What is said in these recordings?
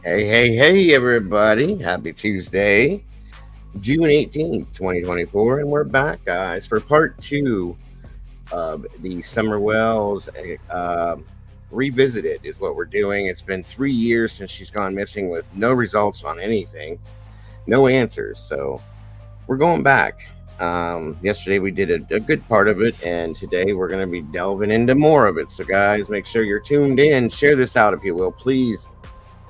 Hey, everybody. Happy Tuesday, June 18th, 2024. And we're back, guys, for part two of the Summer Wells Revisited, is what we're doing. It's been 3 years since she's gone missing with no results on anything, no answers. So we're going back. Yesterday we did a good part of it, and today we're going to be delving into more of it. So, guys, make sure you're tuned in. Share this out if you will, please.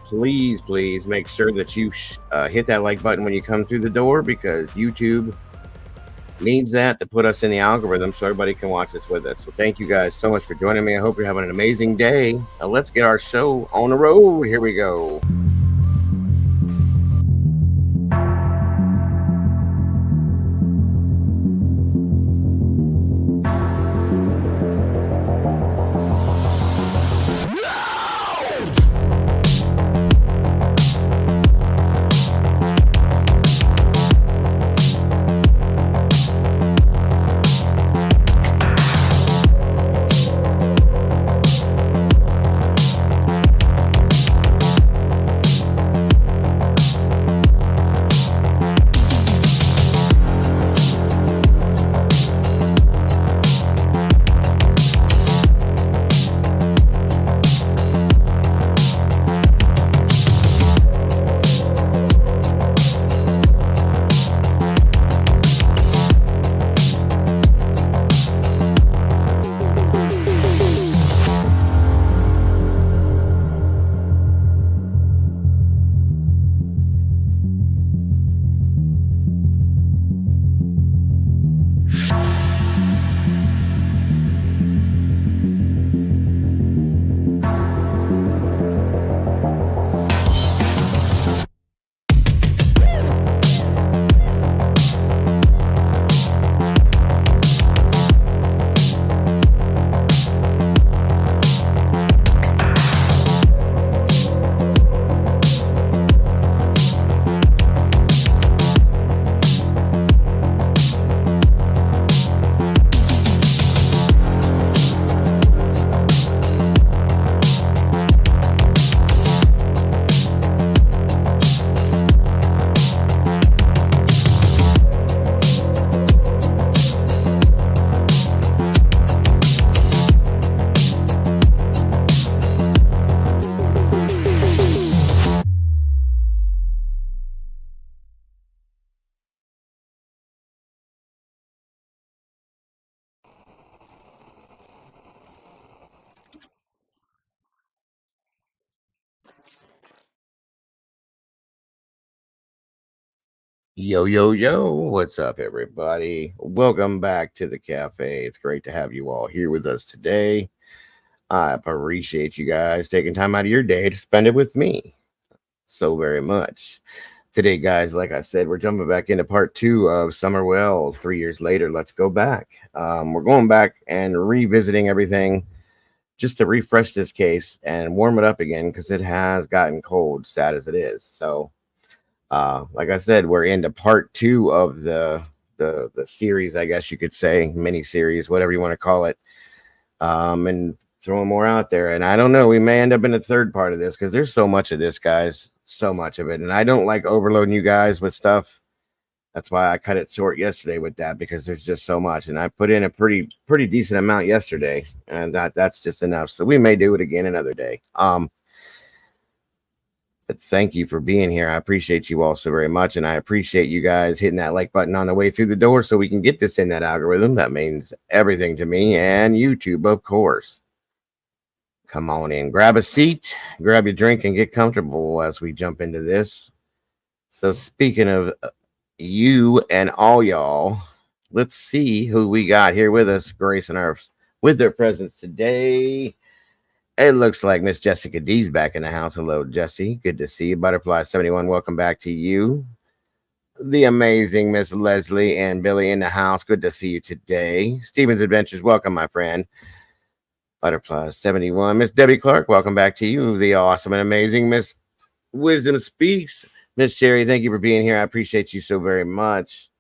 Please make sure that you hit that like button when you come through the door because YouTube needs that to put us in the algorithm so everybody can watch this with us. So thank you guys so much for joining me. I hope you're having an amazing day. Let's get our show on the road. Here we go. Yo. What's up, everybody? Welcome back to the cafe. It's great to have you all here with us today. I appreciate you guys taking time out of your day to spend it with me so very much. Today, guys, like I said, we're jumping back into part two of Summer Wells. 3 years later, let's go back. We're going back and revisiting everything just to refresh this case and warm it up again because it has gotten cold, sad as it is. So, like I said, we're into part two of the series, I guess you could say, mini series, whatever you want to call it. And throwing more out there. And I don't know, we may end up in a third part of this because there's so much of this, guys, so much of it. And I don't like overloading you guys with stuff. That's why I cut it short yesterday with that because there's just so much. And I put in a pretty decent amount yesterday, and that's just enough. So we may do it again another day. But thank you for being here. I appreciate you all so very much. And I appreciate you guys hitting that like button on the way through the door so we can get this in that algorithm. That means everything to me and YouTube, of course. Come on in, grab a seat, grab your drink, and get comfortable as we jump into this. So, speaking of you and all y'all, let's see who we got here with us, gracing our with their presence today. It looks like Miss Jessica D's back in the house. Hello, Jesse. Good to see you. Butterfly71, welcome back to you. The amazing Miss Leslie and Billy in the house. Good to see you today. Steven's Adventures, welcome, my friend. Butterfly71, Miss Debbie Clark, welcome back to you. The awesome and amazing Miss Wisdom Speaks. Miss Sherry, thank you for being here. I appreciate you so very much.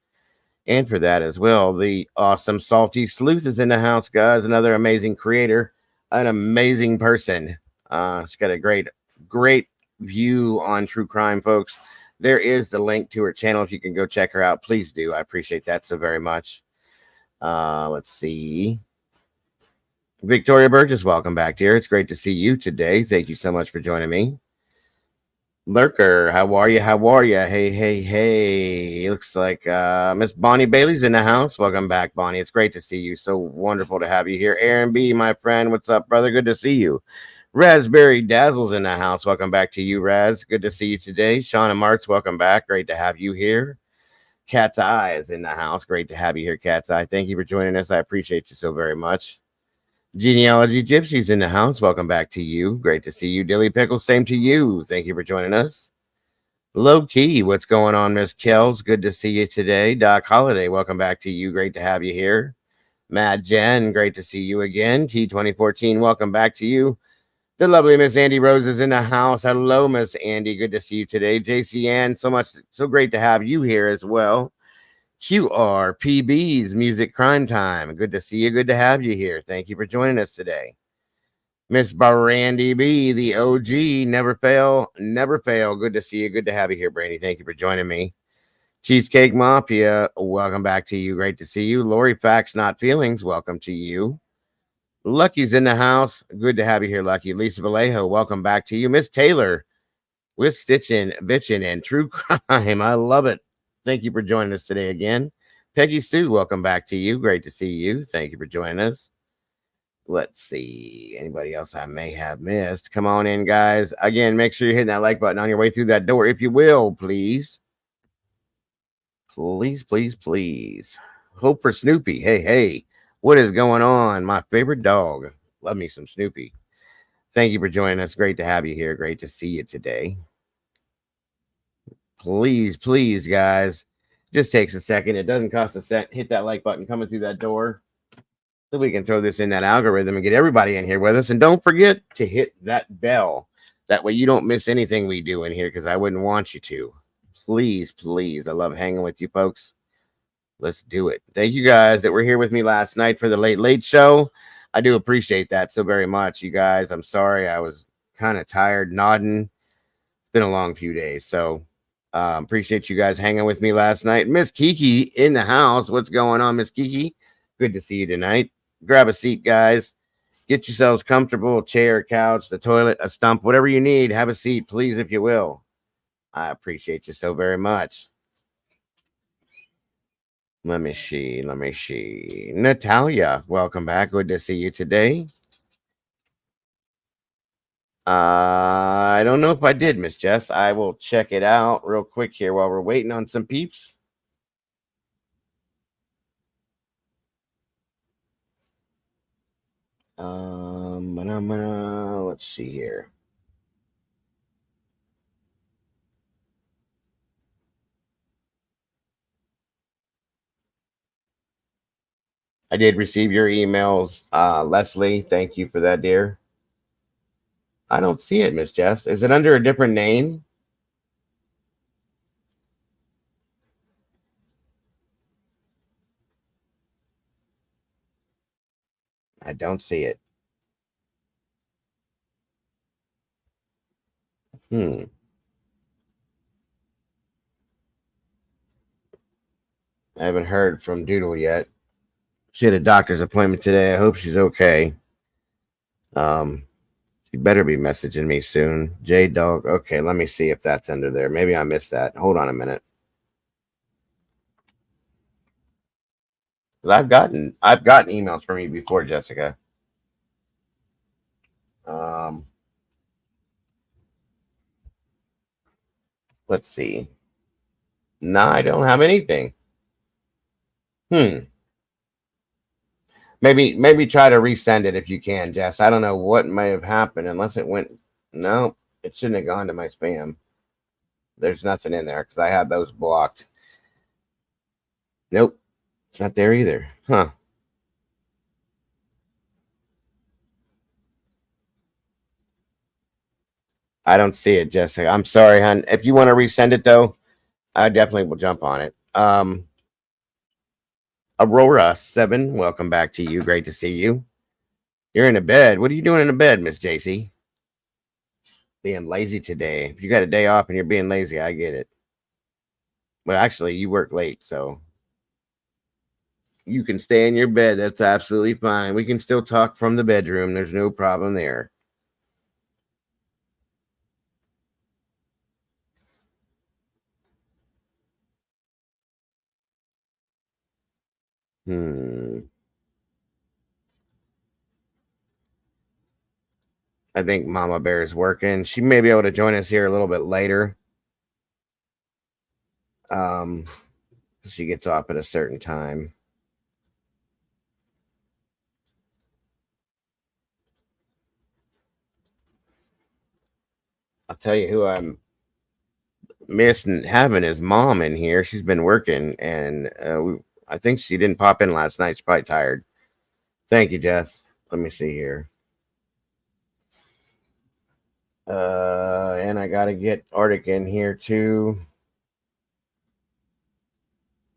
And for that as well, the awesome Salty Sleuth is in the house, guys. Another amazing creator, an amazing person. She's got a great view on true crime, folks, there is the link to her channel. If you can go check her out, please do. I appreciate that so very much. Let's see. Victoria Burgess, welcome back, dear. It's great to see you today. Thank you so much for joining me. Lurker, how are you? How are you? Hey, hey, hey. Looks like Miss Bonnie Bailey's in the house. Welcome back, Bonnie. It's great to see you. So wonderful to have you here. Aaron B, my friend. What's up, brother? Good to see you. Raspberry Dazzle's in the house. Welcome back to you, Raz. Good to see you today. Shauna Martz, welcome back. Great to have you here. Cat's Eye is in the house. Great to have you here, Cat's Eye. Thank you for joining us. I appreciate you so very much. Genealogy Gypsy's in the house. Welcome back to you. Great to see you. Dilly Pickle, same to you. Thank you for joining us. Low Key, what's going on, Miss Kells? Good to see you today. Doc Holiday, welcome back to you. Great to have you here. Mad Jen, great to see you again. T2014, welcome back to you. The lovely Miss Andy Rose is in the house. Hello, Miss Andy. Good to see you today. JC Ann, so great to have you here as well. QRPB's Music Crime Time. Good to see you. Good to have you here. Thank you for joining us today. Miss Brandy B, the OG, never fail, never fail. Good to see you. Good to have you here, Brandy. Thank you for joining me. Cheesecake Mafia, welcome back to you. Great to see you. Lori Facts Not Feelings, welcome to you. Lucky's in the house. Good to have you here, Lucky. Lisa Vallejo, welcome back to you. Miss Taylor with Stitching, Bitching, and True Crime. I love it. Thank you for joining us today again. Peggy Sue, welcome back to you. Great to see you. Thank you for joining us. Let's see. Anybody else I may have missed? Come on in, guys. Again, make sure you're hitting that like button on your way through that door, if you will, please. Please, please, please. Hope for Snoopy. Hey, hey. What is going on? My favorite dog. Love me some Snoopy. Thank you for joining us. Great to have you here. Great to see you today. Please, please, guys. Just takes a second. It doesn't cost a cent. Hit that like button coming through that door so we can throw this in that algorithm and get everybody in here with us. And don't forget to hit that bell. That way you don't miss anything we do in here, because I wouldn't want you to. Please, please. I love hanging with you folks. Let's do it. Thank you guys that were here with me last night for the late show. I do appreciate that so very much, you guys. I'm sorry. I was kind of tired, nodding. It's been a long few days. So appreciate you guys hanging with me last night. Miss Kiki in the house. What's going on, Miss Kiki? Good to see you tonight. Grab a seat, guys. Get yourselves comfortable. A chair, couch, the toilet, a stump, whatever you need. Have a seat, please, if you will. I appreciate you so very much. Let me see. Natalia, welcome back. Good to see you today. I don't know if I did, Miss Jess. I will check it out real quick here while we're waiting on some peeps. Let's see here. I did receive your emails, Leslie. Thank you for that, dear. I don't see it, Miss Jess. Is it under a different name? I don't see it. I haven't heard from Doodle yet. She had a doctor's appointment today. I hope she's okay. She better be messaging me soon. J Dog. Okay, let me see if that's under there. Maybe I missed that. Hold on a minute. I've gotten emails from you before, Jessica. Let's see. No, I don't have anything. Maybe try to resend it if you can, Jess. I don't know what may have happened unless it went. No, it shouldn't have gone to my spam. There's nothing in there because I have those blocked. Nope, it's not there either. Huh. I don't see it, Jessica. I'm sorry, hon. If you want to resend it though, I definitely will jump on it. Aurora 7, welcome back to you. Great to see you. You're in a bed. What are you doing in a bed, Miss JC? Being lazy today. If you got a day off and you're being lazy, I get it. Well, actually, you work late, so you can stay in your bed. That's absolutely fine. We can still talk from the bedroom. There's no problem there. Hmm. I think Mama Bear is working. She may be able to join us here a little bit later. Um, she gets off at a certain time. I'll tell you who I'm missing having his mom in here. She's been working, and I think she didn't pop in last night. She's probably tired. Thank you, Jess. Let me see here. And I gotta get Arctic in here too.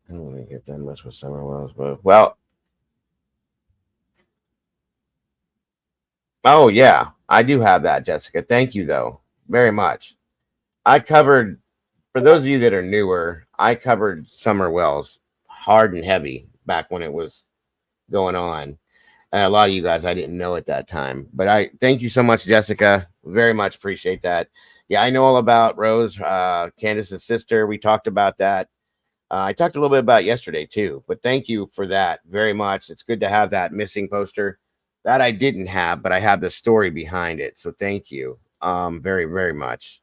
I don't want to get that much with Summer Wells, but oh yeah, I do have that, Jessica. Thank you though, very much. I covered for those of you that are newer. I covered Summer Wells hard and heavy back when it was going on. And a lot of you guys I didn't know at that time, but I thank you so much, Jessica. Very much appreciate that. Yeah, I know all about Rose, Candace's sister. We talked about that. I talked a little bit about it yesterday too, but thank you for that very much. It's good to have that missing poster that I didn't have, but I have the story behind it. So thank you, very very much.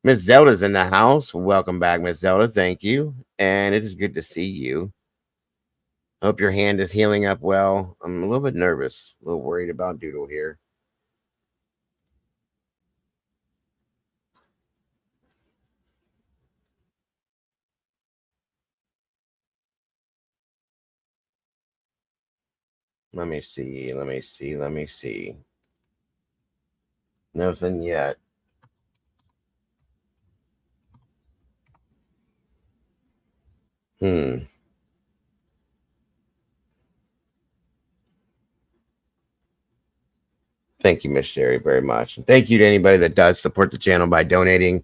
Miss Zelda's in the house. Welcome back, Miss Zelda. Thank you, and it is good to see you. Hope your hand is healing up well. I'm a little bit nervous, a little worried about Doodle here. Let me see. Let me see. Let me see. Nothing yet. Hmm. Thank you, Miss Sherry, very much. And thank you to anybody that does support the channel by donating,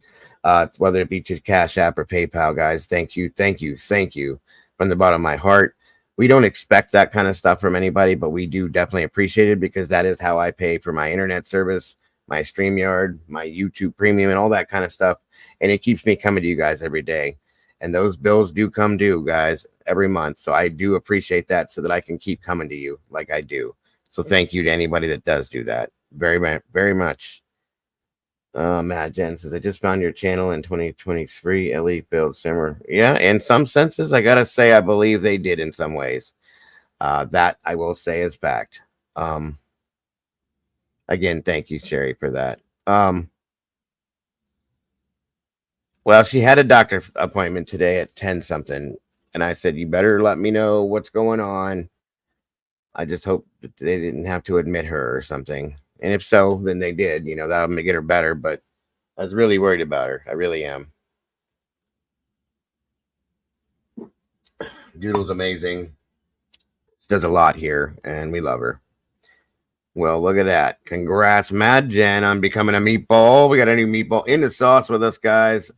whether it be to Cash App or PayPal, guys. Thank you, thank you, thank you from the bottom of my heart. We don't expect that kind of stuff from anybody, but we do definitely appreciate it because that is how I pay for my internet service, my StreamYard, my YouTube Premium, and all that kind of stuff. And it keeps me coming to you guys every day. And those bills do come due, guys, every month. So I do appreciate that so that I can keep coming to you like I do. So thank you to anybody that does do that. Very much. Matt Jen says, I just found your channel in 2023. Ellie failed simmer. Yeah, in some senses, I gotta say, I believe they did in some ways. That I will say is fact. Um, again, thank you, Sherry, for that. Well, she had a doctor appointment today at 10 something, and I said, you better let me know what's going on. I just hope that they didn't have to admit her or something. And if so, then they did. You know, that'll make her better. But I was really worried about her. I really am. Doodle's amazing. She does a lot here, and we love her. Well, look at that. Congrats, Mad Jen, on becoming a meatball. We got a new meatball in the sauce with us, guys.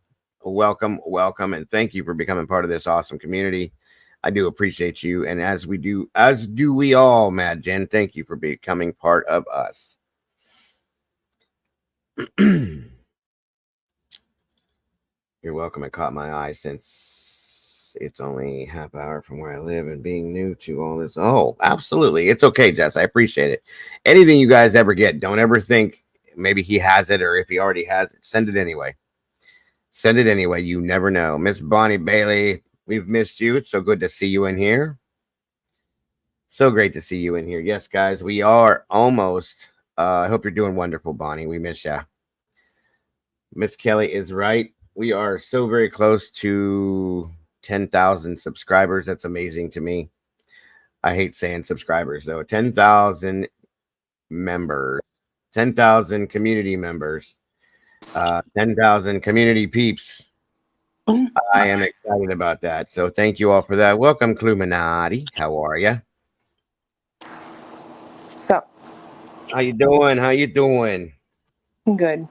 Welcome, welcome, and thank you for becoming part of this awesome community. I do appreciate you. And as do we all, Mad Jen. Thank you for becoming part of us. You're welcome. It caught my eye since it's only half hour from where I live and being new to all this. Oh, absolutely. It's okay, Jess. I appreciate it. Anything you guys ever get, don't ever think maybe he has it or if he already has it, send it anyway. Send it anyway. You never know. Miss Bonnie Bailey, we've missed you. It's so good to see you in here. So great to see you in here. Yes, guys, we are almost. I hope you're doing wonderful, Bonnie. We miss ya. Miss Kelly is right. We are so very close to 10,000 subscribers. That's amazing to me. I hate saying subscribers though. 10,000 members, 10,000 community members, 10,000 community peeps. I am excited about that. So thank you all for that. Welcome, Cluminati. How are you? So How you doing? How you doing? good.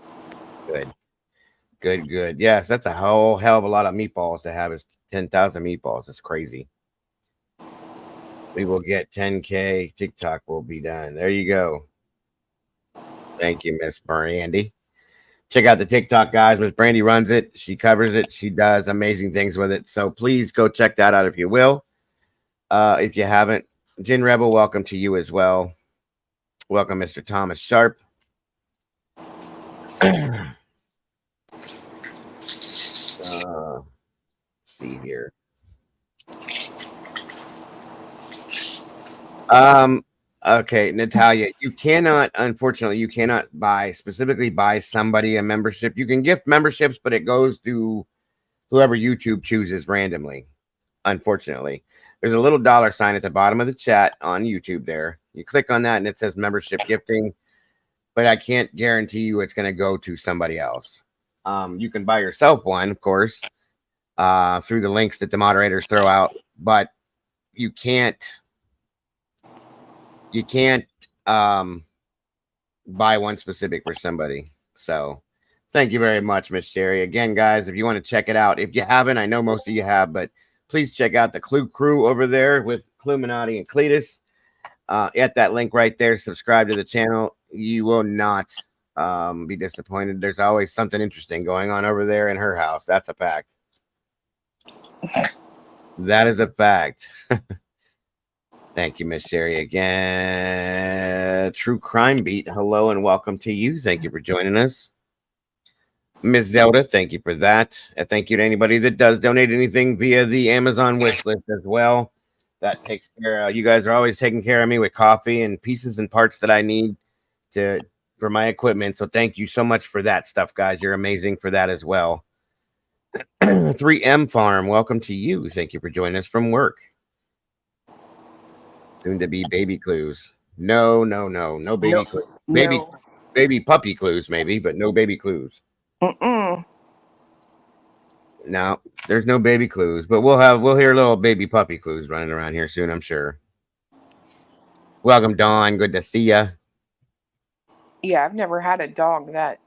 Good, good. Yes, that's a whole hell of a lot of meatballs to have. Is 10,000 meatballs. It's crazy. We will get 10K. TikTok will be done. There you go. Thank you, Miss Brandy. Check out the TikTok, guys. Miss Brandy runs it. She covers it. She does amazing things with it. So please go check that out if you will. If you haven't, Gin Rebel, welcome to you as well. Welcome, Mr. Thomas Sharp. Let's see here. Okay, Natalia, unfortunately, you cannot specifically buy somebody a membership. You can gift memberships, but it goes to whoever YouTube chooses randomly. Unfortunately, there's a little $sign at the bottom of the chat on YouTube there. You click on that and it says membership gifting, but I can't guarantee you it's going to go to somebody else. You can buy yourself one, of course, through the links that the moderators throw out, but you can't buy one specific for somebody. So thank you very much, Miss Sherry. Again, guys, if you want to check it out, if you haven't, I know most of you have, but please check out the Clue Crew over there with Cluminati and Cletus. At that link right there, subscribe to the channel. You will not be disappointed. There's always something interesting going on over there in her house. That's a fact. That is a fact. Thank you, Miss Sherry. Again, True Crime Beat. Hello and welcome to you. Thank you for joining us. Miss Zelda, thank you for that. And thank you to anybody that does donate anything via the Amazon wish list as well. That takes care of you guys are always taking care of me with coffee and pieces and parts that I need for my equipment. So thank you so much for that stuff, guys. You're amazing for that as well. 3M Farm, welcome to you. Thank you for joining us from work. Soon to be baby clues. No baby clues. Baby puppy clues, maybe, but no baby clues. No, there's no baby clues, but we'll hear little baby puppy clues running around here soon, I'm sure. Welcome, Dawn. Good to see you. Yeah, I've never had a dog that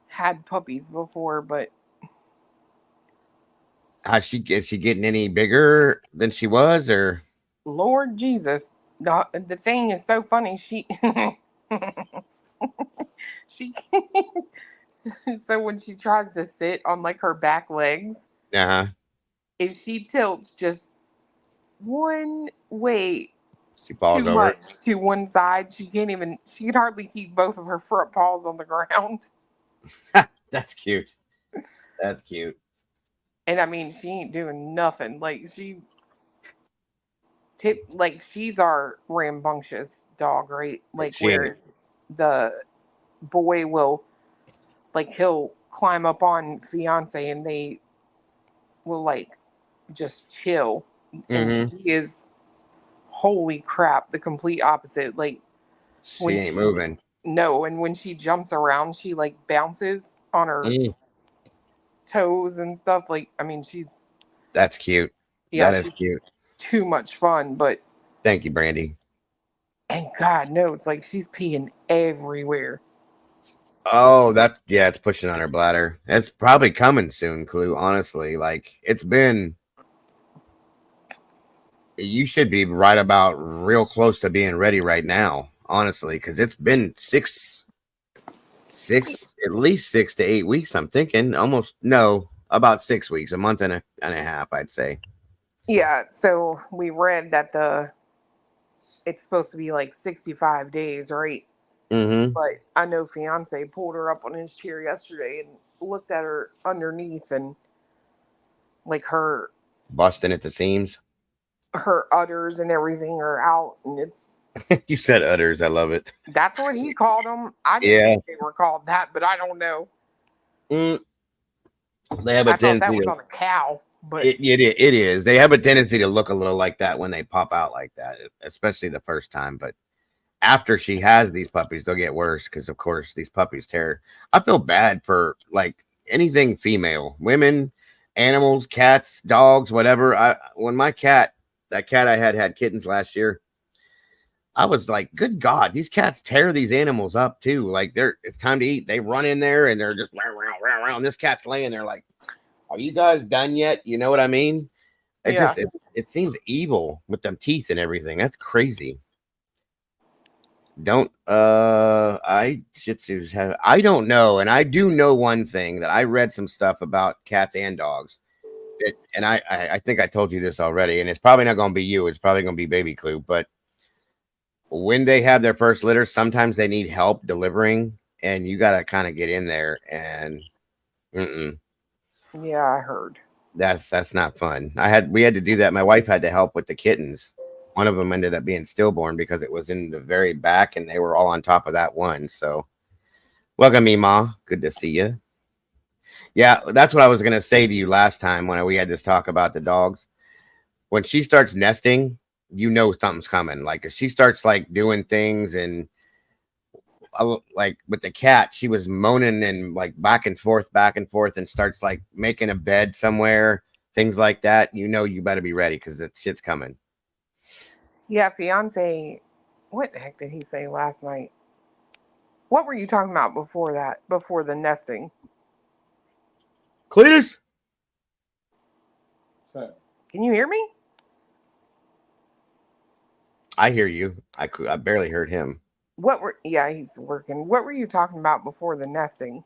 had puppies before, but is she getting any bigger than she was, or? Lord Jesus, the thing is so funny. She so when she tries to sit on like her back legs, if she tilts just one way she falls too over much to one side, she can hardly keep both of her front paws on the ground. That's cute. That's cute. And I mean, she ain't doing nothing. Like she's our rambunctious dog, right? Like where the boy will, like, he'll climb up on fiance and they will like just chill. And she is, holy crap, the complete opposite. Like she ain't moving. No, and when she jumps around, she like bounces on her toes and stuff. Like, I mean, that's cute. Yeah, that is cute. Too much fun, but thank you, Brandy. And God knows, like, she's peeing everywhere. Oh, it's pushing on her bladder. It's probably coming soon, Clue. Honestly, like you should be right about real close to being ready right now, honestly, because it's been at least 6 to 8 weeks. I'm thinking about 6 weeks, a month and a half, I'd say. Yeah. So we read that it's supposed to be like 65 days, right? But I know fiance pulled her up on his chair yesterday and looked at her underneath, and like her busting at the seams, her udders and everything are out, and it's you said udders. I love it. That's what he called them. I didn't think they were called that, but I don't know. They have a tendency. That was on a cow, but it is. They have a tendency to look a little like that when they pop out like that, especially the first time. But after she has these puppies, they'll get worse because, of course, these puppies tear. I feel bad for like anything female, women, animals, cats, dogs, whatever. When that cat I had kittens last year. I was like, good God, these cats tear these animals up too. Like it's time to eat. They run in there and they're just round. This cat's laying there like, are you guys done yet? You know what I mean? Yeah. It seems evil with them teeth and everything. That's crazy. I Shih Tzus have, I don't know, and I do know one thing that I read some stuff about cats and dogs. And I think I told you this already, and it's probably not going to be you. It's probably going to be Baby Clue. But when they have their first litter, sometimes they need help delivering, and you got to kind of get in there. And yeah, I heard that's not fun. We had to do that. My wife had to help with the kittens. One of them ended up being stillborn because it was in the very back, and they were all on top of that one. So, welcome, Mima. Good to see you. Yeah, that's what I was gonna say to you last time when we had this talk about the dogs. When she starts nesting, you know something's coming. Like if she starts like doing things and like with the cat, she was moaning and like back and forth, and starts like making a bed somewhere, things like that. You know, you better be ready because the shit's coming. Yeah, fiance. What the heck did he say last night? What were you talking about before that? Before the nesting? Cletus? Can you hear me? I hear you. I barely heard him. Yeah, he's working. What were you talking about before the nesting?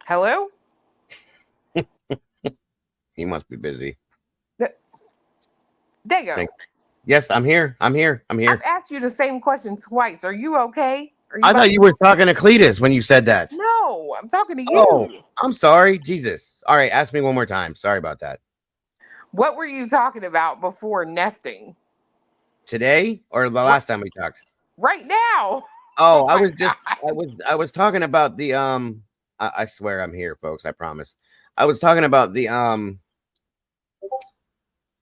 Hello? He must be busy. Dago. Yes, I'm here. I'm here. I've asked you the same question twice. Are you okay? I thought you were talking to Cletus when you said that. No, I'm talking to you. Oh, I'm sorry. Jesus. All right, ask me one more time. Sorry about that. What were you talking about before nesting? Today or the last time we talked? Right now. Oh, I was talking about the I swear I'm here, folks. I promise. I was talking about the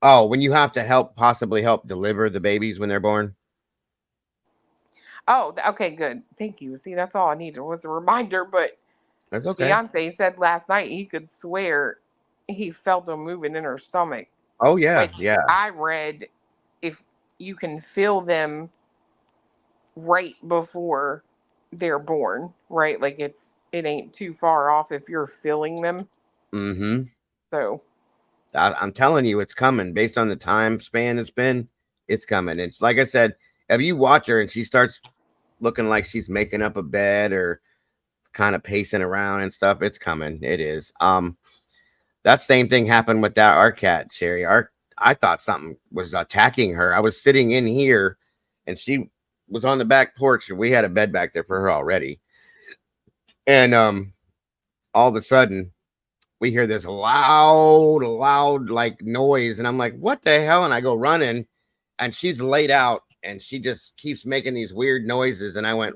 when you have to possibly help deliver the babies when they're born. Oh, okay, good. Thank you. See, that's all I needed was a reminder. But that's okay. Fiance said last night he could swear he felt them moving in her stomach. Oh yeah, yeah. I read if you can feel them right before they're born, right? Like it ain't too far off if you're feeling them. Mm-hmm. So I'm telling you, it's coming. Based on the time span it's coming. It's like I said, if you watch her and she starts looking like she's making up a bed or kind of pacing around and stuff, it's coming. It is. That same thing happened with our cat, Sherry. I thought something was attacking her. I was sitting in here and she was on the back porch and we had a bed back there for her already. And all of a sudden we hear this loud like noise, and I'm like, what the hell? And I go running, and she's laid out, and she just keeps making these weird noises. And I went,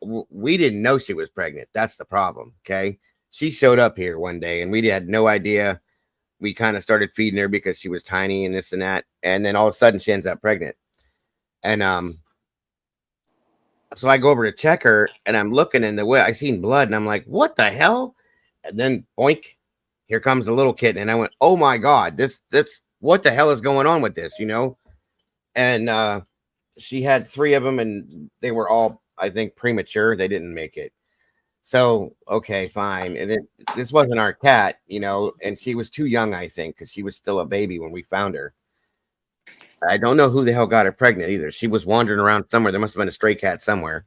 we didn't know she was pregnant. That's the problem. Okay. She showed up here one day, and we had no idea. We kind of started feeding her because she was tiny and this and that. And then all of a sudden she ends up pregnant. And so I go over to check her, and I'm looking in the way I seen blood, and I'm like, what the hell? And then boink, here comes the little kitten. And I went, oh my God, this, what the hell is going on with this, you know? And she had 3 of them, and they were all, I think, premature. They didn't make it. So, okay, fine. And this wasn't our cat, you know, and she was too young, I think, because she was still a baby when we found her. I don't know who the hell got her pregnant either. She was wandering around somewhere. There must have been a stray cat somewhere.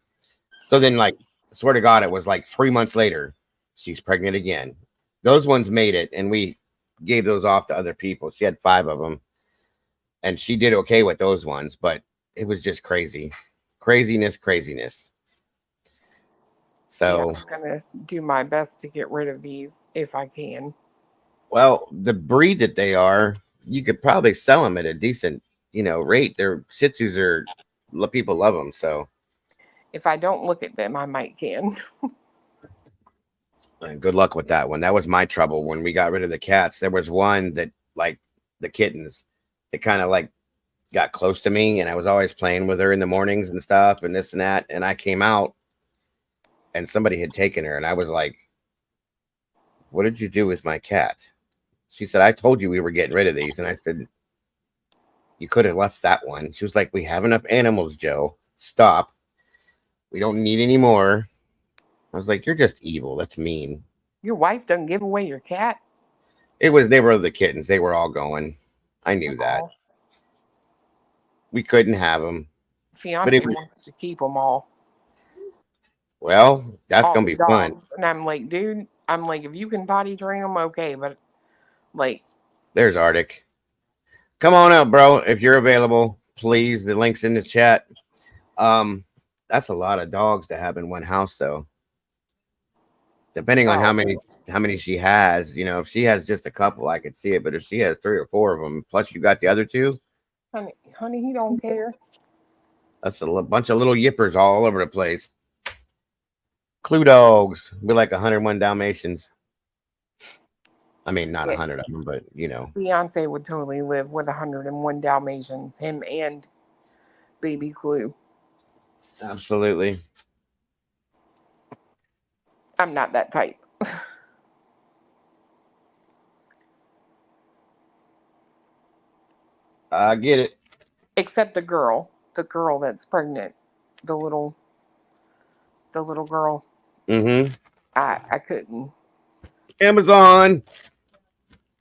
So then, like, I swear to God, it was like 3 months later. She's pregnant again. Those ones made it, and we gave those off to other people. She had 5 of them, and she did okay with those ones, but it was just craziness. So yeah, I'm gonna do my best to get rid of these if I can. Well, the breed that they are, you could probably sell them at a decent, rate. Their Shih Tzus people love them. So if I don't look at them, I might can. Good luck with that one. That was my trouble when we got rid of the cats. There was one that, like the kittens, it kind of like got close to me, and I was always playing with her in the mornings and stuff and this and that. And I came out and somebody had taken her, and I was like, what did you do with my cat? She said, I told you we were getting rid of these. And I said, you could have left that one. She was like, we have enough animals, Joe. Stop. We don't need any more. I was like, you're just evil. That's mean. Your wife doesn't give away your cat? They were the kittens. They were all going. I knew that. We couldn't have them. Fiance wants to keep them all. Well, that's all going to be fun. And I'm like, dude, if you can potty train them, okay. But like, there's Arctic. Come on up, bro. If you're available, please. The link's in the chat. That's a lot of dogs to have in one house, though. Depending on how many she has, you know, if she has just a couple, I could see it. But if she has 3 or 4 of them, plus you got the other 2, honey, he don't care. That's a bunch of little yippers all over the place. Clue dogs, be like 101 Dalmatians. I mean, not 100 of them, but you know. Beyonce would totally live with 101 Dalmatians, him and baby Clue. Absolutely. I'm not that type. I get it. Except the girl that's pregnant, the little girl. Mm-hmm. I couldn't. Amazon.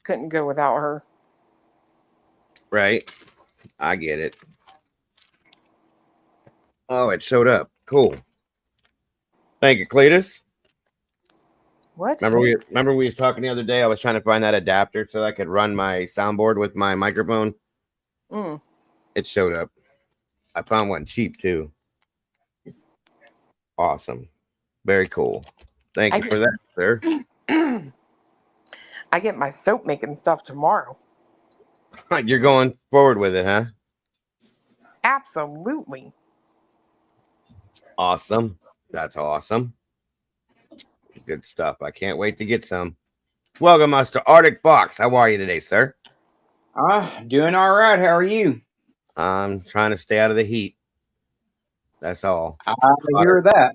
Couldn't go without her. Right. I get it. Oh, it showed up. Cool. Thank you, Cletus. What? Remember we was talking the other day? I was trying to find that adapter so I could run my soundboard with my microphone. It showed up. I found one cheap too. Awesome. Very cool. Thank you for that, sir. I get my soap making stuff tomorrow. You're going forward with it, huh? Absolutely. Awesome. That's awesome. Good stuff. I can't wait to get some. Welcome, Mr. Arctic Fox. How are you today, sir? Doing all right. How are you? I'm trying to stay out of the heat. That's all. I hear that.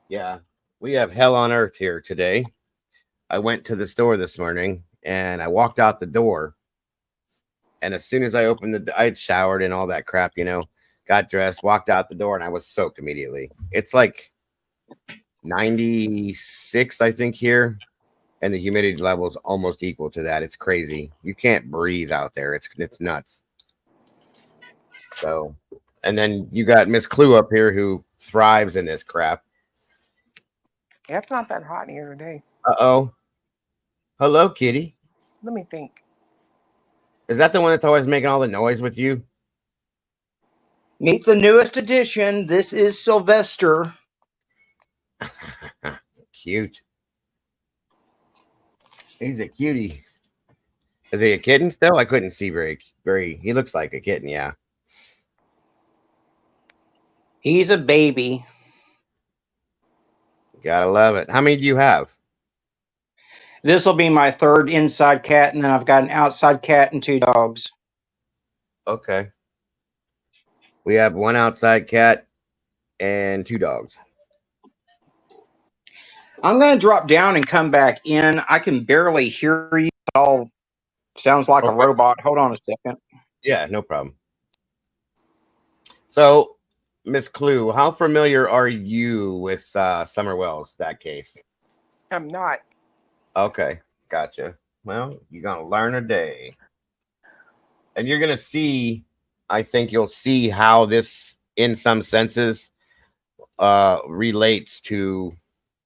Yeah. We have hell on earth here today. I went to the store this morning and I walked out the door. And as soon as I opened I had showered and all that crap, you know, got dressed, walked out the door, and I was soaked immediately. It's like 96, I think, here. And the humidity level is almost equal to that. It's crazy. You can't breathe out there. It's nuts. So, and then you got Miss Clue up here who thrives in this crap. Yeah, it's not that hot here today. Uh-oh. Hello, kitty. Let me think. Is that the one that's always making all the noise with you? Meet the newest addition. This is Sylvester. Cute. He's a cutie. Is he a kitten still? I couldn't see very. He looks like a kitten, yeah. He's a baby. Gotta love it. How many do you have? This will be my 3rd inside cat, and then I've got an outside cat and 2 dogs. Okay. We have 1 outside cat and 2 dogs. I'm going to drop down and come back in. I can barely hear you. It all sounds like a robot. Hold on a second. Yeah, no problem. So, Miss Clue, how familiar are you with Summer Wells, that case? I'm not. Okay, gotcha. Well, you're going to learn a day. And you're going to see, I think you'll see how this, in some senses, relates to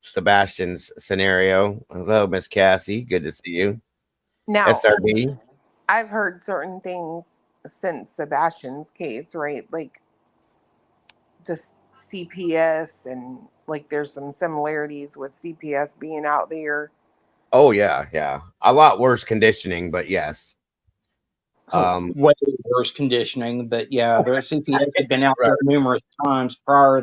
Sebastian's scenario. Hello, Miss Cassie. Good to see you. Now, SRB. I've heard certain things since Sebastian's case, right? Like the CPS, and like there's some similarities with CPS being out there. Oh yeah. A lot worse conditioning, but yes. Way worse conditioning, but yeah, the CPS had been out there numerous times prior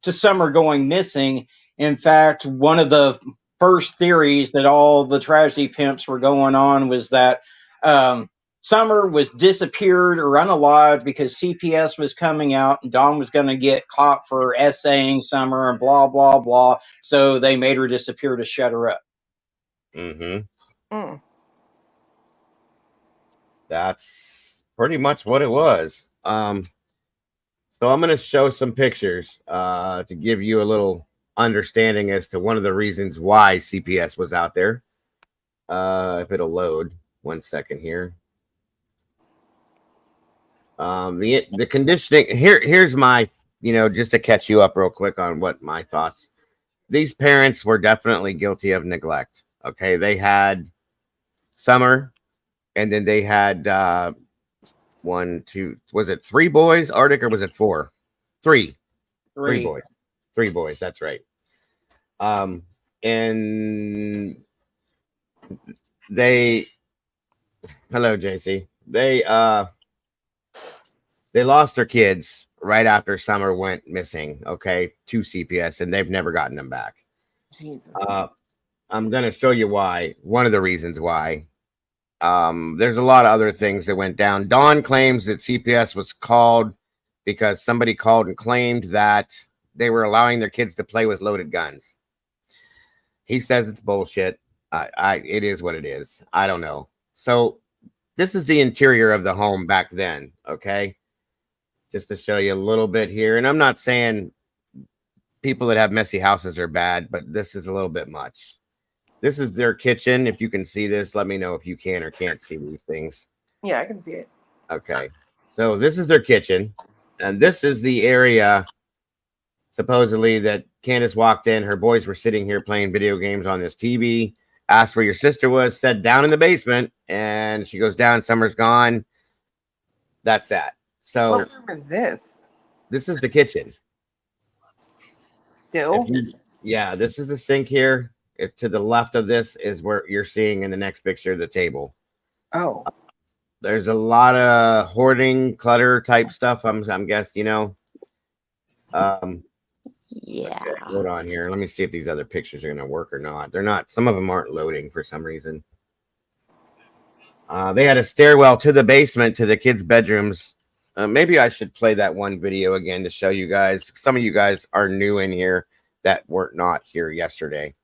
to Summer going missing. In fact, one of the first theories that all the tragedy pimps were going on was that Summer was disappeared or unalived because CPS was coming out and Dawn was going to get caught for essaying Summer and blah, blah, blah. So they made her disappear to shut her up. Mm-hmm. That's pretty much what it was. So I'm going to show some pictures to give you a little understanding as to one of the reasons why CPS was out there. If it'll load, 1 second here. The conditioning here's my, just to catch you up real quick on what my thoughts. These parents were definitely guilty of neglect. Okay, they had Summer, and then they had 1, 2, was it 3 boys, Arctic, or was it 4? 3. 3 boys. 3 boys, that's right. And they, hello JC. They lost their kids right after Summer went missing, okay, to CPS, and they've never gotten them back. Jesus. I'm going to show you why. One of the reasons why. There's a lot of other things that went down. Dawn claims that CPS was called because somebody called and claimed that they were allowing their kids to play with loaded guns. He says it's bullshit. It is what it is. I don't know. So this is the interior of the home back then, okay? Just to show you a little bit here. And I'm not saying people that have messy houses are bad, but this is a little bit much. This is their kitchen. If you can see this, let me know if you can or can't see these things. Yeah, I can see it. Okay. So this is their kitchen. And this is the area, supposedly, that Candace walked in. Her boys were sitting here playing video games on this TV. Asked where your sister was, said down in the basement. And she goes down. Summer's gone. That's that. So what room is this? This is the kitchen. Still? Yeah, this is the sink here. To the left of this is where you're seeing in the next picture the table. Oh. There's a lot of hoarding, clutter type stuff. I'm guessing, Yeah. Okay, hold on here. Let me see if these other pictures are going to work or not. They're not. Some of them aren't loading for some reason. They had a stairwell to the basement to the kids' bedrooms. Maybe I should play that one video again to show you guys. Some of you guys are new in here that were not here yesterday.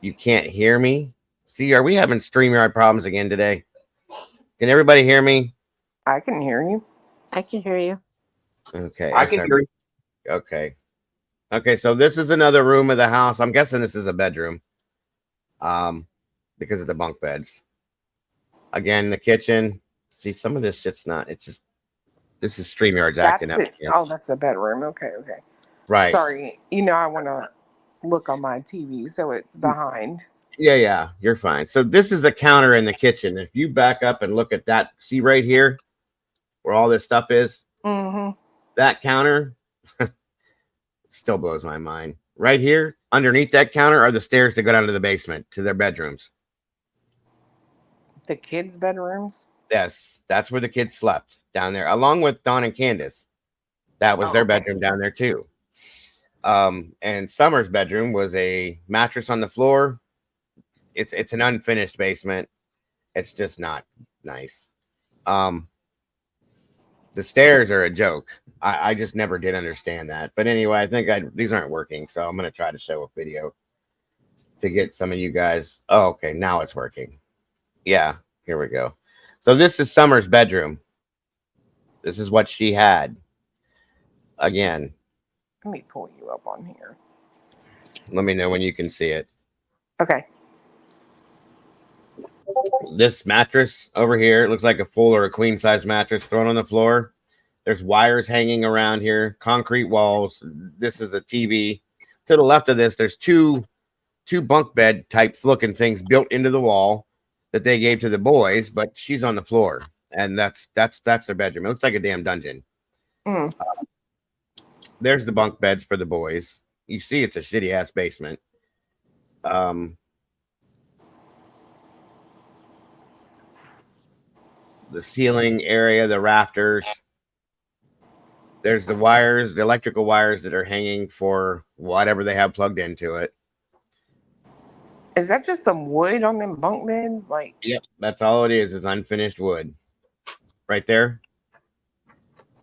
You can't hear me. See, are we having StreamYard problems again today? Can everybody hear me? I can hear you. I can hear you. Okay. I can hear you. Okay. Okay, so this is another room of the house. I'm guessing this is a bedroom. Because of the bunk beds. Again, the kitchen. See, some of this shit's not. It's just, this is StreamYard's acting up. Yeah. Oh, that's the bedroom. Okay. Right. Sorry. I want to look on my TV, so it's behind. Yeah, you're fine. So this is a counter in the kitchen. If you back up and look at that, see right here where all this stuff is? Mm-hmm. That counter still blows my mind. Right here, underneath that counter are the stairs that go down to the basement, to their bedrooms. The kids' bedrooms? Yes, that's where the kids slept, down there, along with Dawn and Candace. That was their bedroom down there too. And Summer's bedroom was a mattress on the floor. It's an unfinished basement. It's just not nice. The stairs are a joke. I just never did understand that. But anyway, I think these aren't working, so I'm going to try to show a video to get some of you guys. Oh, okay, now it's working. Yeah, here we go. So this is Summer's bedroom. This is what she had. Again. Let me pull you up on here. Let me know when you can see it. Okay. This mattress over here, it looks like a full or a queen size mattress thrown on the floor. There's wires hanging around here, concrete walls. This is a TV. To the left of this, there's two bunk bed type looking things built into the wall that they gave to the boys, but she's on the floor, and that's their bedroom. It looks like a damn dungeon. There's the bunk beds for the boys. You see, it's a shitty ass basement. The ceiling area, the rafters. There's the wires, the electrical wires that are hanging for whatever they have plugged into it. Is that just some wood on them bunk beds? Yep, that's all it is unfinished wood. Right there.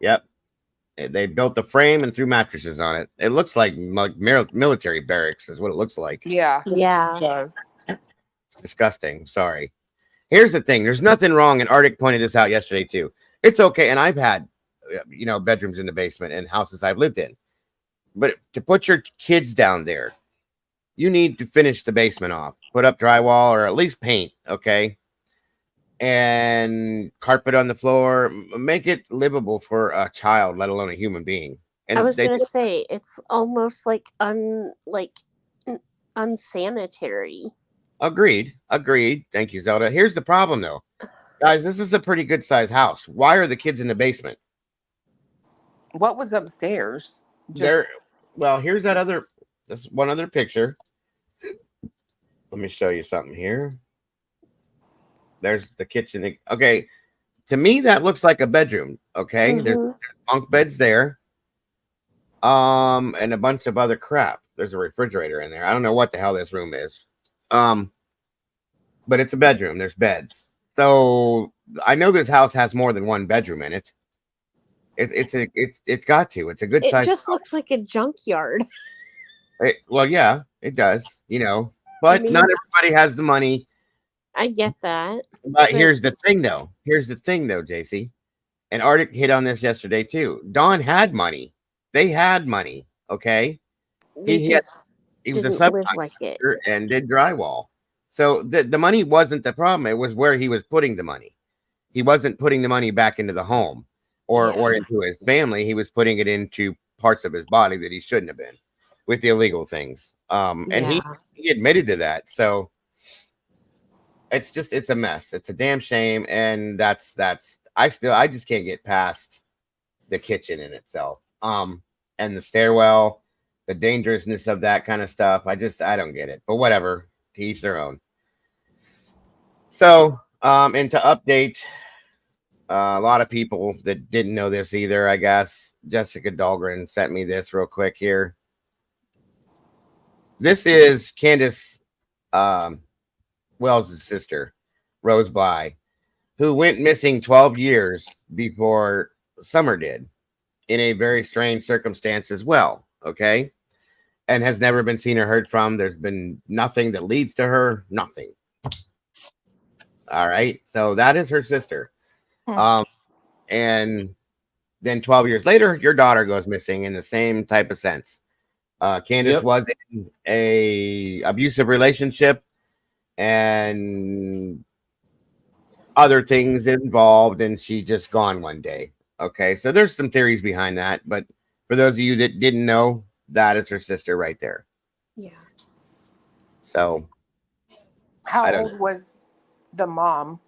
Yep. They built the frame and threw mattresses on it. It looks like military barracks is what it looks like. Yeah. Yeah. It does. It's disgusting. Sorry. Here's the thing. There's nothing wrong, and Arctic pointed this out yesterday too. It's okay, and I've had, bedrooms in the basement in houses I've lived in. But to put your kids down there, you need to finish the basement off, put up drywall or at least paint, okay? And carpet on the floor, make it livable for a child, let alone a human being. And I was going to say, it's almost like unsanitary. Agreed. Thank you, Zelda. Here's the problem, though. Guys, this is a pretty good-sized house. Why are the kids in the basement? What was upstairs? Here's this one other picture. Let me show you something here. There's the kitchen. Okay. To me, that looks like a bedroom. Okay. Mm-hmm. There's bunk beds there. And a bunch of other crap. There's a refrigerator in there. I don't know what the hell this room is. But it's a bedroom. There's beds. So I know this house has more than one bedroom in it. It's got to. It's a good size. It just looks like a junkyard. Yeah, it does. But not everybody has the money. I get that. But here's the thing, though. JC. And Arctic hit on this yesterday too. Dawn had money. They had money. Okay. He was a subcontractor and did drywall. So the money wasn't the problem. It was where he was putting the money. He wasn't putting the money back into the home or into his family. He was putting it into parts of his body that he shouldn't have been with the illegal things. And he admitted to that. So it's a mess. It's a damn shame. And I just can't get past the kitchen in itself. And the stairwell, the dangerousness of that kind of stuff. I don't get it, but whatever, to each their own. So, and to update a lot of people that didn't know this either, I guess, Jessica Dahlgren sent me this real quick here. This is Candace Wells' sister, Rose Bly, who went missing 12 years before Summer did in a very strange circumstance as well. Okay. And has never been seen or heard from. There's been nothing that leads to her. Nothing. All right. So that is her sister. And then 12 years later, your daughter goes missing in the same type of sense. Candace was in a abusive relationship and other things involved, and she just gone one day. Okay. So there's some theories behind that. But for those of you that didn't know, that is her sister right there. Yeah. So how old was the mom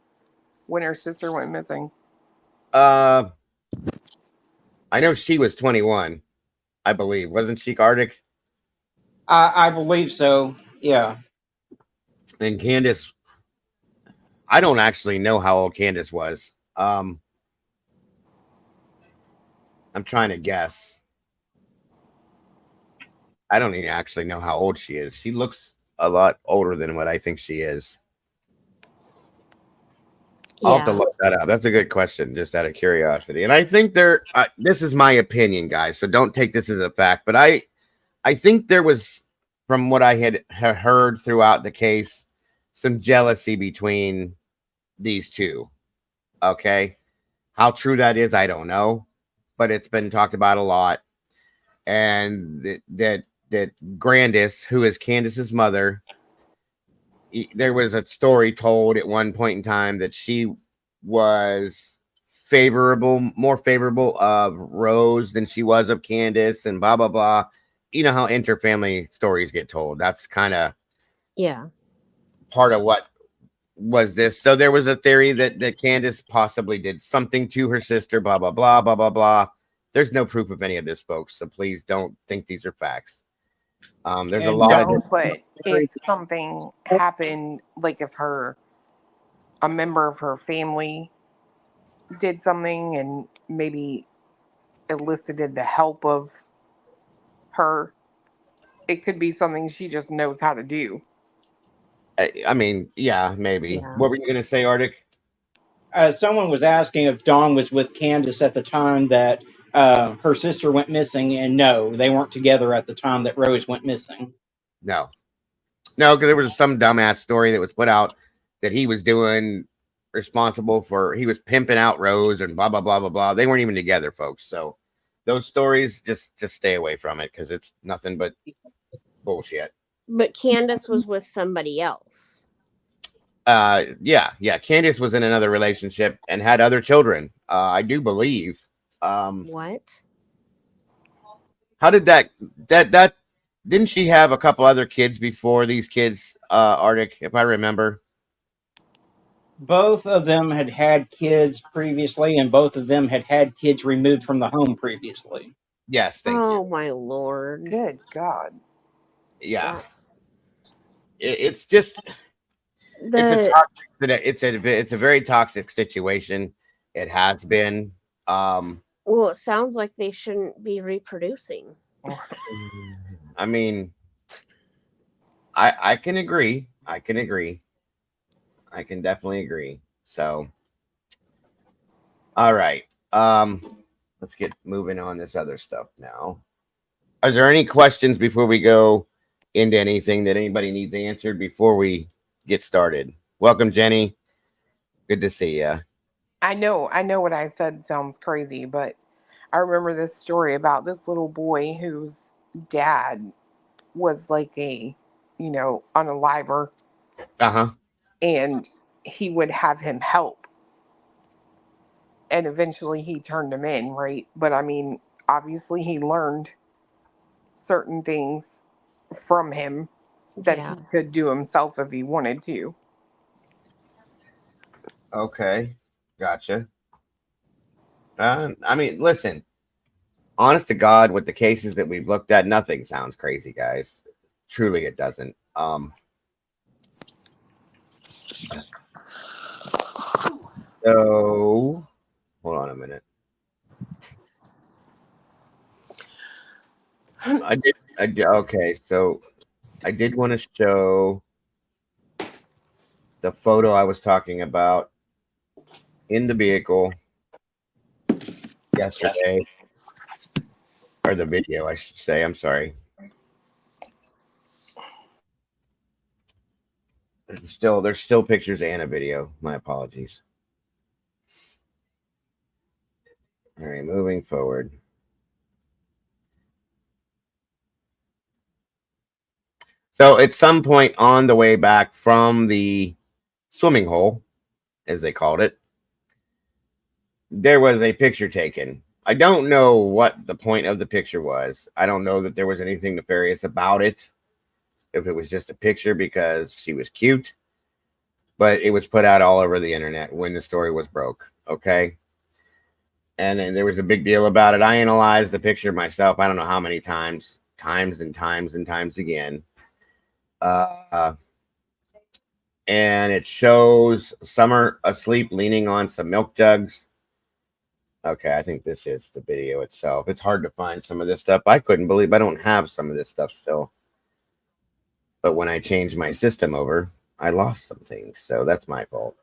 when her sister went missing? I know she was 21, I believe. Wasn't she, Arctic? I believe so. Yeah. And Candace, I don't actually know how old Candace was. I'm trying to guess. I don't even actually know how old she is. She looks a lot older than what I think she is. I'll have to look that up. That's a good question, just out of curiosity. And I think this is my opinion, guys, so don't take this as a fact, but I think there was, from what I had heard throughout the case, some jealousy between these two. Okay. How true that is, I don't know, but it's been talked about a lot. And that Grandis, who is Candace's mother, there was a story told at one point in time that she was more favorable of Rose than she was of Candace, and blah, blah, blah. You know how interfamily stories get told. That's kind of part of what was this. So there was a theory that Candace possibly did something to her sister, blah, blah, blah, blah, blah, blah. There's no proof of any of this, folks, so please don't think these are facts. There's a lot of... But if something happened, like if a member of her family did something and maybe elicited the help of her, it could be something she just knows how to do. I mean, yeah, maybe. Yeah. What were you going to say, Arctic? Someone was asking if Dawn was with Candace at the time that her sister went missing, and no, they weren't together at the time that Rose went missing. No, because there was some dumbass story that was put out that he was doing responsible for, he was pimping out Rose and blah, blah, blah, blah, blah. They weren't even together, folks. So those stories, just stay away from it because it's nothing but bullshit. But Candace was with somebody else. Yeah. Candace was in another relationship and had other children. I do believe. What? How did that didn't she have a couple other kids before these kids, Arctic, if I remember? Both of them had had kids previously, and both of them had had kids removed from the home previously. Yes, thank you. Oh my lord. Good God. Yeah. That's... It's just it's a very toxic situation. It has been. Well, it sounds like they shouldn't be reproducing. I mean, I can agree. I can definitely agree. So, all right. Let's get moving on this other stuff now. Is there any questions before we go into anything that anybody needs answered before we get started? Welcome, Jenny. Good to see you. I know what I said sounds crazy, but I remember this story about this little boy whose dad was like a, unaliver. Uh-huh. And he would have him help. And eventually he turned him in, right? But I mean, obviously he learned certain things from him that he could do himself if he wanted to. Okay. Gotcha. I mean, listen, honest to God, with the cases that we've looked at, nothing sounds crazy, guys. Truly, it doesn't. So, hold on a minute. Okay, so I did want to show the photo I was talking about in the vehicle yesterday, or the video, I should say. I'm sorry. There's still pictures and a video. My apologies. All right, moving forward. So at some point on the way back from the swimming hole, as they called it, there was a picture taken. I don't know what the point of the picture was. I don't know that there was anything nefarious about it. If it was just a picture because she was cute, but it was put out all over the internet when the story was broke. Okay. And then there was a big deal about it. I analyzed the picture myself. I don't know how many times again. And it shows Summer asleep, leaning on some milk jugs. Okay, I think this is the video itself. It's hard to find some of this stuff. I couldn't believe I don't have some of this stuff still. But when I changed my system over, I lost some things. So that's my fault.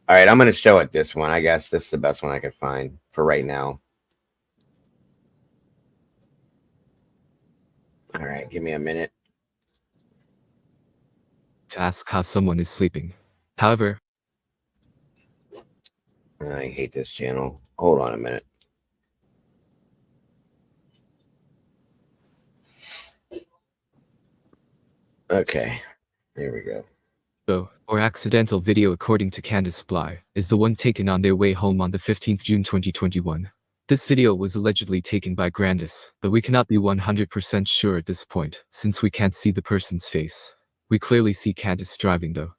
All right, I'm going to show it this one. I guess this is the best one I could find for right now. All right, give me a minute. To ask how someone is sleeping. However, I hate this channel. Hold on a minute. Okay, there we go. Or accidental video, according to Candace Bly, is the one taken on their way home on the 15th June 2021. This video was allegedly taken by Grandis, but we cannot be 100% sure at this point, since we can't see the person's face. We clearly see Candace driving though.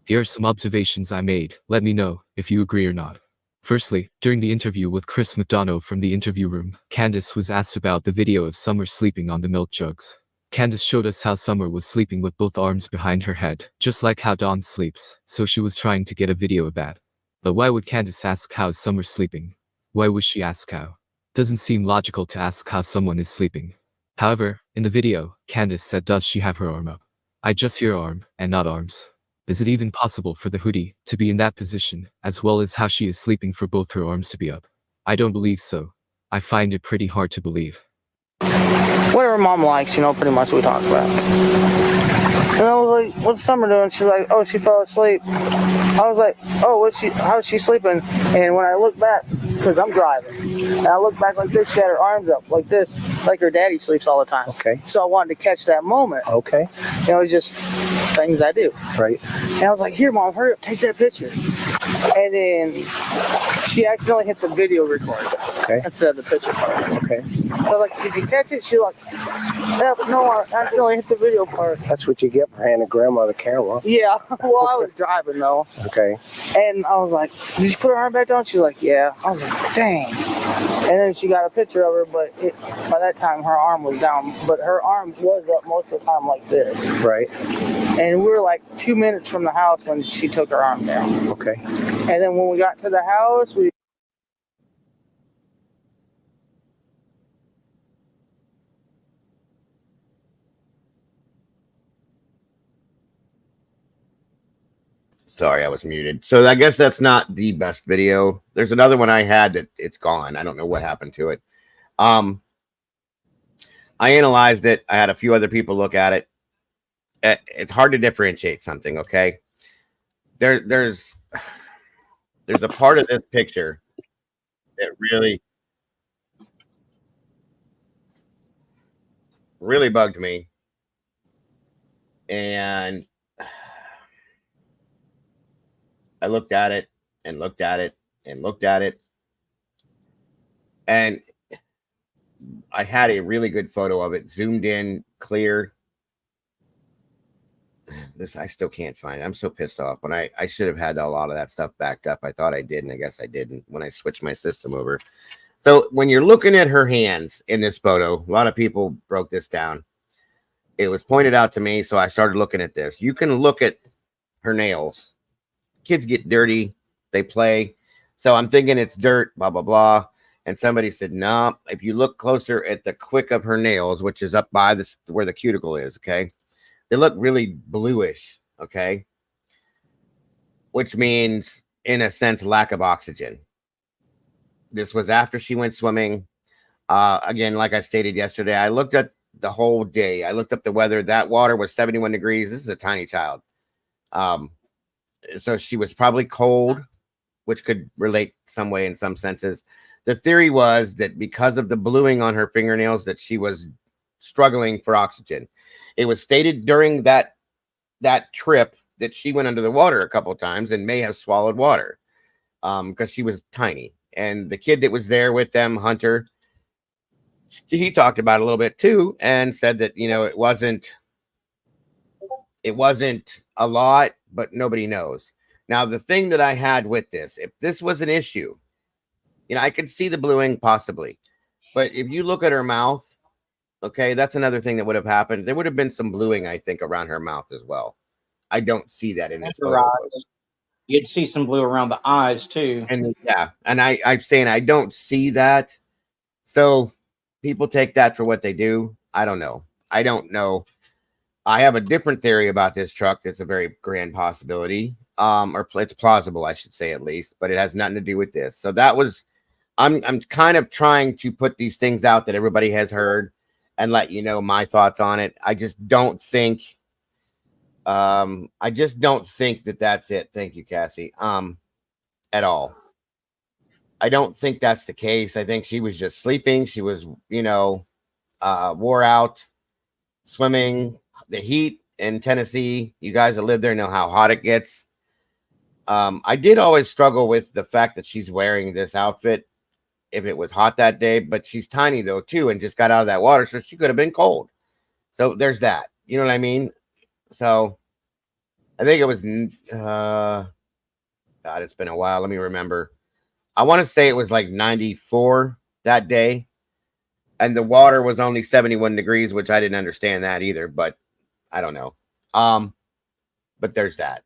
Here are some observations I made. Let me know if you agree or not. Firstly, during the interview with Chris McDonough from the interview room, Candace was asked about the video of Summer sleeping on the milk jugs. Candace showed us how Summer was sleeping with both arms behind her head, just like how Dawn sleeps, so she was trying to get a video of that. But why would Candace ask how is Summer sleeping? Why would she ask how? Doesn't seem logical to ask how someone is sleeping. However, in the video, Candace said does she have her arm up? I just hear arm, and not arms. Is it even possible for the hoodie to be in that position, as well as how she is sleeping for both her arms to be up? I don't believe so. I find it pretty hard to believe. Whatever mom likes, pretty much we talk about. And I was like, what's Summer doing? She's like, oh, she fell asleep. I was like, oh, how's she sleeping? And when I look back, because I'm driving, and I look back like this, she had her arms up like this, like her daddy sleeps all the time. Okay. So I wanted to catch that moment. Okay. You know, it's just things I do. Right. And I was like, here, Mom, hurry up, take that picture. And then she accidentally hit the video record. Okay. Instead of the picture part. Okay. So I was like, did you catch it? She's like, no, I accidentally hit the video part. That's what you get for handing Grandma the camera. Yeah, well, I was driving though. Okay. And I was like, did she put her arm back down? She's like, yeah. I was like, dang. And then she got a picture of her, but by that time her arm was down. But her arm was up most of the time like this. Right. And we were like 2 minutes from the house when she took her arm down. Okay. And then when we got to the house, we Sorry, I was muted. So I guess that's not the best video. There's another one I had that it's gone. I don't know what happened to it. I analyzed it. I had a few other people look at it. It's hard to differentiate something, okay? There's a part of this picture that really bugged me. And I looked at it and looked at it and looked at it. And I had a really good photo of it, zoomed in, clear. This I still can't find it. I'm so pissed off. When I should have had a lot of that stuff backed up. I thought I did, and I guess I didn't when I switched my system over. So when you're looking at her hands in this photo, a lot of people broke this down. It was pointed out to me, so I started looking at this. You can look at her nails. Kids get dirty, they play. So I'm thinking it's dirt, blah, blah, blah. And somebody said, no, if you look closer at the quick of her nails, which is up by this where the cuticle is, okay, they look really bluish, okay, which means, in a sense, lack of oxygen. This was after she went swimming. Again, like I stated yesterday, I looked at the whole day. I looked up the weather. That water was 71 degrees. This is a tiny child. So she was probably cold, which could relate some way in some senses. The theory was that because of the bluing on her fingernails, that she was struggling for oxygen. It was stated during that trip that she went under the water a couple of times and may have swallowed water because she was tiny. And the kid that was there with them, Hunter, he talked about it a little bit too and said that, you know, it wasn't a lot, but nobody knows. Now, the thing that I had with this, if this was an issue, you know, I could see the bluing possibly, but if you look at her mouth, okay, that's another thing that would have happened. There would have been some bluing, I think, around her mouth as well. I don't see that in this photo. You'd see some blue around the eyes too. And yeah, and I'm saying I don't see that. So people take that for what they do. I don't know. I have a different theory about this truck. That's a very grand possibility. Or it's plausible, I should say, at least, but it has nothing to do with this. So that was, I'm kind of trying to put these things out that everybody has heard and let you know my thoughts on it. I just don't think that that's it. Thank you, Cassie. At all. I don't think that's the case. I think she was just sleeping. She was, you know, wore out, swimming. The heat in Tennessee, you guys that live there know how hot it gets. I did always struggle with the fact that she's wearing this outfit if it was hot that day, but she's tiny though too and just got out of that water, so she could have been cold. So there's that. You know what I mean? So I think it was God, it's been a while. Let me remember. I want to say it was like 94 that day, and the water was only 71 degrees, which I didn't understand that either, but I don't know. But there's that.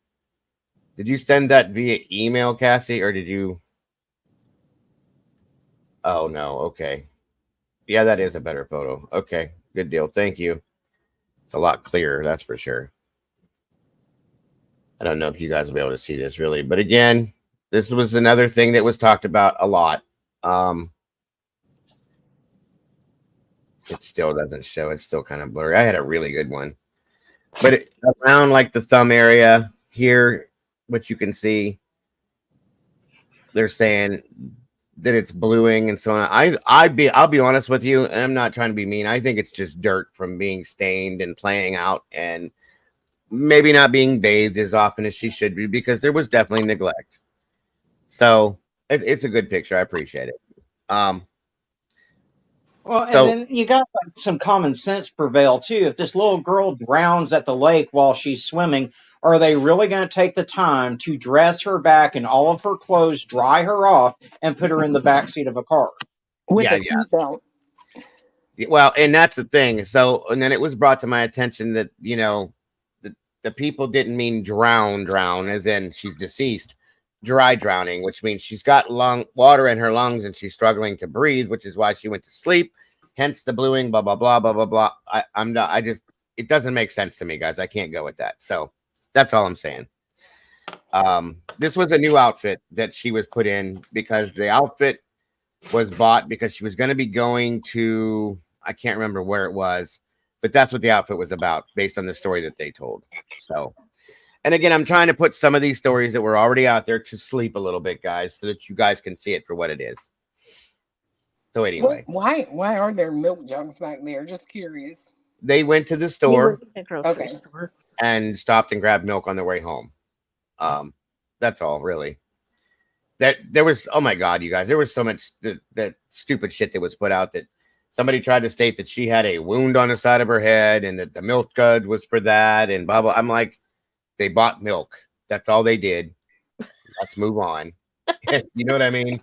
Did you send that via email, Cassie, or did you? Oh, no. Okay. Yeah, that is a better photo. Okay. Good deal. Thank you. It's a lot clearer, that's for sure. I don't know if you guys will be able to see this really, but again, this was another thing that was talked about a lot. It still doesn't show. It's still kind of blurry. I had a really good one. But around like the thumb area here, what you can see, they're saying that it's bluing and so on. I'll be honest with you, and I'm not trying to be mean. I think it's just dirt from being stained and playing out, and maybe not being bathed as often as she should be, because there was definitely neglect. So it's a good picture. I appreciate it. Well, and then you got like, some common sense prevail too. If this little girl drowns at the lake while she's swimming, are they really going to take the time to dress her back in all of her clothes, dry her off, and put her in the backseat of a car? With a seatbelt. Well, and that's the thing. So, and then it was brought to my attention that, you know, the people didn't mean drown, as in she's deceased. Dry drowning, which means she's got water in her lungs and she's struggling to breathe, which is why she went to sleep. Hence the bluing, blah, blah, blah, blah, blah, blah. I'm not, it doesn't make sense to me, guys. I can't go with that. So that's all I'm saying. This was a new outfit that she was put in because the outfit was bought because she was going to be going to, I can't remember where it was, but that's what the outfit was about based on the story that they told. So, and again, I'm trying to put some of these stories that were already out there to sleep a little bit, guys, so that you guys can see it for what it is. So anyway. Why are there milk jugs back there? Just curious. They went to the store, Store. and stopped and grabbed milk on their way home. That's all, really. There was, oh my God, you guys, there was so much that stupid shit that was put out that somebody tried to state that she had a wound on the side of her head and that the milk jug was for that and blah, blah. I'm like, they bought milk. That's all they did. Let's move on. You know what I mean?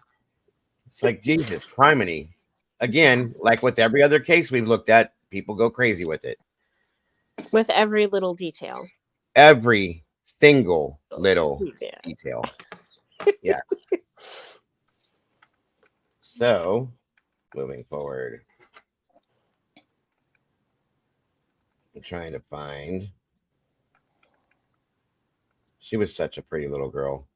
It's like, Jesus, criminy. Again, like with every other case we've looked at, people go crazy with it. With every little detail. Every single little detail. Yeah. So, moving forward. I'm trying to find. She was such a pretty little girl.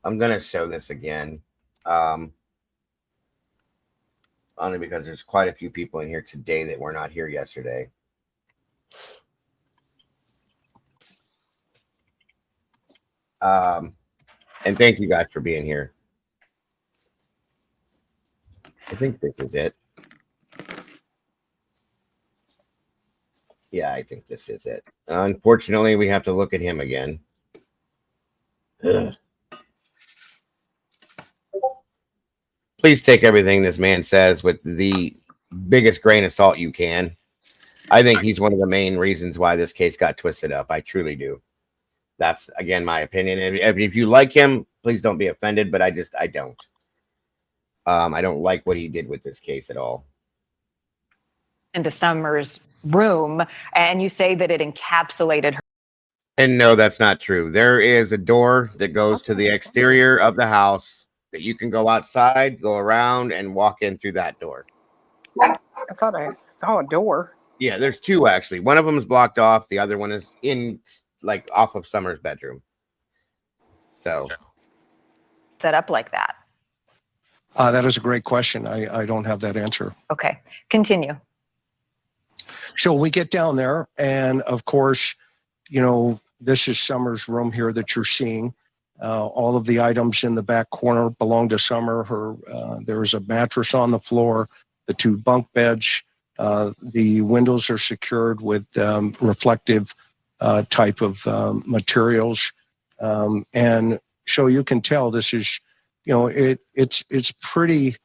I'm going to show this again. Only because there's quite a few people in here today that were not here yesterday. And thank you guys for being here. I think this is it. Yeah, I think this is it. Unfortunately, we have to look at him again. Ugh. Please take everything this man says with the biggest grain of salt you can. I think he's one of the main reasons why this case got twisted up. I truly do. That's, again, my opinion. If you like him, please don't be offended, but I don't. I don't like what he did with this case at all. Into Summer's room, and you say that it encapsulated her. And no, that's not true. There is a door that goes to the exterior of the house that you can go outside, go around, and walk in through that door. I thought I saw a door. Yeah, there's two actually. One of them is blocked off. The other one is in, like, off of Summer's bedroom. So Set up like that. That is a great question. I don't have that answer. Okay, continue. So we get down there, and of course, you know, this is Summer's room here that you're seeing. All of the items in the back corner belong to Summer. There is a mattress on the floor, the two bunk beds. The windows are secured with reflective type of materials. And so you can tell this is, you know, it's pretty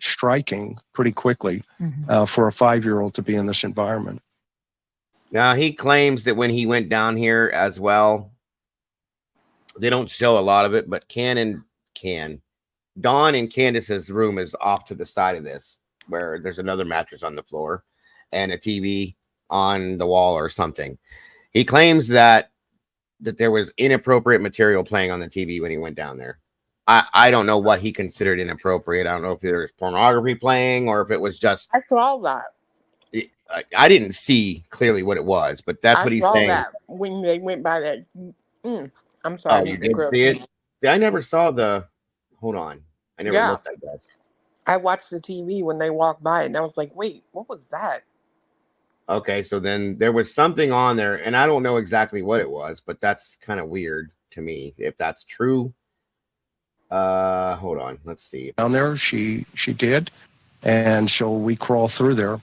striking pretty quickly for a 5-year-old to be in this environment. now he claims that when he went down here as well, they don't show a lot of it, but Dawn and Candace's room is off to the side of this, where there's another mattress on the floor and a TV on the wall or something. He claims that there was inappropriate material playing on the TV when he went down there. I don't know what he considered inappropriate. I don't know if there was pornography playing or if it was just. I saw that. I didn't see clearly what it was, but that's what he's saying. I saw that when they went by that. I'm sorry. Oh, you did see it? See, I never saw the. Hold on. I never looked, I guess. I watched the TV when they walked by, and I was like, "Wait, what was that?" Okay, so then there was something on there, and I don't know exactly what it was, but that's kind of weird to me if that's true. Hold on, let's see. Down there, she did, and so we crawl through there.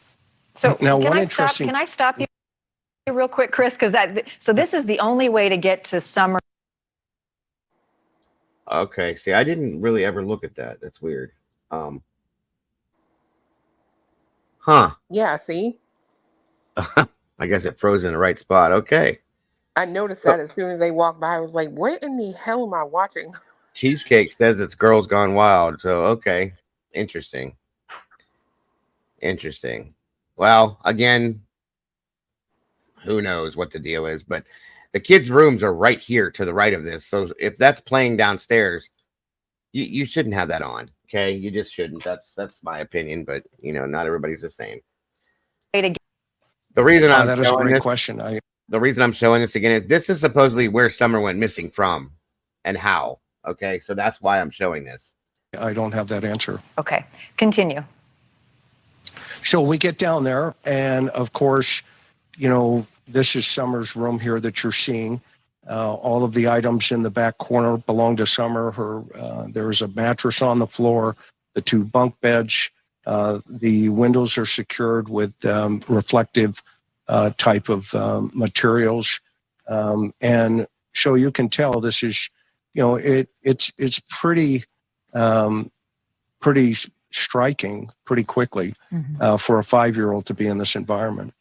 So Now, can one I interesting. stop? Can I stop you real quick, Chris? Because this is the only way to get to Summer. Okay, see, I didn't really ever look at that. That's weird. Huh. Yeah, see, I guess it froze in the right spot. Okay. I noticed that as soon as they walked by. I was like, "What in the hell am I watching?" Cheesecake says it's Girls Gone Wild. So, okay. Interesting. Interesting. Well, again, who knows what the deal is, but the kids' rooms are right here to the right of this. So if that's playing downstairs, you shouldn't have that on. Okay. You just shouldn't. That's my opinion, but not everybody's the same. The reason That is a great question. The reason I'm showing this again is this is supposedly where Summer went missing from and how. Okay. So that's why I'm showing this. I don't have that answer. Okay, continue. So we get down there, and of course, this is Summer's room here that you're seeing. All of the items in the back corner belong to Summer. There's a mattress on the floor, the 2 bunk beds. The windows are secured with reflective type of materials, and so you can tell this is, it's pretty striking pretty quickly for a 5-year-old to be in this environment.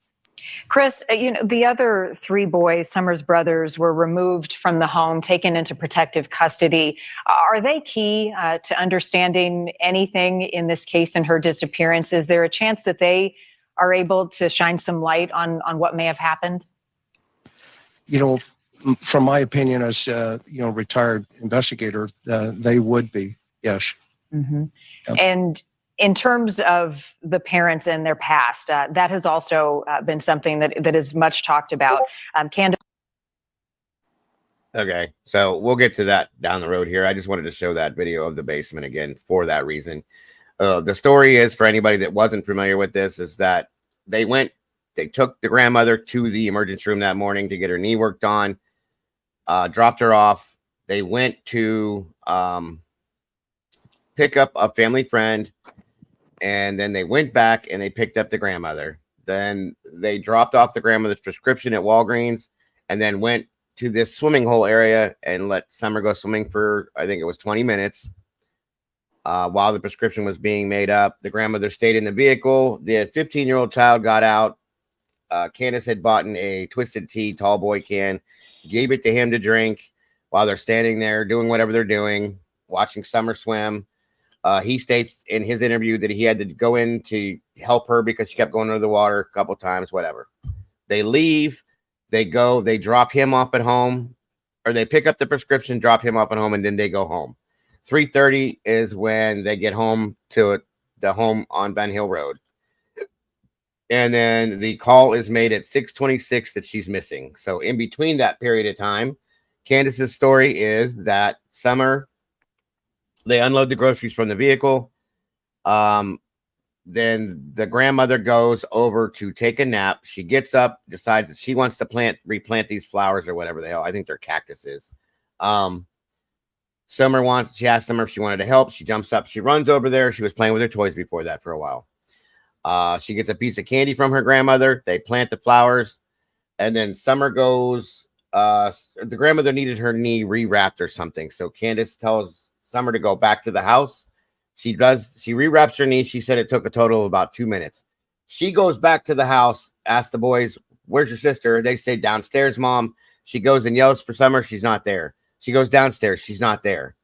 Chris, the other 3 boys, Summer's brothers, were removed from the home, taken into protective custody. Are they key to understanding anything in this case and her disappearance? Is there a chance that they are able to shine some light on what may have happened? From my opinion as retired investigator, they would be, yes. Mm-hmm. Yep. And in terms of the parents and their past, that has also been something that is much talked about. Candace. Okay, so we'll get to that down the road here. I just wanted to show that video of the basement again for that reason. The story is, for anybody that wasn't familiar with this, is that they took the grandmother to the emergency room that morning to get her knee worked on, dropped her off. They went to pick up a family friend, and then they went back and they picked up the grandmother. Then they dropped off the grandmother's prescription at Walgreens and then went to this swimming hole area and let Summer go swimming for, I think it was 20 minutes. While the prescription was being made up, the grandmother stayed in the vehicle. The 15-year-old child got out. Candace had bought a Twisted Tea tall boy can, gave it to him to drink while they're standing there doing whatever they're doing, watching Summer swim. He states in his interview that he had to go in to help her because she kept going under the water a couple times, whatever. They leave, they drop him off at home, or they pick up the prescription, drop him off at home, and then they go home. 3:30 is when they get home to the home on Van Hill Road. And then the call is made at 6:26 that she's missing. So in between that period of time, Candace's story is that Summer, they unload the groceries from the vehicle. Then the grandmother goes over to take a nap. She gets up, decides that she wants to replant these flowers or whatever the hell. I think they're cactuses. She asked Summer if she wanted to help. She jumps up. She runs over there. She was playing with her toys before that for a while. She gets a piece of candy from her grandmother. They plant the flowers. And then Summer goes, the grandmother needed her knee rewrapped or something. So Candace tells Summer to go back to the house. She rewraps her knee. She said it took a total of about 2 minutes. She goes back to the house, asks the boys, "Where's your sister?" They say, "Downstairs, Mom." She goes and yells for Summer. She's not there. She goes downstairs. She's not there.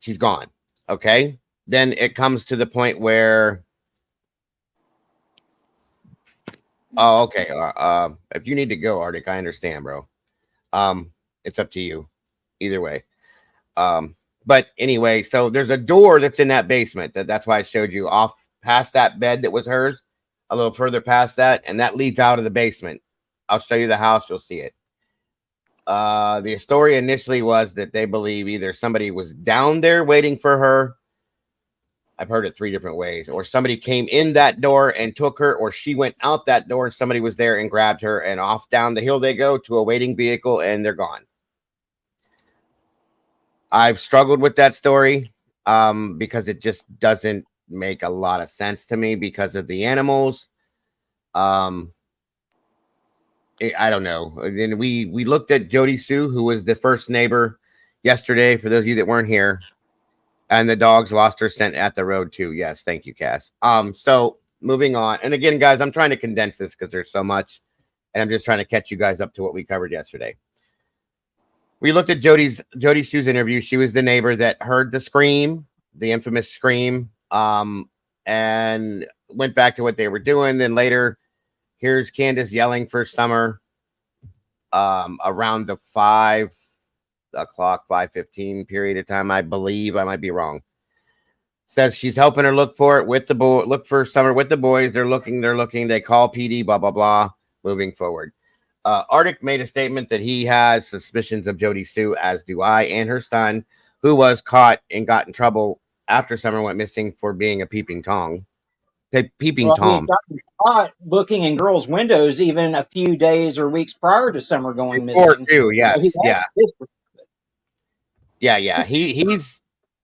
She's gone. Okay. Then it comes to the point where, oh, okay. If you need to go, Arctic, I understand, bro. It's up to you. Either way. But anyway, so there's a door that's in that basement. That's why I showed you off past that bed that was hers, a little further past that, and that leads out of the basement. I'll show you the house. You'll see it. The story initially was that they believe either somebody was down there waiting for her I've heard it 3 different ways. Or somebody came in that door and took her, or she went out that door and somebody was there and grabbed her, and off down the hill they go to a waiting vehicle and they're gone. I've struggled with that story because it just doesn't make a lot of sense to me because of the animals. I don't know. And we looked at Jody Sue, who was the first neighbor yesterday, for those of you that weren't here. And the dogs lost her scent at the road too. Yes, thank you, Cass. So moving on. And again, guys, I'm trying to condense this because there's so much, and I'm just trying to catch you guys up to what we covered yesterday. We looked at Jody Sue's interview. She was the neighbor that heard the scream, the infamous scream, and went back to what they were doing. Then later, here's Candace yelling for Summer around the 5 o'clock, 5:15 period of time, I believe. I might be wrong. Says she's helping her look for it with the boy, look for Summer with the boys. They're looking. They call PD, blah, blah, blah. Moving forward. Arctic made a statement that he has suspicions of Jody Sue, as do I, and her son, who was caught and got in trouble after Summer went missing for being a peeping Tom. He got caught looking in girls' windows even a few days or weeks prior to Summer going missing. Too, yes, yeah. He's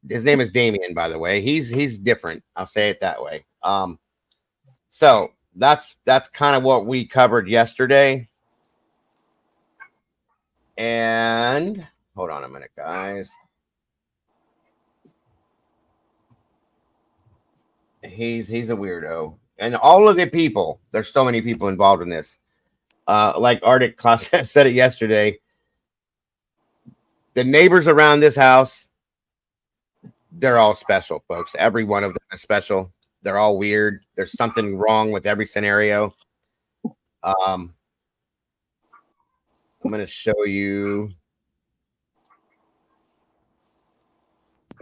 his name is Damien, by the way. He's different. I'll say it that way. So that's kind of what we covered yesterday. And hold on a minute, guys. He's a weirdo. And all of the people, there's so many people involved in this. Like Arctic said it yesterday. The neighbors around this house, they're all special, folks. Every one of them is special. They're all weird. There's something wrong with every scenario. I'm going to show you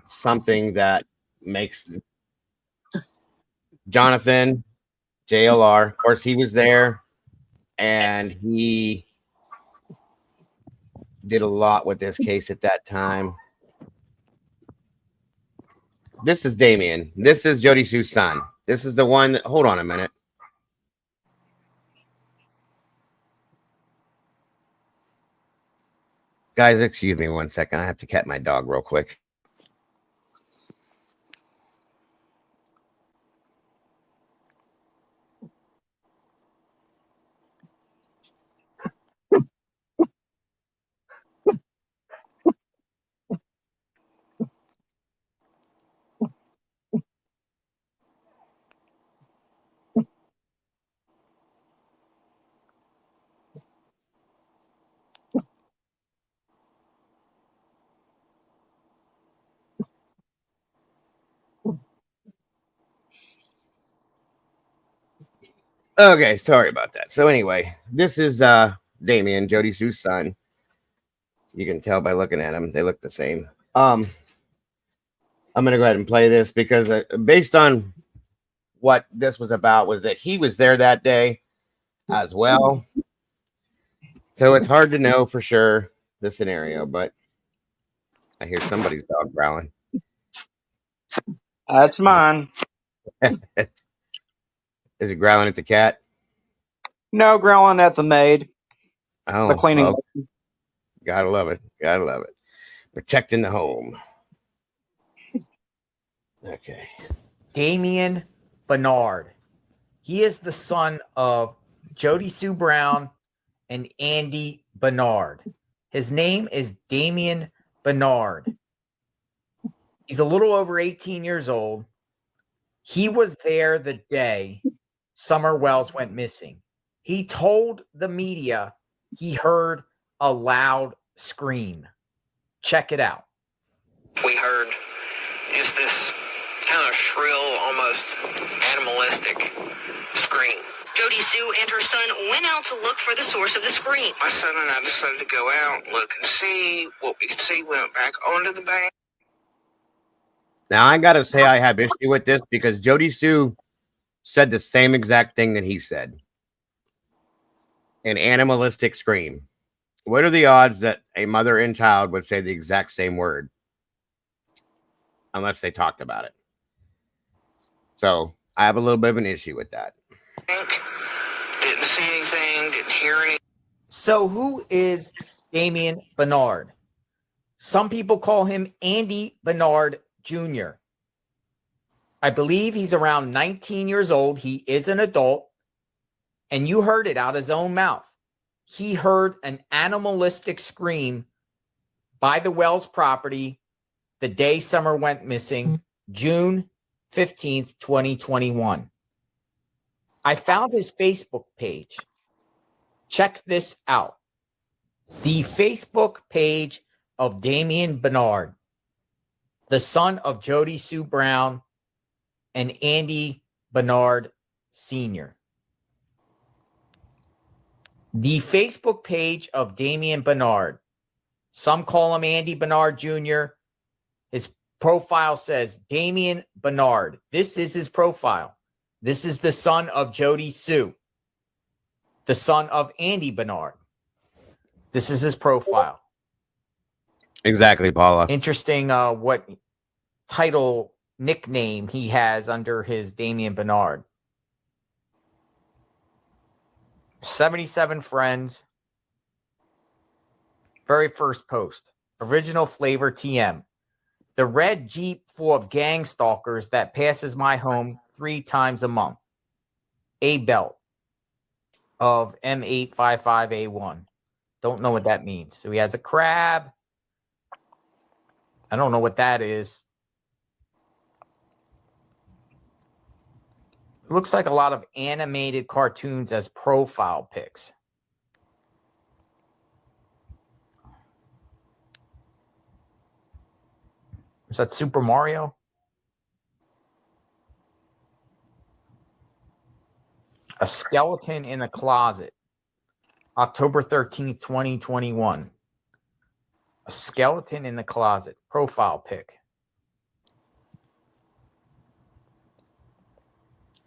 something that makes Jonathan, JLR, of course, he was there, and he did a lot with this case at that time. This is Damien. This is Jody Sue's son. This is the one. Hold on a minute. Guys, excuse me 1 second. I have to cat my dog real quick. Okay, sorry about that. So anyway, this is Damien, Jody Sue's son. You can tell by looking at him, they look the same. I'm gonna go ahead and play this because based on what this was about, was that he was there that day as well. So it's hard to know for sure the scenario, but I hear somebody's dog growling. That's mine. Is it growling at the cat? No, growling at the maid. Oh, the cleaning. Oh, gotta love it. Gotta love it. Protecting the home. Okay. Damien Bernard. He is the son of Jody Sue Brown and Andy Bernard. His name is Damien Bernard. He's a little over 18 years old. He was there the day Summer Wells went missing. He told the media he heard a loud scream. Check it out. We heard just this kind of shrill, almost animalistic scream. Jody Sue and her son went out to look for the source of the scream. My son and I decided to go out, look and see what we could see. Went back onto the bank. Now, I got to say I have issue with this because Jody Sue said the same exact thing that he said. An animalistic scream. What are the odds that a mother and child would say the exact same word? Unless they talked about it. So I have a little bit of an issue with that. Didn't see anything, didn't hear anything. So who is Damien Bernard? Some people call him Andy Bernard Jr. I believe he's around 19 years old. He is an adult. And you heard it out of his own mouth. He heard an animalistic scream by the Wells property the day Summer went missing, June 15th, 2021. I found his Facebook page. Check this out. The Facebook page of Damien Bernard, the son of Jody Sue Brown and Andy Bernard Sr. The Facebook page of Damien Bernard, some call him Andy Bernard Jr. His profile says Damien Bernard. This is his profile. This is the son of Jody Sue, the son of Andy Bernard. This is his profile. Exactly, Paula. Interesting what title nickname he has under his Damien Bernard. 77 friends. Very first post. Original flavor TM. The red Jeep full of gang stalkers that passes my home 3 times a month. A belt of M855A1. Don't know what that means. So he has a crab. I don't know what that is. It looks like a lot of animated cartoons as profile pics. Is that Super Mario? A skeleton in a closet. October 13th, 2021. A skeleton in the closet. Profile pic.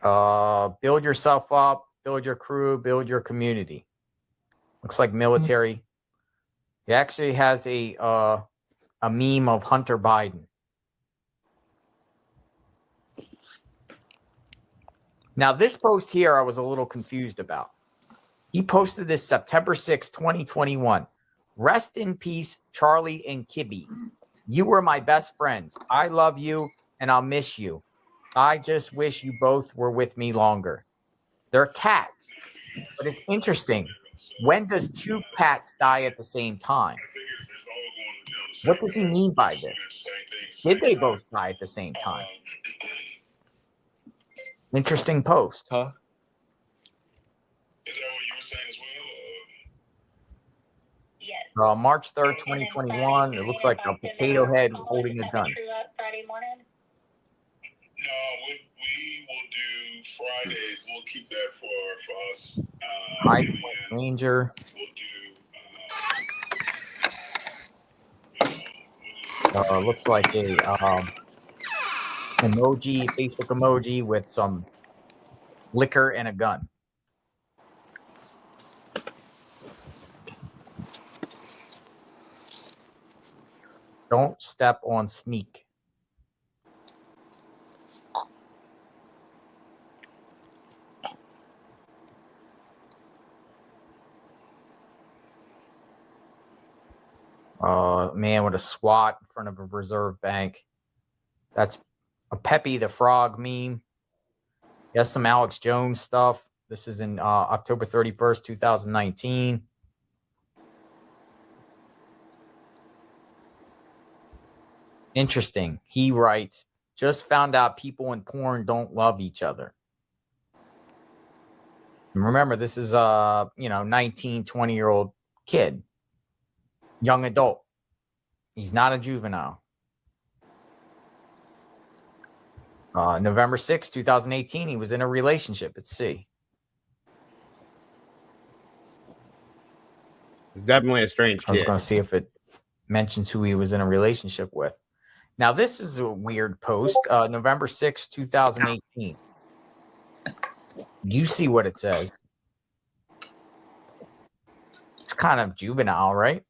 Build yourself up, build your crew, build your community. Looks like military. He actually has a meme of Hunter Biden. Now, this post here I was a little confused about. He posted this September 6, 2021. Rest in peace, Charlie and Kibby. You were my best friends. I love you and I'll miss you. I just wish you both were with me longer. They're cats, but it's interesting. When does 2 cats die at the same time? What does he mean by this? Did they both die at the same time? Interesting post. Huh? March 3rd, 2021. It looks like a potato head holding a gun. Friday morning? No, we will do Fridays. We'll keep that for us. High Point Ranger. Looks like a emoji, Facebook emoji with some liquor and a gun. Don't step on Sneak. Man with a SWAT in front of a Reserve Bank. That's a Peppy the Frog meme. Yes, some Alex Jones stuff. This is in October 31st, 2019. Interesting. He writes, just found out people in porn don't love each other. And remember, this is 19, 20-year-old kid. Young adult. He's not a juvenile. November 6, 2018, he was in a relationship at sea. Definitely a strange kid. I was going to see if it mentions who he was in a relationship with. Now, this is a weird post. November 6, 2018. You see what it says. It's kind of juvenile, right?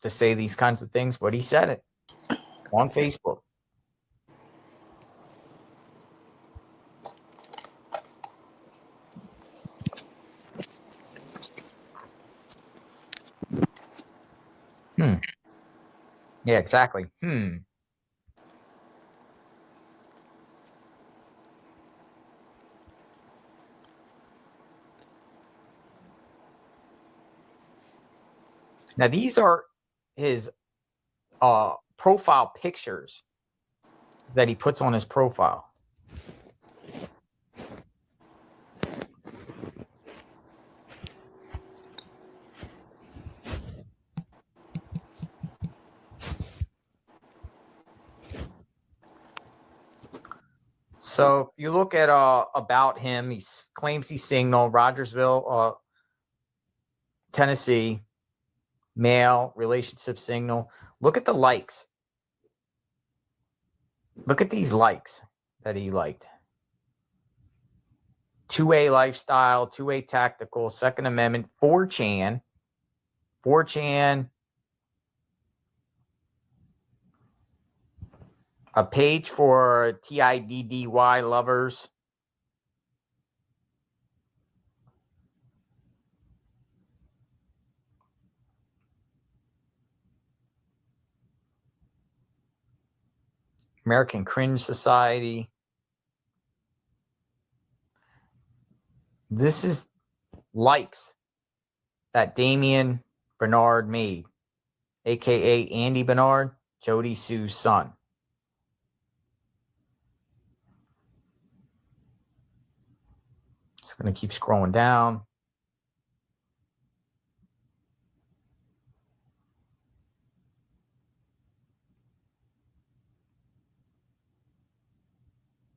To say these kinds of things, but he said it on Facebook. Yeah, exactly. Now these are his profile pictures that he puts on his profile. So if you look at about him, he claims he's single, Rogersville, Tennessee, male, relationship single. Look at the likes. Look at these likes that he liked. 2A lifestyle, 2A tactical, Second Amendment, 4chan, a page for TIDDY lovers. American Cringe Society. This is likes that Damien Bernard made, aka Andy Bernard, Jody Sue's son. Just going to keep scrolling down.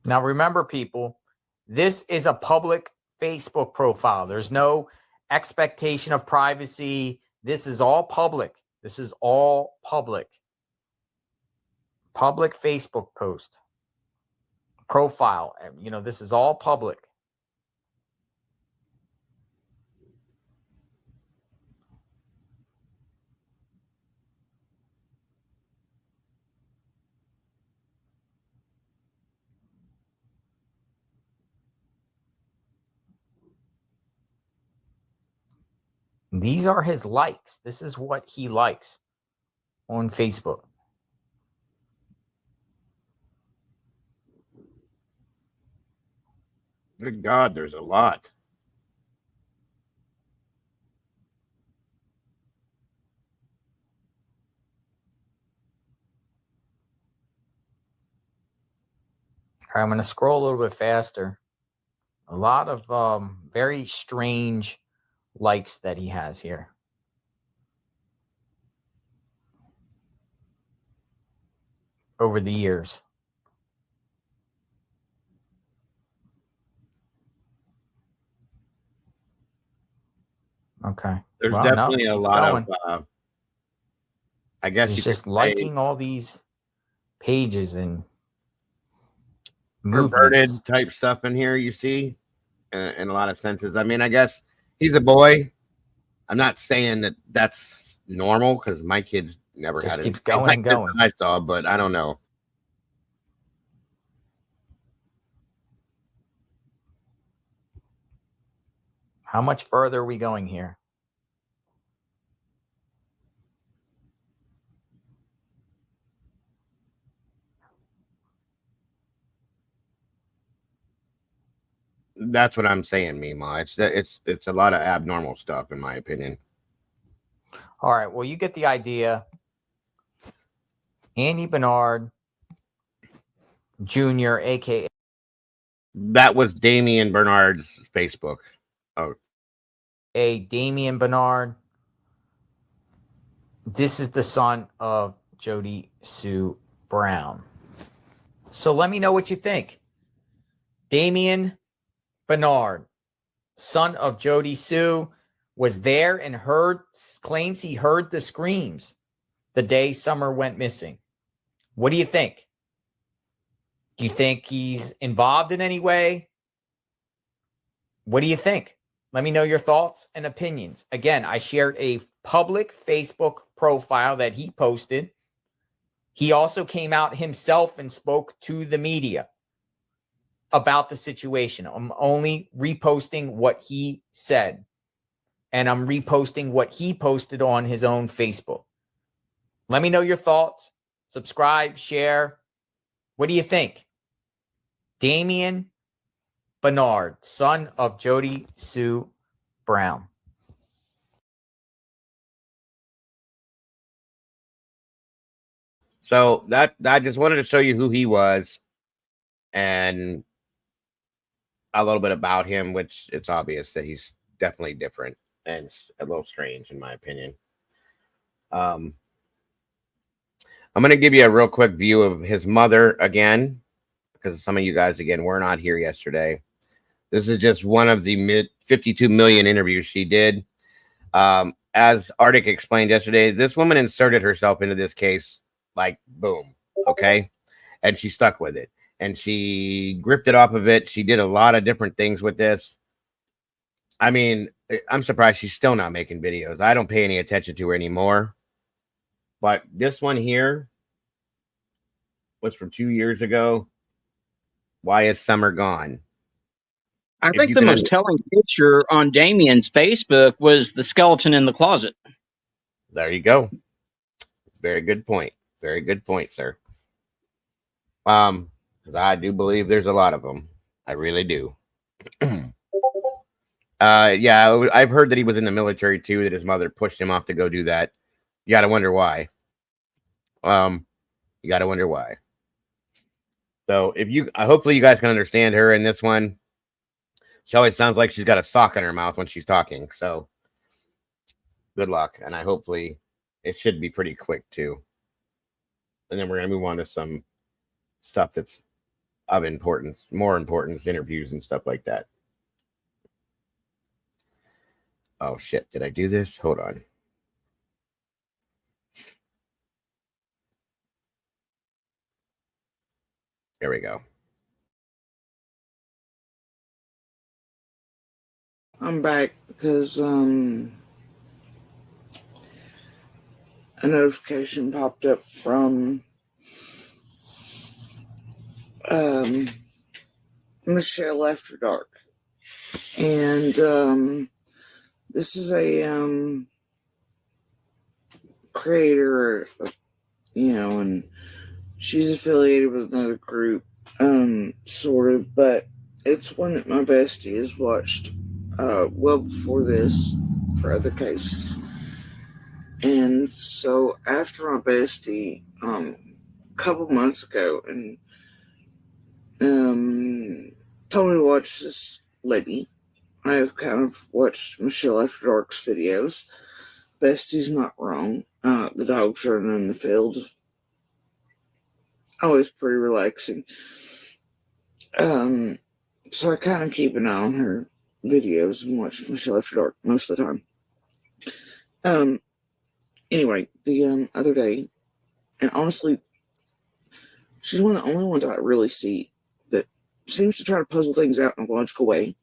Now remember, people, this is a public Facebook profile. There's no expectation of privacy. This is all public. This is all public. Public Facebook post. Profile. You know, this is all public. These are his likes. This is what he likes on Facebook. Good God, there's a lot. All right, I'm going to scroll a little bit faster. A lot of very strange likes that he has here. Over the years. Okay. There's Well, definitely a lot going. of, I guess He's you just could liking say, all these pages and perverted movements. type stuff in here, you see, in a lot of senses. I mean, I guess he's a boy. I'm not saying that that's normal because my kids never Just had keeps it going like and this going. that I saw, but I don't know. How much further are we going here? That's what I'm saying, Mima. It's a lot of abnormal stuff, in my opinion. All right. Well, you get the idea. Andy Bernard Jr., aka That was Damien Bernard's Facebook. Oh, Damien Bernard. This is the son of Jody Sue Brown. So let me know what you think. Damien Bernard, son of Jody Sue, was there and claims he heard the screams the day Summer went missing. What do you think? Do you think he's involved in any way? What do you think? Let me know your thoughts and opinions. Again, I shared a public Facebook profile that he posted. He also came out himself and spoke to the media about the situation. I'm only reposting what he said, and I'm reposting what he posted on his own Facebook. Let me know your thoughts. Subscribe, share. What do you think? Damien Bernard, son of Jody Sue Brown. So that I just wanted to show you who he was and a little bit about him, which it's obvious that he's definitely different and a little strange in my opinion. I'm going to give you a real quick view of his mother again, because some of you guys again were not here yesterday. This is just one of the 52 million interviews she did. As Arctic explained yesterday, this woman inserted herself into this case like boom, okay? And she stuck with it. And she gripped it off of it. She did a lot of different things with this. I mean, I'm surprised she's still not making videos. I don't pay any attention to her anymore. But this one here was from 2 years ago. Why is summer gone? I think the most telling picture on Damien's Facebook was the skeleton in the closet. There you go. Very good point. Very good point, sir. Because I do believe there's a lot of them. I really do. Yeah, I've heard that he was in the military too, that his mother pushed him off to go do that. You got to wonder why. You got to wonder why. So hopefully you guys can understand her in this one. She always sounds like she's got a sock in her mouth when she's talking. So good luck. And hopefully it should be pretty quick too. And then we're going to move on to some stuff that's of importance, more importance, interviews and stuff like that. Oh shit. Did I do this? Hold on. There we go. I'm back because a notification popped up from Michelle After Dark, and this is a creator, and she's affiliated with another group, sort of, but it's one that my bestie has watched well before this for other cases. And so after my bestie, a couple months ago, and told me to watch this lady, I have kind of watched Michelle After Dark's videos. Bestie's not wrong. The dogs running in the field, always pretty relaxing. So I kind of keep an eye on her videos and watch Michelle After Dark most of the time. Anyway, the other day, and honestly, she's one of the only ones I really see that seems to try to puzzle things out in a logical way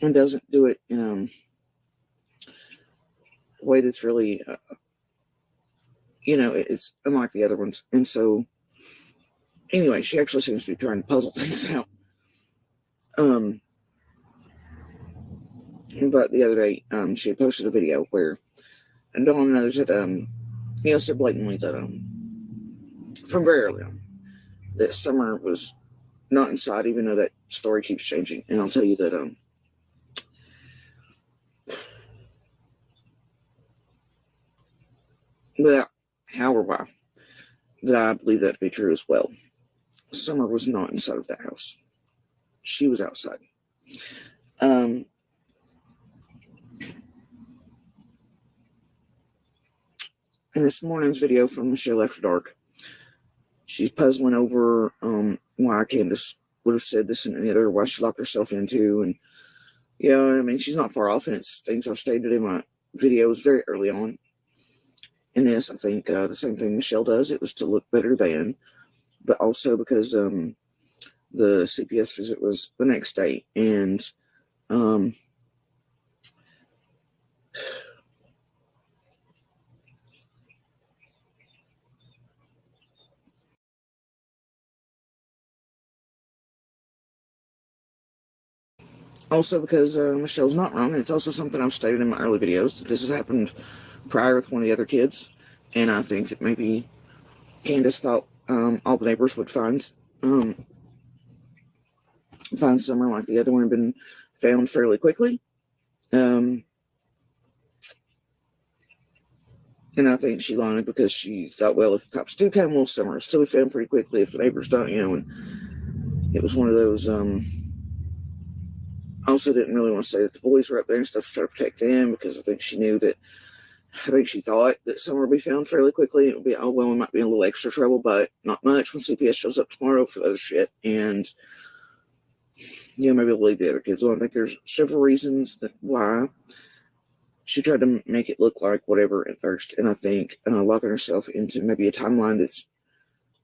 and doesn't do it in a way that's really, it's unlike the other ones. And so, anyway, she actually seems to be trying to puzzle things out. But the other day, she had posted a video where Dawn and others had, said blatantly that, from very early on, that Summer was not inside, even though that story keeps changing. And I'll tell you that, without how or why, that I believe that to be true as well. Summer was not inside of the house. She was outside. In this morning's video from Michelle After Dark, she's puzzling over why Candace would have said this and the other, why she locked herself into, and she's not far off, and it's things I've stated in my videos very early on. And yes, I think the same thing Michelle does. It was to look better than, but also because the CPS visit was the next day, and also because Michelle's not wrong. And it's also something I've stated in my early videos that this has happened prior with one of the other kids, and I think that maybe Candace thought all the neighbors would find Summer like the other one had been found fairly quickly. And I think she lied because she thought, well, if the cops do come, well, Summer will still be found pretty quickly if the neighbors don't, and it was one of those, also didn't really want to say that the boys were up there and stuff to try to protect them, because I think she thought that Summer would be found fairly quickly. It would be, oh, well, we might be in a little extra trouble, but not much when CPS shows up tomorrow for the other shit. And, maybe we'll leave the other kids alone. I think there's several reasons why she tried to make it look like whatever at first. And I think locking herself into maybe a timeline that's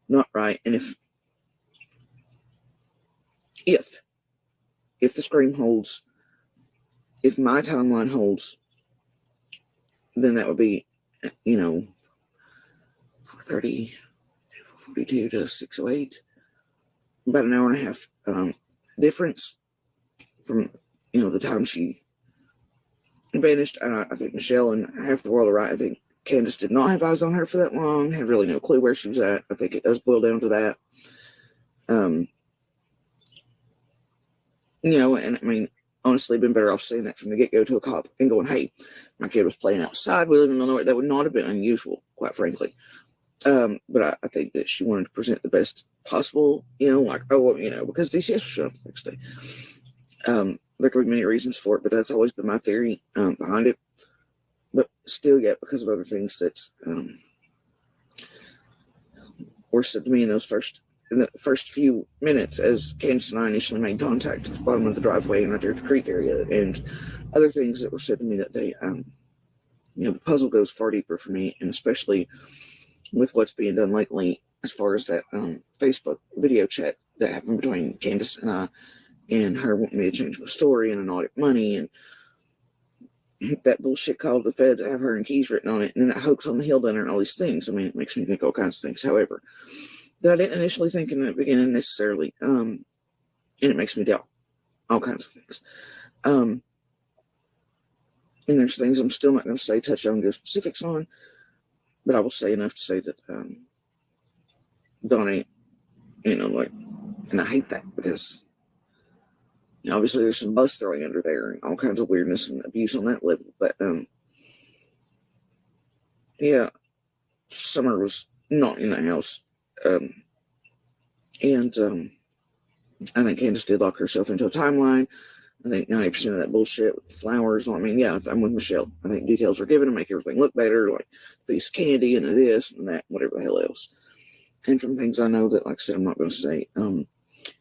not right. And if the scream holds, if my timeline holds, then that would be, 4:30, 4:42 to 6:08, about an hour and a half difference from, the time she vanished. And I think Michelle and half the world are right. I think Candace did not have eyes on her for that long, had really no clue where she was at. I think it does boil down to that. And I mean, honestly, been better off saying that from the get-go to a cop and going, hey, my kid was playing outside. We live in Illinois. That would not have been unusual, quite frankly. But I think that she wanted to present the best possible, because DCS was shut up the next day. There could be many reasons for it, but that's always been my theory behind it. But still, yet, because of other things that were said to me in the first few minutes as Candace and I initially made contact at the bottom of the driveway and right there at the creek area, and other things that were said to me that day, the puzzle goes far deeper for me, and especially with what's being done lately as far as that Facebook video chat that happened between Candace and I, and her wanting me to change my story and an audit money, and that bullshit call to the feds that have her and Keys written on it, and then that hoax on the Hill dinner and all these things. I mean, it makes me think all kinds of things. However, that I didn't initially think in the beginning necessarily, and it makes me doubt all kinds of things. And there's things I'm still not going to touch on, go specifics on, but I will say enough to say that Donnie, and I hate that because obviously there's some bus throwing under there and all kinds of weirdness and abuse on that level. But Summer was not in the house. And I think Candace did lock herself into a timeline. I think 90% of that bullshit with the flowers. I mean, I'm with Michelle. I think details were given to make everything look better, like the piece of candy and the this and that, whatever the hell else. And from things I know that, like I said, I'm not going to say. I don't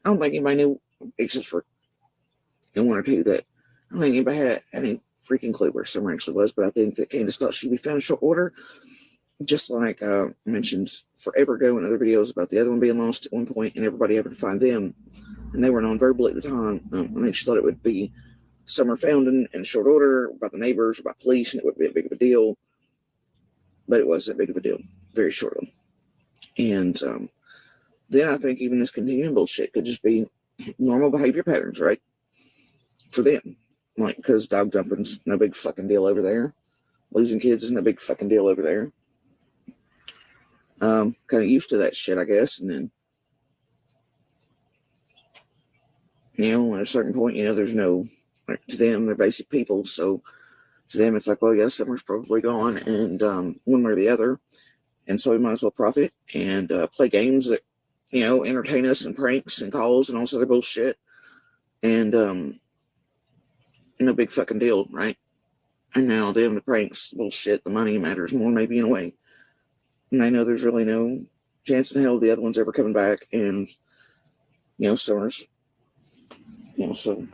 think anybody knew, except for one or two, that I don't think anybody had any freaking clue where Summer actually was. But I think that Candace thought she'd be found in short order. Just like I mentioned forever ago in other videos about the other one being lost at one point and everybody having to find them, and they were nonverbal at the time. I think she thought it would be Summer found in short order by the neighbors or by police, and it would be a big of a deal. But it wasn't that big of a deal, very shortly. And then I think even this continuing bullshit could just be normal behavior patterns, right? For them. Like, because dog jumping's no big fucking deal over there. Losing kids isn't a big fucking deal over there. Kind of used to that shit, I guess. And then, at a certain point, there's no, like, to them, they're basic people. So to them, it's like, well, yeah, Summer's probably gone, and one way or the other. And so we might as well profit and play games that, entertain us, and pranks and calls and all this other bullshit. And no big fucking deal, right? And now them, the pranks, bullshit, the money matters more, maybe, in a way. And I know there's really no chance in hell the other one's ever coming back. And, Summer's, so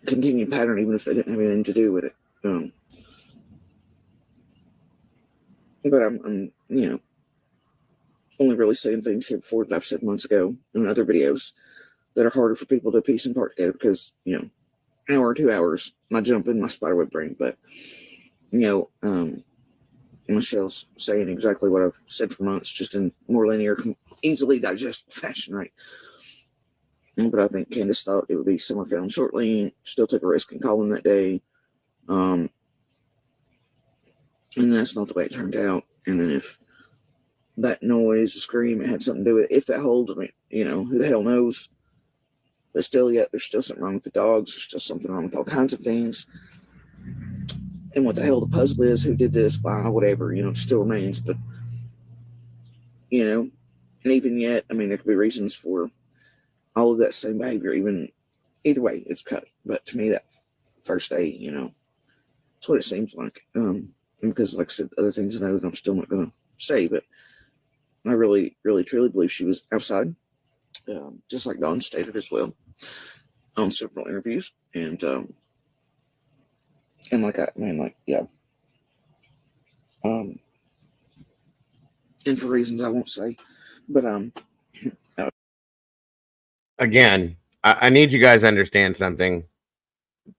continued pattern, even if they didn't have anything to do with it. But I'm only really saying things here before that I've said months ago in other videos that are harder for people to piece and part together because, hour or 2 hours, I jump in my spiderweb brain. But, Michelle's saying exactly what I've said for months, just in more linear, easily digestible fashion, right? But I think Candace thought it would be Summer found shortly, still took a risk in calling that day. And that's not the way it turned out. And then if that noise, the scream, it had something to do with it, if that holds, I mean, you know, who the hell knows? But still, yet there's still something wrong with the dogs. There's still something wrong with all kinds of things. And what the hell the puzzle is, who did this, why, whatever, you know, it still remains. But, you know, and even yet, I mean, there could be reasons for all of that same behavior. Even either way, it's cut. But to me, that first day, you know, that's what it seems like. And because, like I said, other things I know that I'm still not going to say, but I really, really, truly believe she was outside, just like Dawn stated as well on several interviews. And yeah. And for reasons I won't say, but again, I need you guys to understand something.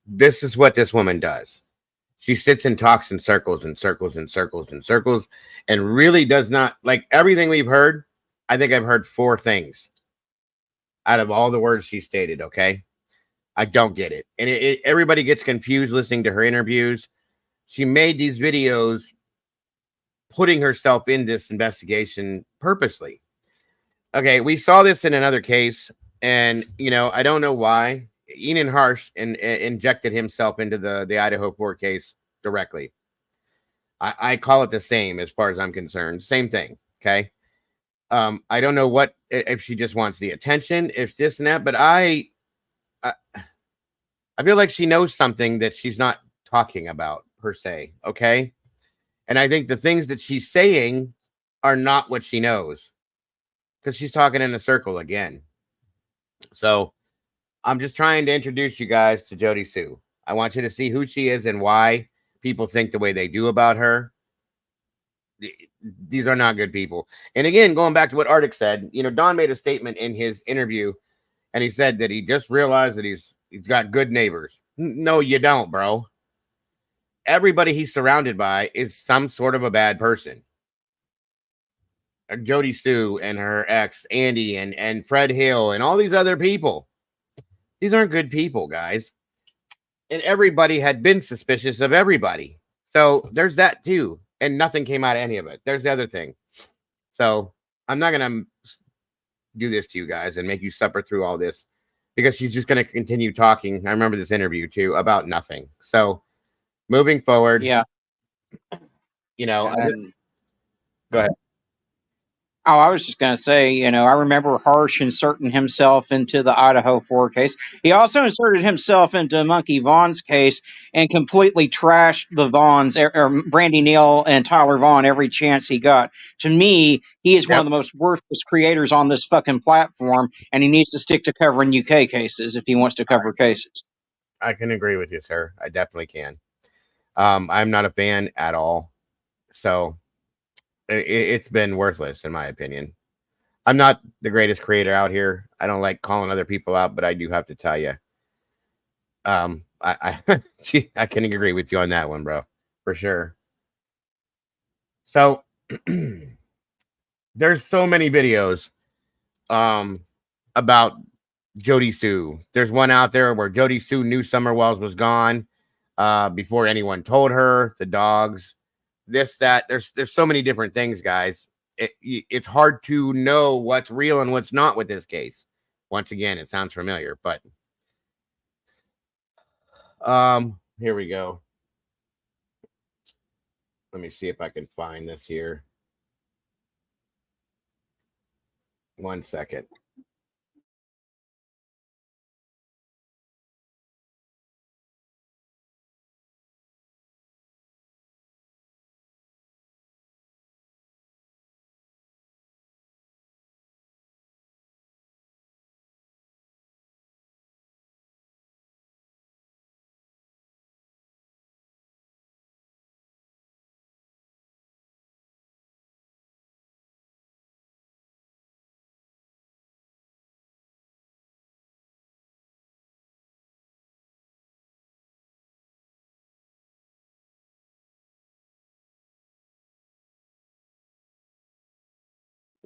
This is what this woman does. She sits and talks in circles and circles and circles and circles, and really does not like everything we've heard. I think I've heard 4 things out of all the words she stated. Okay, I don't get it, and everybody gets confused listening to her interviews. She made these videos putting herself in this investigation purposely. Okay, we saw this in another case, and you know, I don't know why Enan Harsh injected himself into the Idaho 4 case directly. I call it the same as far as I'm concerned. Same thing. Okay. I don't know what if she just wants the attention, if this and that, but I feel like she knows something that she's not talking about per se. Okay. And I think the things that she's saying are not what she knows because she's talking in a circle again. So I'm just trying to introduce you guys to Jody Sue. I want you to see who she is and why people think the way they do about her. These are not good people. And again, going back to what Arctic said, you know, Don made a statement in his interview, and he said that he just realized that he's got good neighbors. No, you don't, bro. Everybody he's surrounded by is some sort of a bad person. Jody Sue and her ex, Andy, and Fred Hill, and all these other people. These aren't good people, guys. And everybody had been suspicious of everybody. So there's that too. And nothing came out of any of it. There's the other thing. So I'm not going to do this to you guys and make you suffer through all this because she's just going to continue talking. I remember this interview too about nothing. So moving forward. Yeah. You know, go ahead. Oh, I was just going to say, you know, I remember Harsh inserting himself into the Idaho 4 case. He also inserted himself into Monkey Vaughn's case and completely trashed the Vaughns, or Brandy Neal and Tyler Vaughn, every chance he got. To me, he is one of the most worthless creators on this fucking platform, and he needs to stick to covering UK cases if he wants to cover cases. I can agree with you, sir. I definitely can. I'm not a fan at all. So it's been worthless, in my opinion. I'm not the greatest creator out here. I don't like calling other people out, but I do have to tell you, I can agree with you on that one, bro, for sure. So there's so many videos about Jody Sue. There's one out there where Jody Sue knew Summer Wells was gone before anyone told her. The dogs. This, that, there's so many different things, guys. It's hard to know what's real and what's not with this case. Once again, it sounds familiar, but here we go. Let me see if I can find this here. 1 second.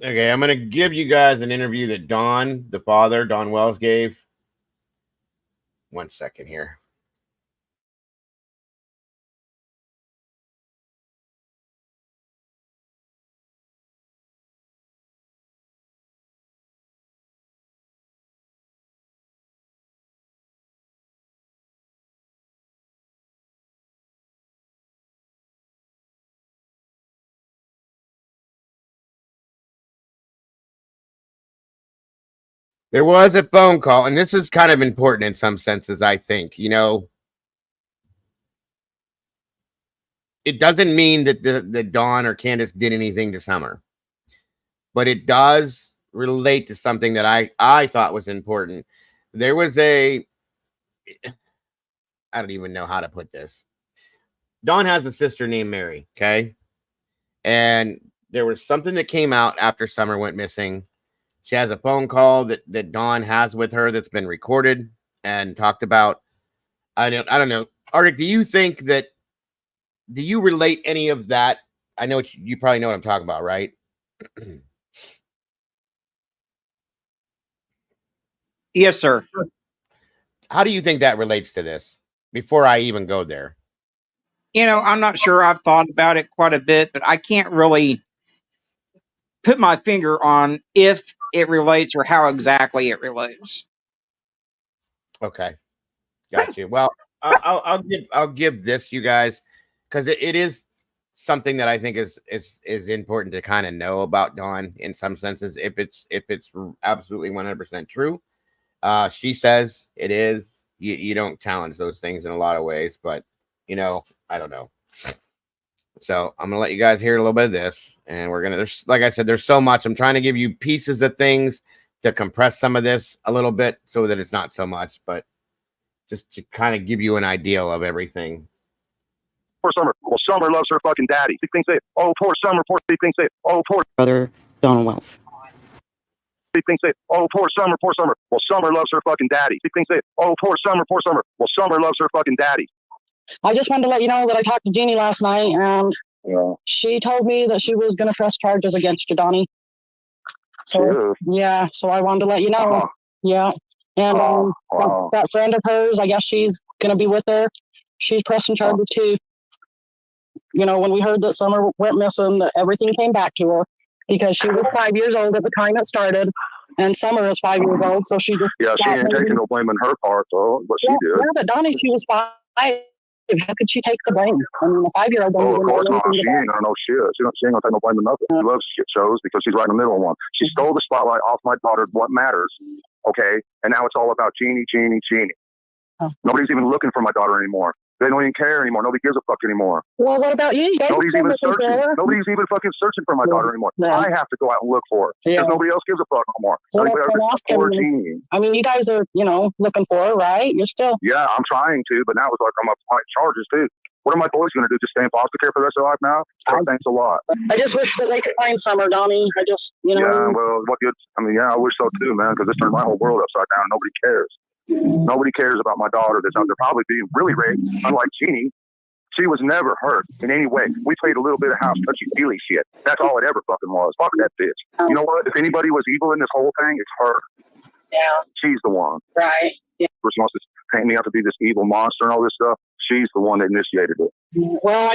Okay, I'm going to give you guys an interview that Don, the father, Don Wells, gave. 1 second here. There was a phone call, and this is kind of important in some senses, I think. You know, it doesn't mean that the Dawn or Candace did anything to Summer, but it does relate to something that I thought was important. There was I don't even know how to put this. Dawn has a sister named Mary, okay? And there was something that came out after Summer went missing. She has a phone call that Dawn has with her that's been recorded and talked about. I don't know. Arctic, do you relate any of that? I know you probably know what I'm talking about, right? Yes, sir. How do you think that relates to this before I even go there? You know, I'm not sure. I've thought about it quite a bit, but I can't really put my finger on if it relates or how exactly it relates. Okay, got you. Well, I'll give this, you guys, because it is something that I think is important to kind of know about Dawn in some senses. If it's absolutely 100% true, she says it is. You don't challenge those things in a lot of ways, but you know, I don't know. So I'm gonna let you guys hear a little bit of this, and there's, like I said, there's so much. I'm trying to give you pieces of things to compress some of this a little bit so that it's not so much, but just to kind of give you an idea of everything. Poor Summer. Well, Summer loves her fucking daddy. He thinks oh, poor Summer. Poor he thinks oh, poor Brother Donald Wells. He thinks oh, poor Summer. Poor Summer. Well, Summer loves her fucking daddy. He thinks oh, poor Summer. Poor Summer. Well, Summer loves her fucking daddy. I just wanted to let you know that I talked to Jeannie last night, and she told me that she was going to press charges against you, Donnie. So, yeah, so I wanted to let you know. Yeah. And that friend of hers, I guess she's going to be with her. She's pressing charges too. You know, when we heard that Summer went missing, that everything came back to her because she was 5 years old at the time it started, and Summer is 5 years old, so she just... Yeah, she ain't taking no blame in her part, though, but she did. Yeah, but Donnie, she was 5. How could she take the blame? I mean, a 5-year-old don't of even course know not. anything She ain't gonna know shit. She ain't gonna take no blame in nothing. She loves shit shows because she's right in the middle of one. She stole the spotlight off my daughter, What Matters, okay? And now it's all about Jeannie. Nobody's even looking for my daughter anymore. They don't even care anymore. Nobody gives a fuck anymore. Well, what about you? Nobody's even searching. Nobody's even fucking searching for my daughter anymore. I have to go out and look for her because nobody else gives a fuck no more. Poor Jeannie. I mean, you guys are, looking for her, right? You're still... Yeah, I'm trying to, but now it's like I'm up to charges too. What are my boys going to do? Just stay in foster care for the rest of their life now? Thanks a lot. I just wish that they could find Summer, Donnie. I just, Yeah, well, what good? I mean, yeah, I wish so too, man, because this turned my whole world upside down. Nobody cares. Nobody cares about my daughter that's out there probably being really raped, unlike Jeannie. She was never hurt in any way. We played a little bit of house touchy-feely shit. That's all it ever fucking was. Fuck that bitch. You know what? If anybody was evil in this whole thing, it's her. Yeah. She's the one. Right. Yeah. Person wants to paint me out to be this evil monster and all this stuff. She's the one that initiated it. Well,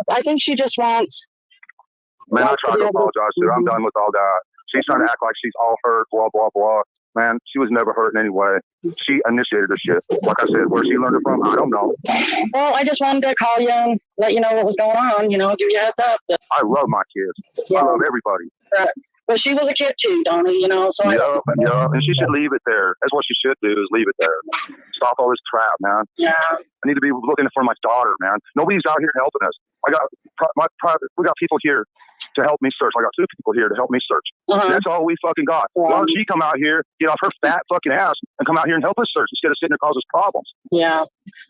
I think she just wants... Man, I tried to apologize to her. I'm done with all that. She's trying to act like she's all hurt, blah, blah, blah. Man, she was never hurt in any way. She initiated the shit. Like I said, where she learned it from, I don't know. Well, I just wanted to call you and let you know what was going on, give you a heads up. I love my kids. Yeah. I love everybody. Right. But she was a kid too, Donnie, so... Yeah, and she should leave it there. That's what she should do, is leave it there. Stop all this crap, man. Yeah. I need to be looking for my daughter, man. Nobody's out here helping us. We got people here to help me search. I got 2 people here to help me search. That's all we fucking got. Why don't she come out here, get off her fat fucking ass, and come out here and help us search instead of sitting there causing us problems? Yeah.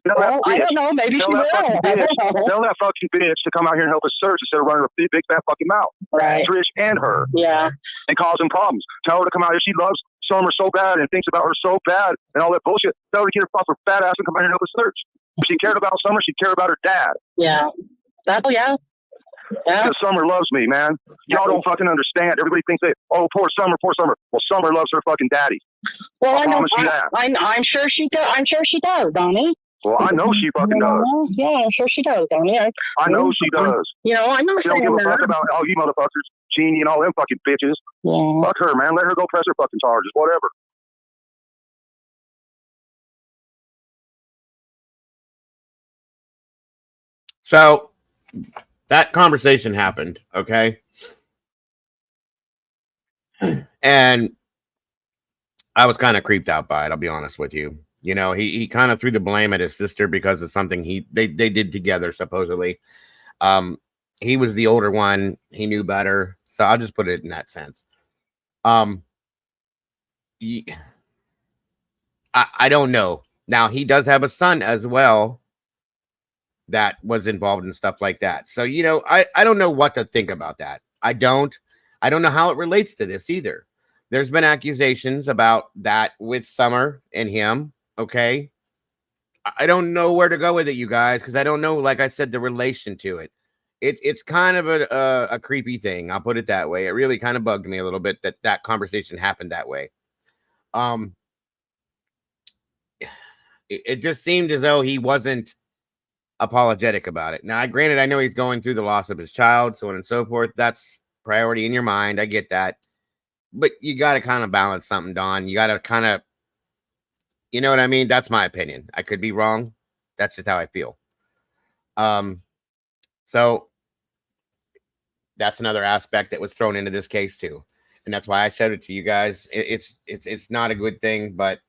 Well, I don't know. Maybe she will. Tell that fucking bitch to come out here and help us search instead of running her big fat fucking mouth. Right. Trish and her. Yeah. And causing problems. Tell her to come out here. She loves Summer so bad and thinks about her so bad and all that bullshit. Tell her to get her off her fat ass and come out here and help us search. If she cared about Summer, she'd care about her dad. Yeah. Yeah. Because Summer loves me, man. Y'all don't fucking understand. Everybody thinks oh, poor Summer. Well, Summer loves her fucking daddy. Well, I promise you that. I'm sure she does. I'm sure she does, Donnie. Well, I know she fucking does. Yeah, I'm sure she does, Donnie. I know she does. I'm not saying she don't give a fuck about all you motherfuckers, Jeannie and all them fucking bitches. Yeah. Fuck her, man. Let her go press her fucking charges, whatever. So that conversation happened, okay? And I was kind of creeped out by it. I'll be honest with you. You know, he kind of threw the blame at his sister because of something they did together, supposedly. He was the older one. He knew better. So I'll just put it in that sense. I don't know. Now, he does have a son as well that was involved in stuff like that. So, you know, I don't know what to think about that. I don't know how it relates to this either. There's been accusations about that with Summer and him. Okay. I don't know where to go with it, you guys, because I don't know, like I said, the relation to it. It's kind of a creepy thing. I'll put it that way. It really kind of bugged me a little bit that conversation happened that way. It just seemed as though he wasn't apologetic about it. Now, granted, I know he's going through the loss of his child, so on and so forth. That's priority in your mind. I get that. But you got to kind of balance something, Don. You got to kind of, you know what I mean? That's my opinion. I could be wrong. That's just how I feel. So that's another aspect that was thrown into this case too. And that's why I showed it to you guys. It's not a good thing, but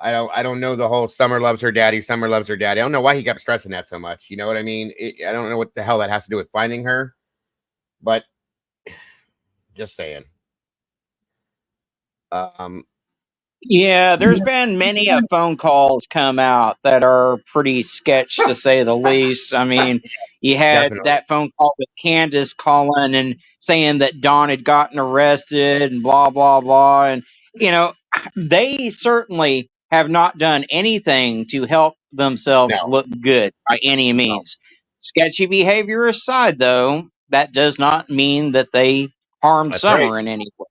I don't know the whole Summer loves her daddy. Summer loves her daddy. I don't know why he kept stressing that so much. You know what I mean? I don't know what the hell that has to do with finding her, but just saying. Yeah, there's been many phone calls come out that are pretty sketch to say the least. I mean, you had that phone call with Candace calling and saying that Don had gotten arrested and blah, blah, blah. And, you know, they certainly have not done anything to help themselves look good by any means. Sketchy behavior aside, though, that does not mean that they harmed Summer in any way.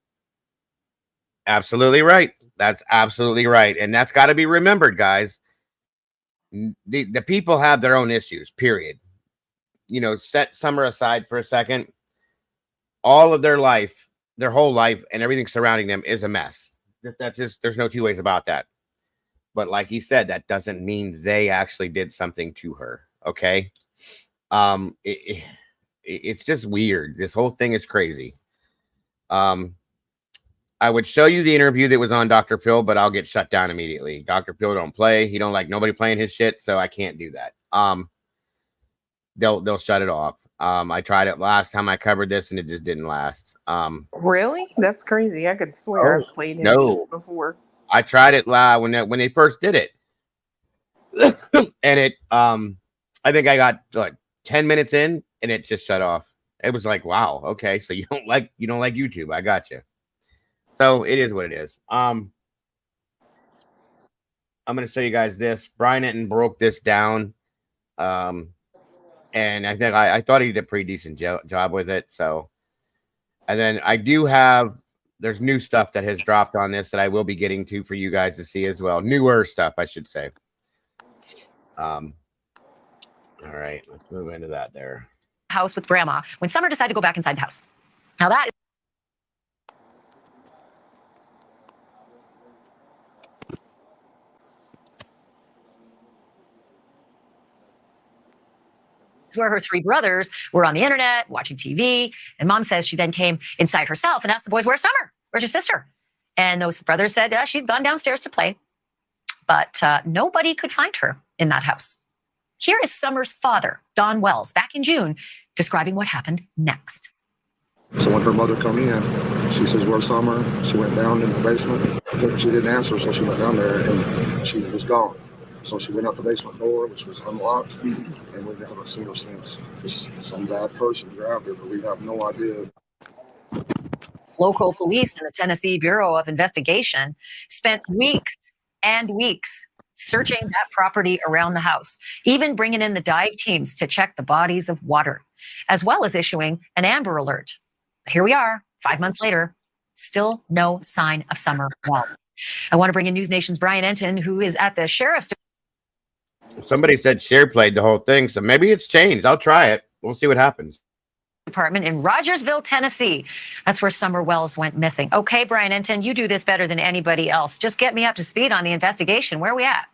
Absolutely right. That's absolutely right. And that's got to be remembered, guys. The people have their own issues, period. You know, set Summer aside for a second. All of their life, their whole life, and everything surrounding them is a mess. That's just, there's no two ways about that. But like he said, that doesn't mean they actually did something to her. Okay. It's just weird. This whole thing is crazy. I would show you the interview that was on Dr. Phil, but I'll get shut down immediately. Dr. Phil don't play. He don't like nobody playing his shit, so I can't do that. They'll shut it off. I tried it last time I covered this, and it just didn't last. Really? That's crazy. I could swear I've played his shit before. I tried it live when they first did it, and it I think I got like 10 minutes in, and it just shut off. It was like, wow, okay, so you don't like YouTube. I got you. So it is what it is. I'm going to show you guys this. Brian Enton broke this down. And I think I thought he did a pretty decent job with it. So, and then I do have, there's new stuff that has dropped on this that I will be getting to for you guys to see as well. Newer stuff, I should say. All right, let's move into that there. House with grandma when Summer decided to go back inside the house. Now that is where her three brothers were on the internet watching TV. And mom says she then came inside herself and asked the boys, "Where's Summer? Where's your sister?" And those brothers said she'd gone downstairs to play. But nobody could find her in that house. Here is Summer's father, Don Wells, back in June, describing what happened next. So when her mother come in, she says, "Where's Summer?" She went down in the basement. She didn't answer, so she went down there and she was gone. So she went out the basement door, which was unlocked, and we haven't seen her since. Just some bad person grabbed her, but we have no idea. Local police and the Tennessee Bureau of Investigation spent weeks and weeks searching that property around the house, even bringing in the dive teams to check the bodies of water, as well as issuing an Amber Alert. Here we are, 5 months later, still no sign of Summer Wells. I want to bring in News Nation's Brian Enton, who is at the sheriff's. Somebody said Cher played the whole thing, so maybe it's changed. I'll try it. We'll see what happens. Department in Rogersville, Tennessee. That's where Summer Wells went missing. Okay, Brian Enton, you do this better than anybody else. Just get me up to speed on the investigation. Where are we at?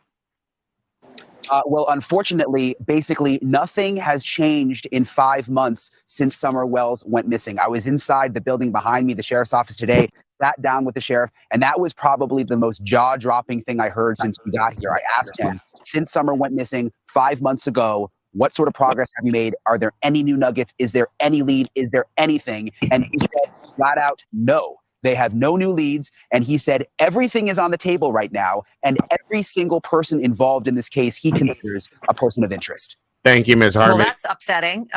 Well, unfortunately, basically nothing has changed in 5 months since Summer Wells went missing. I was inside the building behind me, the sheriff's office today. sat down with the sheriff, and that was probably the most jaw-dropping thing I heard since we got here. I asked him, since Summer went missing 5 months ago, what sort of progress have you made? Are there any new nuggets? Is there any lead? Is there anything? And he said flat out, no. They have no new leads. And he said everything is on the table right now. And every single person involved in this case, he considers a person of interest. Thank you, Ms. Well, Hartman. that's upsetting.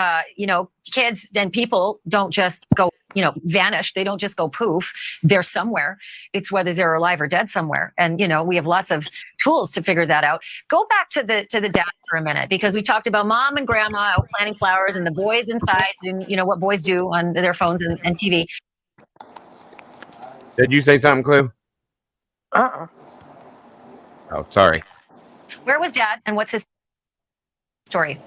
Kids and people don't just go, vanish. They don't just go poof. They're somewhere. It's whether they're alive or dead somewhere. And, we have lots of tools to figure that out. Go back to the dad for a minute, because we talked about mom and grandma out planting flowers and the boys inside and, what boys do on their phones and TV. Did you say something, Clue? Uh-uh. Oh, sorry. Where was dad and what's his story?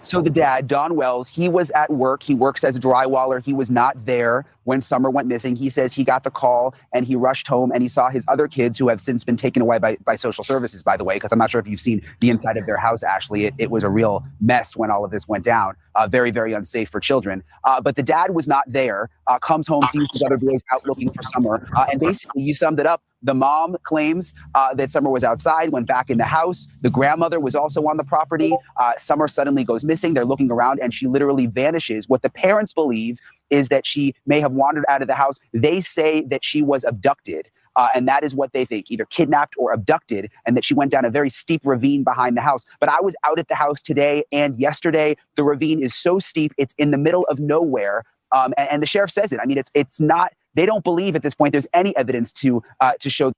So the dad, Don Wells, he was at work. He works as a drywaller. He was not there when Summer went missing. He says he got the call and he rushed home and he saw his other kids, who have since been taken away by social services, by the way, because I'm not sure if you've seen the inside of their house, Ashley. It was a real mess when all of this went down. Very, very unsafe for children. But the dad was not there, comes home, sees his other boys out looking for Summer. And basically, you summed it up. The mom claims that Summer was outside, went back in the house. The grandmother was also on the property. Summer suddenly goes missing. They're looking around and she literally vanishes. What the parents believe is that she may have wandered out of the house. They say that she was abducted. And that is what they think, either kidnapped or abducted, and that she went down a very steep ravine behind the house. But I was out at the house today and yesterday. The ravine is so steep, it's in the middle of nowhere. And the sheriff says it. I mean, it's not, they don't believe at this point there's any evidence to show.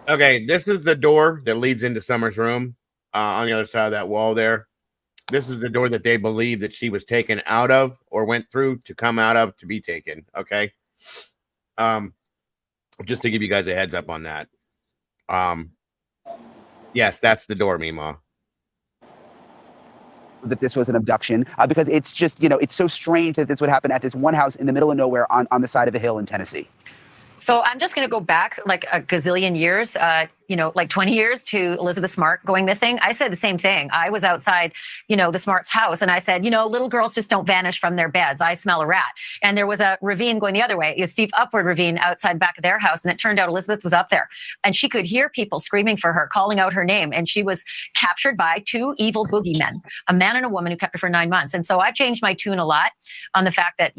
Okay, this is the door that leads into Summer's room on the other side of that wall there. This is the door that they believe that she was taken out of or went through to come out of to be taken. Okay. Just to give you guys a heads up on that. Yes, that's the door, Mima. That this was an abduction, because it's just, it's so strange that this would happen at this one house in the middle of nowhere on the side of a hill in Tennessee. So I'm just going to go back like a gazillion years, like 20 years to Elizabeth Smart going missing. I said the same thing. I was outside, the Smart's house, and I said, little girls just don't vanish from their beds. I smell a rat. And there was a ravine going the other way, a steep upward ravine outside back of their house. And it turned out Elizabeth was up there, and she could hear people screaming for her, calling out her name. And she was captured by two evil boogeymen, a man and a woman who kept her for 9 months. And so I've changed my tune a lot on the fact that,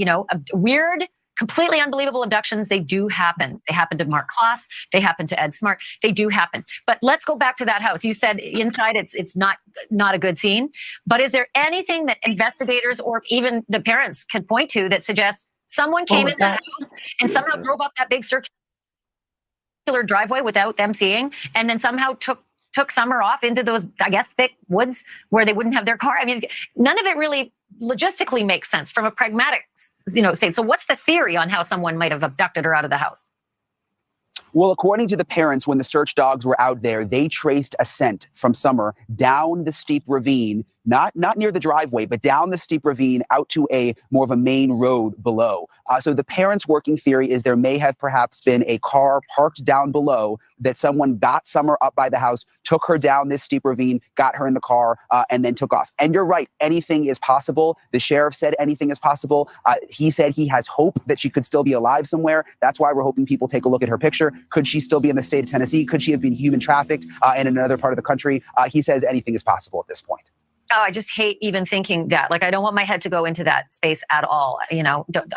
weird, completely unbelievable abductions, they do happen. They happen to Mark Kloss. They happen to Ed Smart. They do happen. But let's go back to that house. You said inside it's not a good scene. But is there anything that investigators or even the parents can point to that suggests someone came in that house and somehow drove up that big circular driveway without them seeing, and then somehow took Summer off into those, I guess, thick woods where they wouldn't have their car? I mean, none of it really logistically makes sense from a pragmatic state. So what's the theory on how someone might have abducted her out of the house? Well, according to the parents, when the search dogs were out there, they traced a scent from Summer down the steep ravine, not near the driveway, but down the steep ravine out to a more of a main road below. So the parents' working theory is there may have perhaps been a car parked down below, that someone got Summer up by the house, took her down this steep ravine, got her in the car, and then took off. And you're right, anything is possible. The sheriff said anything is possible. He said he has hope that she could still be alive somewhere. That's why we're hoping people take a look at her picture. Could she still be in the state of Tennessee? Could she have been human trafficked in another part of the country? He says anything is possible at this point. Oh, I just hate even thinking that. Like, I don't want my head to go into that space at all.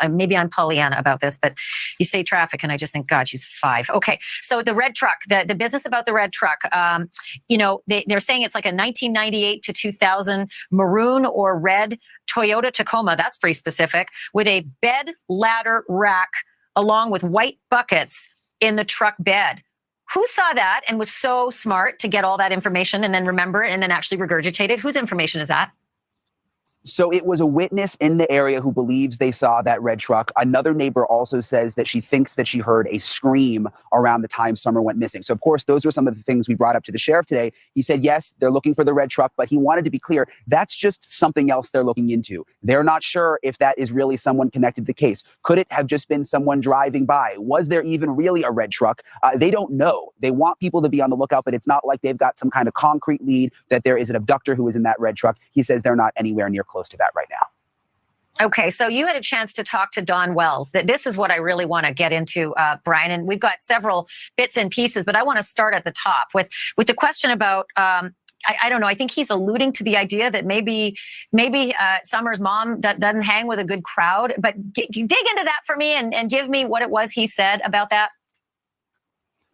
Maybe I'm Pollyanna about this, but you say traffic and I just think, God, she's 5. Okay. So the red truck, the business about the red truck, they're saying it's like a 1998 to 2000 maroon or red Toyota Tacoma. That's pretty specific, with a bed ladder rack along with white buckets in the truck bed. Who saw that and was so smart to get all that information and then remember it and then actually regurgitate it? Whose information is that? So it was a witness in the area who believes they saw that red truck. Another neighbor also says that she thinks that she heard a scream around the time Summer went missing. So, of course, those were some of the things we brought up to the sheriff today. He said, yes, they're looking for the red truck, but he wanted to be clear. That's just something else they're looking into. They're not sure if that is really someone connected to the case. Could it have just been someone driving by? Was there even really a red truck? They don't know. They want people to be on the lookout, but it's not like they've got some kind of concrete lead that there is an abductor who is in that red truck. He says they're not anywhere near close to that right now. Okay, so you had a chance to talk to Dawn Wells. This is what I really want to get into, Brian. And we've got several bits and pieces, but I want to start at the top with the question about. I don't know. I think he's alluding to the idea that maybe Summer's mom doesn't hang with a good crowd. But dig into that for me and give me what it was he said about that.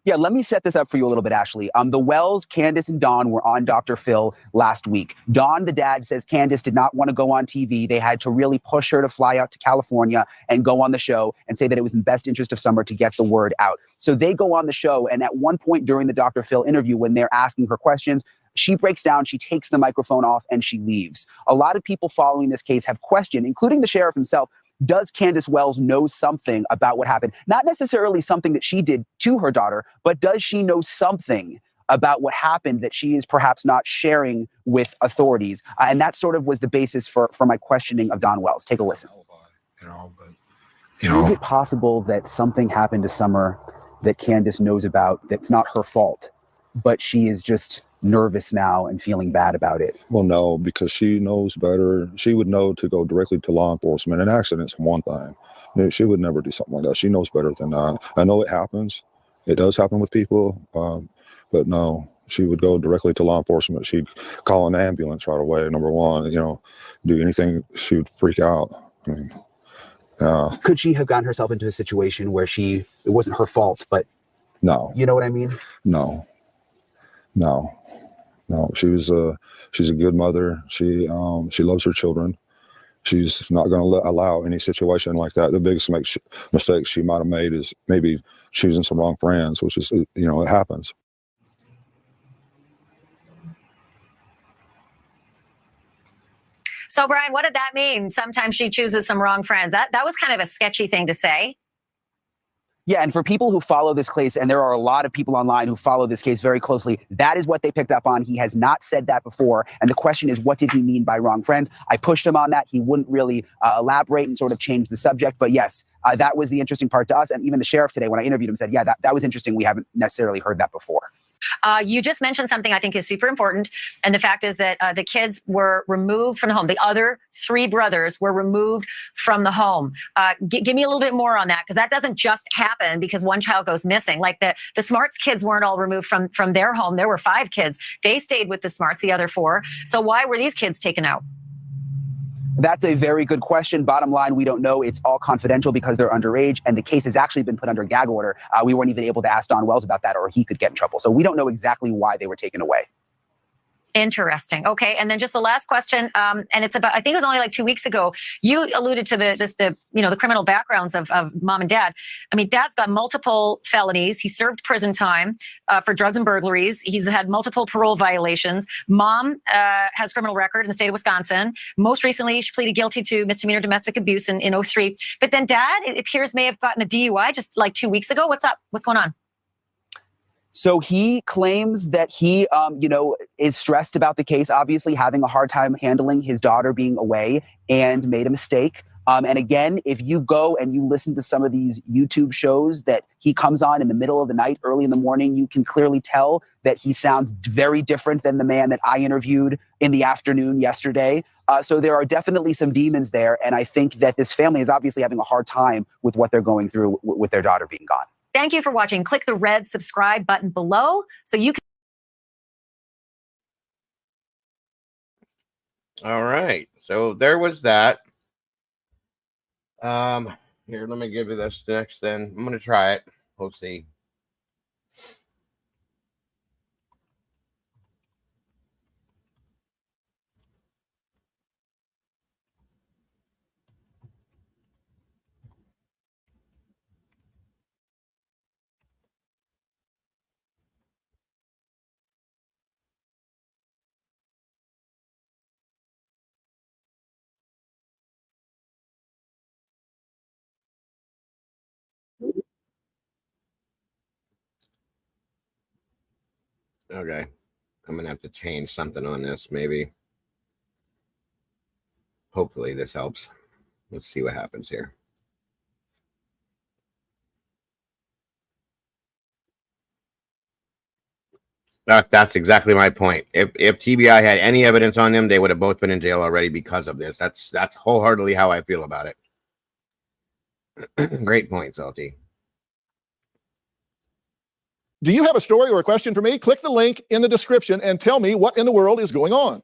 Yeah, let me set this up for you a little bit, Ashley. The Wells, Candace, and Dawn were on Dr. Phil last week. Dawn, the dad, says Candace did not want to go on TV. They had to really push her to fly out to California and go on the show and say that it was in the best interest of Summer to get the word out. So they go on the show, and at one point during the Dr. Phil interview, when they're asking her questions, she breaks down, she takes the microphone off, and she leaves. A lot of people following this case have questioned, including the sheriff himself, does Candace Wells know something about what happened? Not necessarily something that she did to her daughter, but does she know something about what happened that she is perhaps not sharing with authorities? And that sort of was the basis for my questioning of Dawn Wells. Take a listen. Is it possible that something happened to Summer that Candace knows about that's not her fault, but she is just nervous now and feeling bad about it? Well, no, because she knows better. She would know to go directly to law enforcement. An accident's one thing. She would never do something like that. She knows better than that. I know it happens. It does happen with people. But no, she would go directly to law enforcement. She'd call an ambulance right away, number one. Do anything. She would freak out. I mean, could she have gotten herself into a situation where it wasn't her fault, but no. You know what I mean? No. She's a good mother. She loves her children. She's not going to allow any situation like that. The biggest mistake she might have made is maybe choosing some wrong friends, which is, it happens. So, Brian, what did that mean? Sometimes she chooses some wrong friends. That was kind of a sketchy thing to say. Yeah, and for people who follow this case, and there are a lot of people online who follow this case very closely, that is what they picked up on. He has not said that before. And the question is, what did he mean by wrong friends? I pushed him on that. He wouldn't really elaborate and sort of change the subject. But yes, that was the interesting part to us. And even the sheriff today, when I interviewed him, said, yeah, that was interesting. We haven't necessarily heard that before. You just mentioned something I think is super important. And the fact is that the kids were removed from the home. The other three brothers were removed from the home. Give me a little bit more on that, because that doesn't just happen because one child goes missing. Like the Smarts kids weren't all removed from their home. There were 5 kids. They stayed with the Smarts, the other 4. So why were these kids taken out? That's a very good question. Bottom line, we don't know. It's all confidential because they're underage, and the case has actually been put under gag order. We weren't even able to ask Dawn Wells about that, or he could get in trouble. So we don't know exactly why they were taken away. Interesting. Okay. And then just the last question. And it's about, I think it was only like 2 weeks ago, you alluded to the criminal backgrounds of mom and dad. I mean, dad's got multiple felonies. He served prison time for drugs and burglaries. He's had multiple parole violations. Mom has a criminal record in the state of Wisconsin. Most recently, she pleaded guilty to misdemeanor domestic abuse in 2003. But then dad, it appears, may have gotten a DUI just like 2 weeks ago. What's up? What's going on? So he claims that he, is stressed about the case, obviously having a hard time handling his daughter being away, and made a mistake. And again, if you go and you listen to some of these YouTube shows that he comes on in the middle of the night, early in the morning, you can clearly tell that he sounds very different than the man that I interviewed in the afternoon yesterday. So there are definitely some demons there. And I think that this family is obviously having a hard time with what they're going through with their daughter being gone. Thank you for watching. Click the red subscribe button below so you can. All right. So there was that. Here, let me give you this next then. I'm going to try it. We'll see. Okay. I'm going to have to change something on this, maybe. Hopefully this helps. Let's see what happens here. That's exactly my point. If TBI had any evidence on them, they would have both been in jail already because of this. That's wholeheartedly how I feel about it. Great point, Salty. Do you have a story or a question for me? Click the link in the description and tell me what in the world is going on.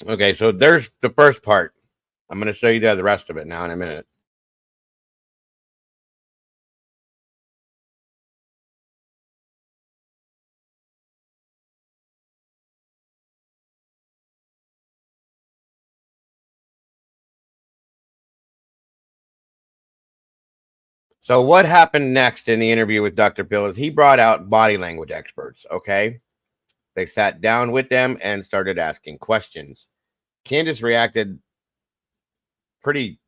Okay, so there's the first part. I'm going to show you the rest of it now in a minute. So what happened next in the interview with Dr. Bill is he brought out body language experts, okay? They sat down with them and started asking questions. Candace reacted pretty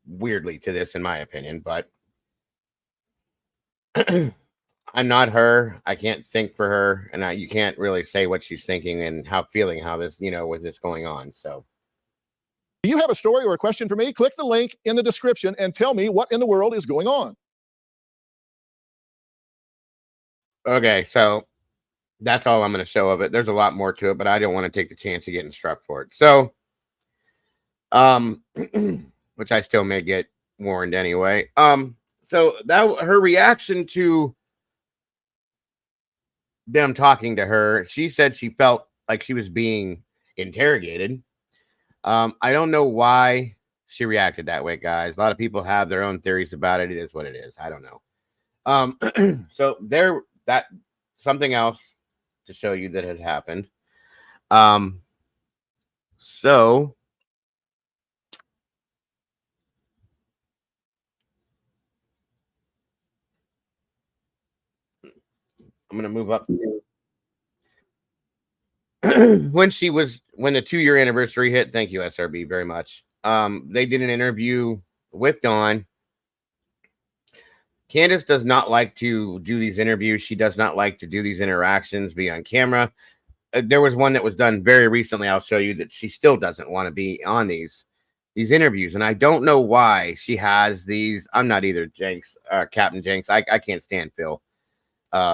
weirdly to this, in my opinion, but I'm not her. I can't think for her, and you can't really say what she's thinking and how this, with this going on. So, Do you have a story or a question for me? Click the link in the description and tell me what in the world is going on. okay, so that's all I'm going to show of it. There's a lot more to it, but I don't want to take the chance of getting struck for it. So, which I still may get warned anyway. So that her reaction to them talking to her, she said she felt like she was being interrogated. I don't know why she reacted that way, guys. A lot of people have their own theories about it. It is what it is. I don't know. So that something else to show you that had happened. So I'm going to move up. When the 2-year anniversary hit, thank you, SRB, very much. They did an interview with Dawn. Candace does not like to do these interviews. She does not like to do these interactions, be on camera. There was one that was done very recently. I'll show you that she still doesn't want to be on these interviews. And I don't know why she has these. I'm not either Jenks, Captain Jenks. I can't stand Phil.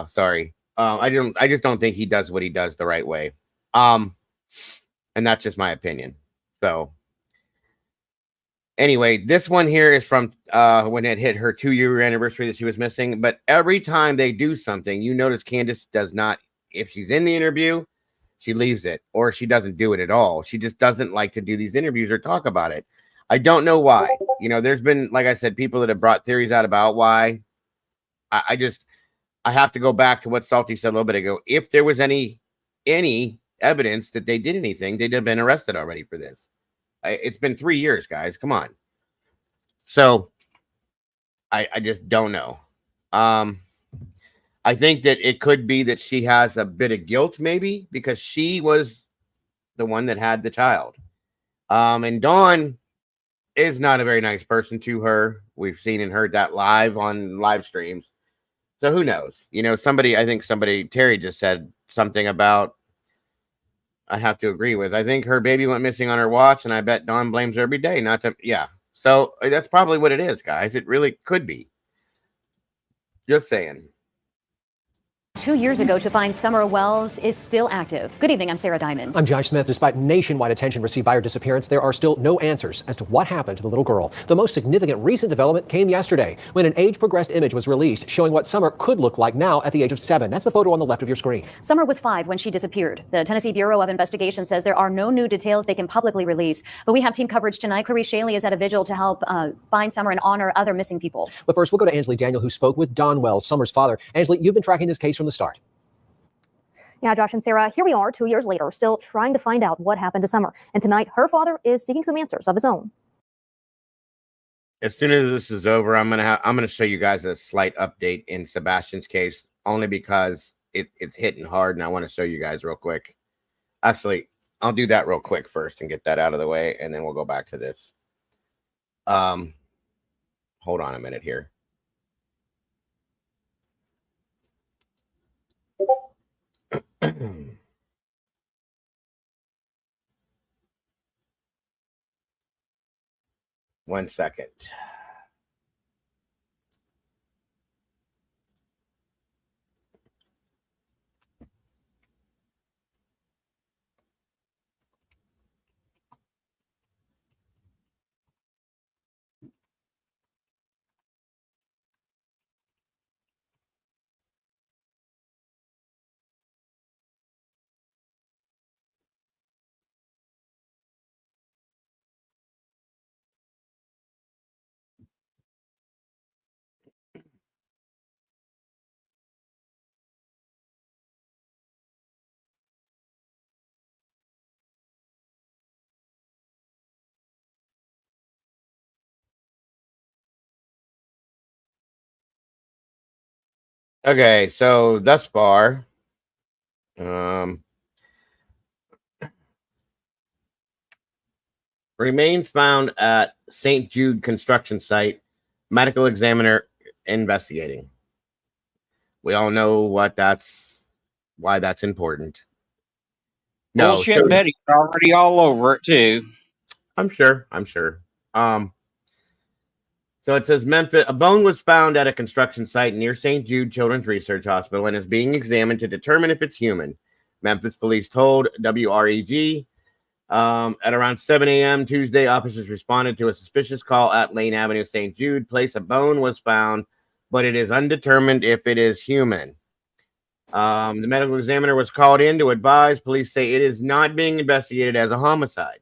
Sorry. I just don't think he does what he does the right way. And that's just my opinion. So anyway, this one here is from when it hit her 2-year anniversary that she was missing. But every time they do something, you notice Candace does not, if she's in the interview, she leaves it, or she doesn't do it at all. She just doesn't like to do these interviews or talk about it. I don't know why. There's been, like I said, people that have brought theories out about why. I have to go back to what Salty said a little bit ago. If there was any evidence that they did anything, they'd have been arrested already for this. It's been 3 years, guys. Come on. So I just don't know. I think that it could be that she has a bit of guilt, maybe, because she was the one that had the child. And Dawn is not a very nice person to her. We've seen and heard that live on live streams. So who knows? Terry just said something about, I have to agree with. I think her baby went missing on her watch, and I bet Dawn blames her every day. So that's probably what it is, guys. It really could be. Just saying. 2 years ago to find Summer Wells is still active. Good evening, I'm Sarah Diamond. I'm Josh Smith. Despite nationwide attention received by her disappearance, there are still no answers as to what happened to the little girl. The most significant recent development came yesterday when an age-progressed image was released showing what Summer could look like now at the age of 7. That's the photo on the left of your screen. Summer was 5 when she disappeared. The Tennessee Bureau of Investigation says there are no new details they can publicly release. But we have team coverage tonight. Clarice Shaley is at a vigil to help find Summer and honor other missing people. But first, we'll go to Ansley Daniel, who spoke with Don Wells, Summer's father. Ansley, you've been tracking this case from the start. Yeah, Josh and Sarah, here we are 2 years later, still trying to find out what happened to Summer. And tonight, her father is seeking some answers of his own. As soon as this is over, I'm gonna show you guys a slight update in Sebastian's case, only because it's hitting hard, and I want to show you guys real quick. Actually, I'll do that real quick first and get that out of the way, and then we'll go back to this. Hold on a minute here. One second. Okay, so thus far, um, remains found at St. Jude construction site. Medical examiner investigating. We all know why that's important. No, Bullshit so Betty's already all over it too. I'm sure. So it says Memphis, a bone was found at a construction site near St. Jude Children's Research Hospital and is being examined to determine if it's human. Memphis police told WREG at around 7 a.m. Tuesday, officers responded to a suspicious call at Lane Avenue, St. Jude Place. A bone was found, but it is undetermined if it is human. The medical examiner was called in to advise. Police say it is not being investigated as a homicide.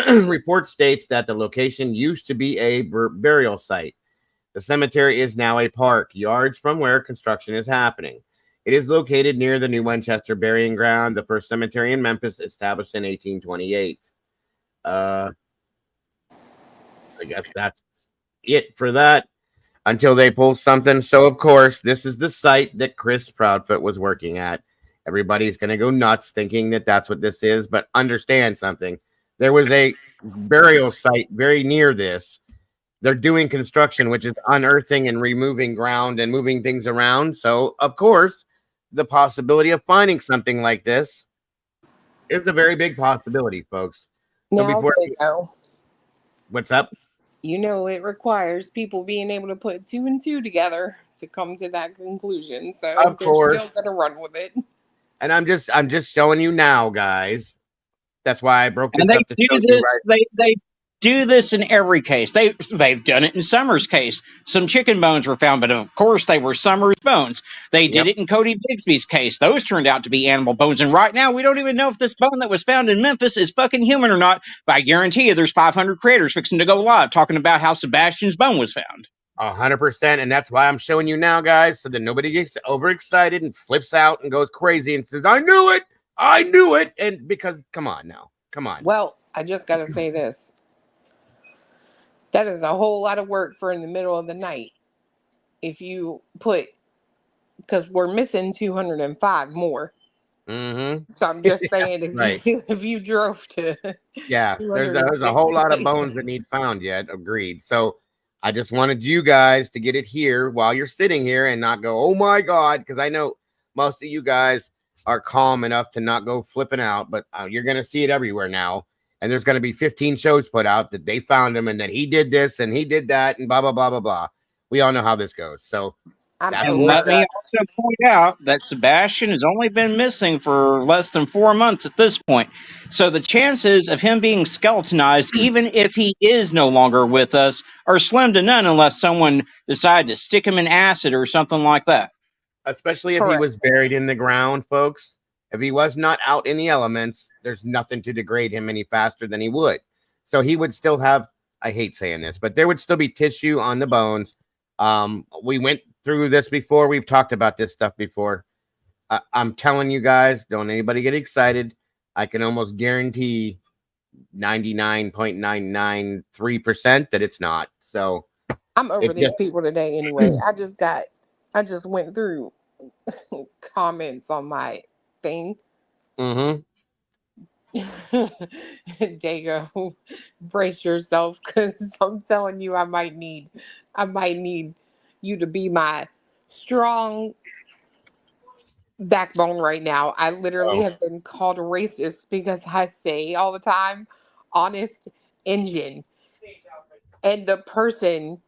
Report states that the location used to be a burial site. The cemetery is now a park, yards from where construction is happening. It is located near the New Winchester Burying Ground, the first cemetery in Memphis, established in 1828. I guess that's it for that until they pull something. So, of course, this is the site that Chris Proudfoot was working at. Everybody's going to go nuts thinking that that's what this is, but understand something. There was a burial site very near this. They're doing construction, which is unearthing and removing ground and moving things around. So, of course, the possibility of finding something like this is a very big possibility, folks. So Now they know. What's up? You know, it requires people being able to put 2 and 2 together to come to that conclusion. So Of they're course. still gonna run with it. And I'm just showing you now, guys. That's why I broke this And they up to do show this. you right. They do this in every case. They've done it in Summers' case. Some chicken bones were found, but of course they were Summers' bones. They did it in Cody Bigsby's case. Those turned out to be animal bones. And right now we don't even know if this bone that was found in Memphis is fucking human or not. But I guarantee you, there's 500 creators fixing to go live talking about how Sebastian's bone was found. 100%, and that's why I'm showing you now, guys, so that nobody gets overexcited and flips out and goes crazy and says, I knew it, and because, come on. Well, I just gotta say this. That is a whole lot of work for in the middle of the night. If you put, because we're missing 205 more. Mm-hmm. So I'm just saying, if Right. if you drove to Yeah, there's a whole lot of bones that need found yet. Agreed. So I just wanted you guys to get it here while you're sitting here and not go, oh my God, because I know most of you guys are calm enough to not go flipping out, but you're going to see it everywhere now. And there's going to be 15 shows put out that they found him and that he did this and he did that and blah, blah, blah, blah, blah. We all know how this goes. So that's And let me also point out that Sebastian has only been missing for less than 4 months at this point. So the chances of him being skeletonized, even if he is no longer with us, are slim to none unless someone decided to stick him in acid or something like that. Especially if he was buried in the ground, folks. If he was not out in the elements, there's nothing to degrade him any faster than he would. So he would still have, I hate saying this, but there would still be tissue on the bones. We went through this before. We've talked about this stuff before. I'm telling you guys, don't anybody get excited. I can almost guarantee 99.993% that it's not. So I'm over these people today anyway. I just went through comments on my thing. Mm-hmm. Dago, brace yourself, because I'm telling you, I might need you to be my strong backbone right now. I literally have been called racist because I say all the time, honest engine. And the person...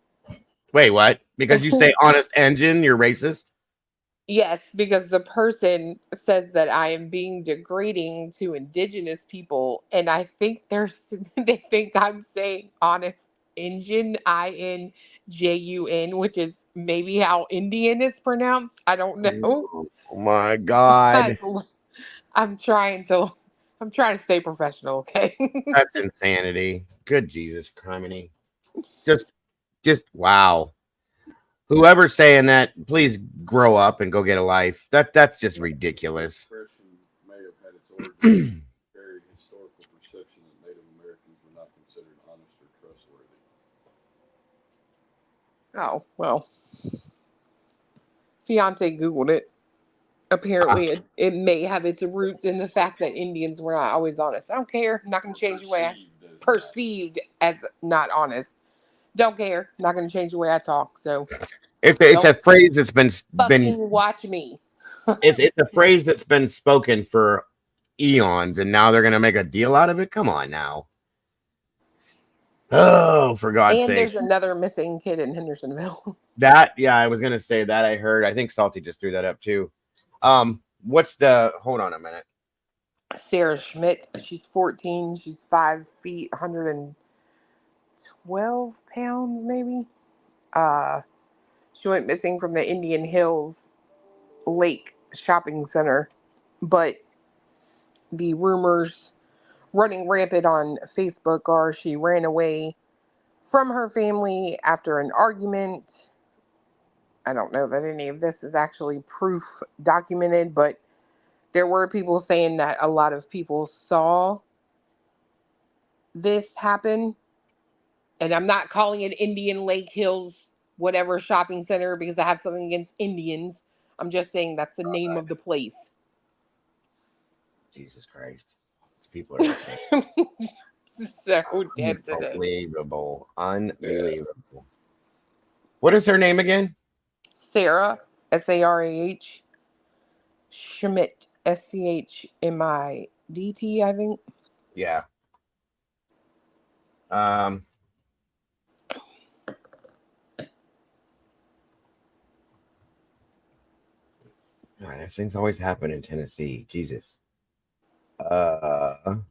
Wait, what? Because you say honest engine, you're racist? Yes, because the person says that I am being degrading to indigenous people, and I think they think I'm saying honest engine, INJUN, which is maybe how Indian is pronounced. I don't know. Oh my God. I'm trying to stay professional, okay? That's insanity. Good Jesus criminy. Just wow. Whoever's saying that, please grow up and go get a life. That's just ridiculous. May have had its origin very historical perception that Native Americans were not considered honest or trustworthy. Oh, well. fiance Googled it. Apparently, it may have its roots in the fact that Indians were not always honest. I don't care. I'm not going to change the way I perceived as not honest. Don't care. Not going to change the way I talk. So It's a phrase that's been fucking watch me. it's a phrase that's been spoken for eons, and now they're going to make a deal out of it. Come on now. Oh, for God's And sake. there's another missing kid in Hendersonville. That, yeah, I was going to say that. I heard. I think Salty just threw that up too. What's the, hold on a minute. Sarah Schmidt. She's 14. She's 5 feet, 112 pounds, maybe. She went missing from the Indian Hills Lake Shopping Center, but the rumors running rampant on Facebook are she ran away from her family after an argument. I don't know that any of this is actually proof documented, but there were people saying that a lot of people saw this happen. And I'm not calling it Indian Lake Hills, whatever shopping center, because I have something against Indians. I'm just saying that's the name of the place. Jesus Christ. These people are so dead today. Unbelievable. Unbelievable. What is her name again? Sarah, Sarah Schmidt, Schmidt, I think. Yeah. These things always happen in Tennessee. Jesus. It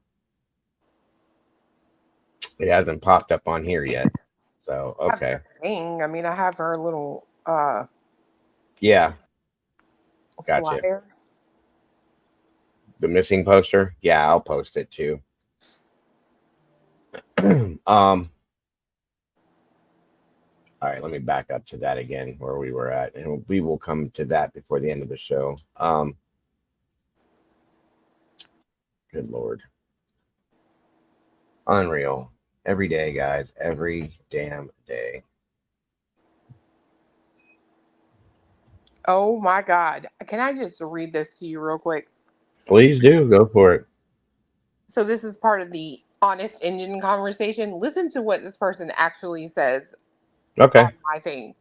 hasn't popped up on here yet. So, okay. Thing. I mean, I have her little Yeah. Gotcha. flyer. The missing poster? Yeah, I'll post it too. All right, let me back up to that again where we were at, and we will come to that before the end of the show. Good Lord. Unreal. Every day, guys. Every damn day. Oh my God. Can I just read this to you real quick? Please do. Go for it. So this is part of the Honest Indian conversation. Listen to what this person actually says Okay. on my thing.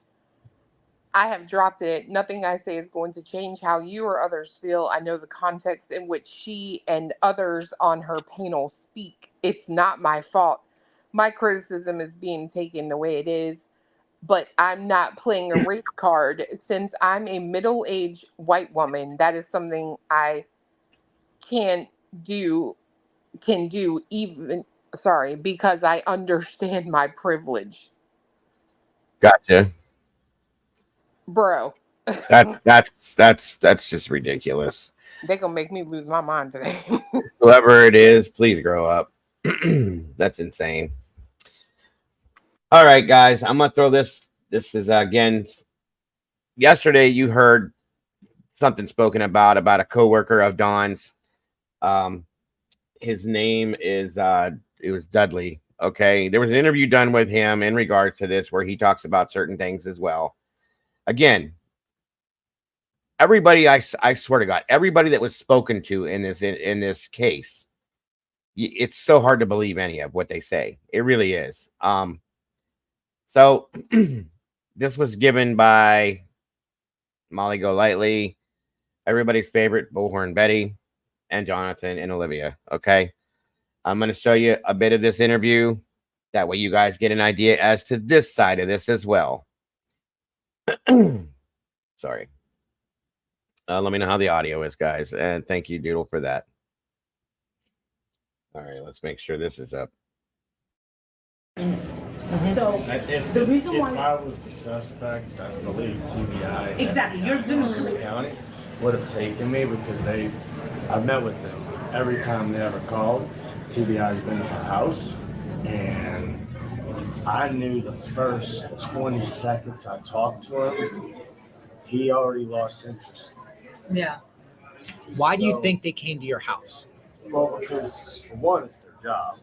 I have dropped it. Nothing I say is going to change how you or others feel. I know the context in which she and others on her panel speak. It's not my fault. My criticism is being taken the way it is, but I'm not playing a race card. Since I'm a middle-aged white woman, that is something I can do because I understand my privilege. Gotcha. Bro. That's just ridiculous. They're gonna make me lose my mind today. Whoever it is, please grow up. That's insane. All right, guys, I'm gonna throw this. This is again. Yesterday, you heard something spoken about a coworker of Don's. His name is it was Dudley. Okay, there was an interview done with him in regards to this where he talks about certain things as well. Again, everybody, I swear to God, everybody that was spoken to in this case, it's so hard to believe any of what they say. It really is. So this was given by Molly Golightly, everybody's favorite Bullhorn Betty, and Jonathan and Olivia. Okay, I'm going to show you a bit of this interview. That way you guys get an idea as to this side of this as well. Sorry. Let me know how the audio is, guys. And thank you, Doodle, for that. All right, let's make sure this is up. So the reason why if I was the suspect, I believe TBI exactly you're Cook County would have taken me because I've met with them every time they ever called. TBI's been at my house, and I knew the first 20 seconds I talked to him, he already lost interest. Yeah. Why do you think they came to your house? Well, because for one, it's their job.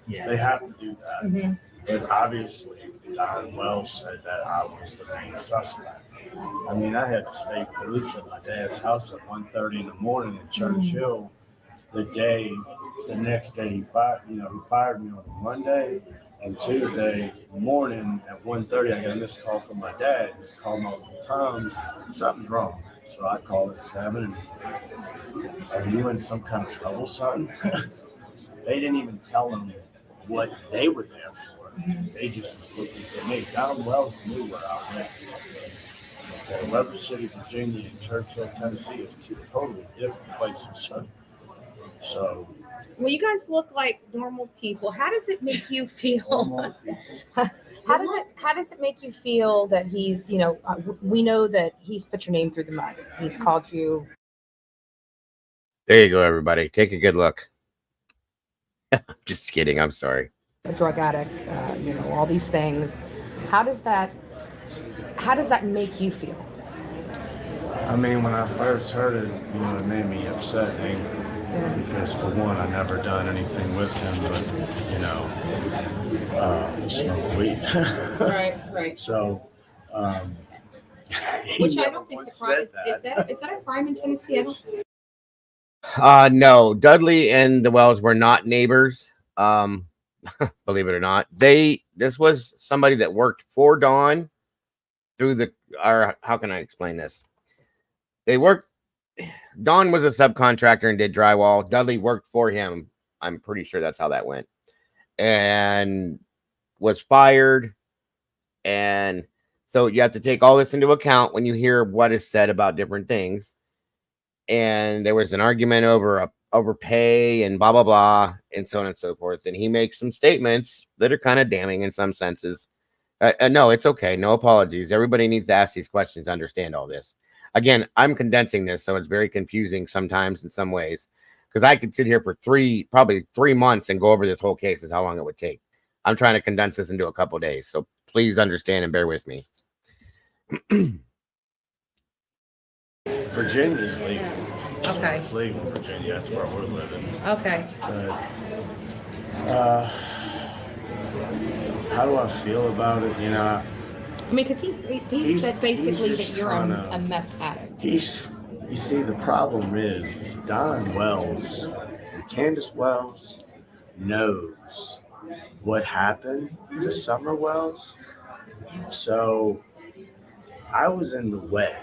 Yeah. They have to do that. But obviously, Don Wells said that I was the main suspect. I mean, I had to stay police at my dad's house at 1:30 in the morning in Churchill. The next day he fired me on Monday, and Tuesday morning at 1:30 I got a missed call from my dad. He's called multiple times. Something's wrong. So I called at 7. Are you in some kind of trouble, son? They didn't even tell him what they were there for. They just was looking for me. Don Wells knew where I went. Okay, Weber City, Virginia, and Churchill, Tennessee is two totally different places, son. So, well, you guys look like normal people. How does it make you feel? How does it make you feel that he's, we know that he's put your name through the mud. He's called you. There you go, everybody. Take a good look. Just kidding. I'm sorry. A drug addict, all these things. How does that make you feel? I mean, when I first heard it, it made me upset and angry. Because for one, I never done anything with him, but smoke weed. Right. So, which I don't think is a crime. Is that a crime in Tennessee? No, Dudley and the Wells were not neighbors. Believe it or not, this was somebody that worked for Don through how can I explain this? Don was a subcontractor and did drywall. Dudley worked for him. I'm pretty sure that's how that went. And was fired. And so you have to take all this into account when you hear what is said about different things. And there was an argument over pay and blah, blah, blah, and so on and so forth. And he makes some statements that are kind of damning in some senses. No, it's okay. No apologies. Everybody needs to ask these questions to understand all this. Again, I'm condensing this, so it's very confusing sometimes in some ways, because I could sit here for probably 3 months and go over this whole case is how long it would take. I'm trying to condense this into a couple of days, so please understand and bear with me. Virginia's legal. Okay. It's legal in Virginia. That's where we're living. Okay. But, how do I feel about it? I mean, because he said basically that you're a meth addict. You see, the problem is Don Wells and Candace Wells knows what happened to Summer Wells. So I was in the way.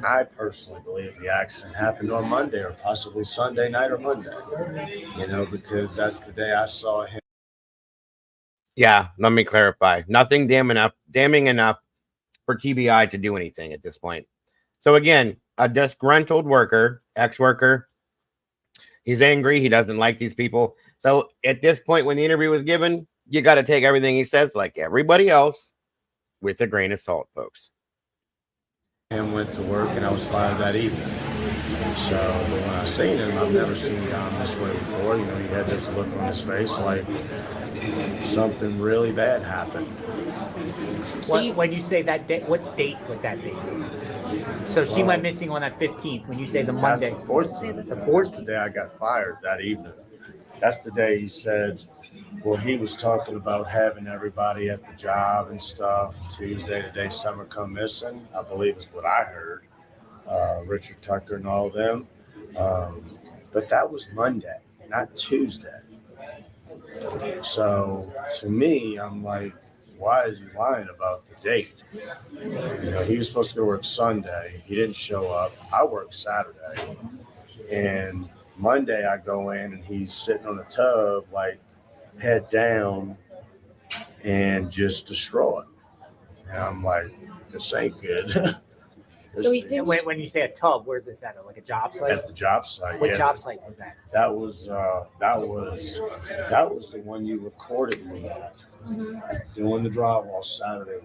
I personally believe the accident happened on Monday or possibly Sunday night or Monday, because that's the day I saw him. Yeah, let me clarify. Nothing damning enough for TBI to do anything at this point. So again, a disgruntled worker, ex-worker, he's angry. He doesn't like these people. So at this point, when the interview was given, you got to take everything he says, like everybody else, with a grain of salt, folks. And went to work, and I was fired that evening. So when I seen him, I've never seen Don this way before. He had this look on his face like something really bad happened. When you say that day, what date would that be? So she went missing on that 15th. When you say the Monday, the 14th. The 14th day I got fired that evening. That's the day he said, well, he was talking about having everybody at the job and stuff. Tuesday, the day Summer come missing, I believe is what I heard. Richard Tucker and all of them. But that was Monday, not Tuesday. So to me, I'm like, why is he lying about the date? He was supposed to go work Sunday. He didn't show up. I worked Saturday. And Monday I go in and he's sitting on the tub, like head down and just distraught. And I'm like, this ain't good. So when you say a tub, where's this at? Like a job site? At the job site. What job site was that? That was the one you recorded me at. Doing the drywall Saturday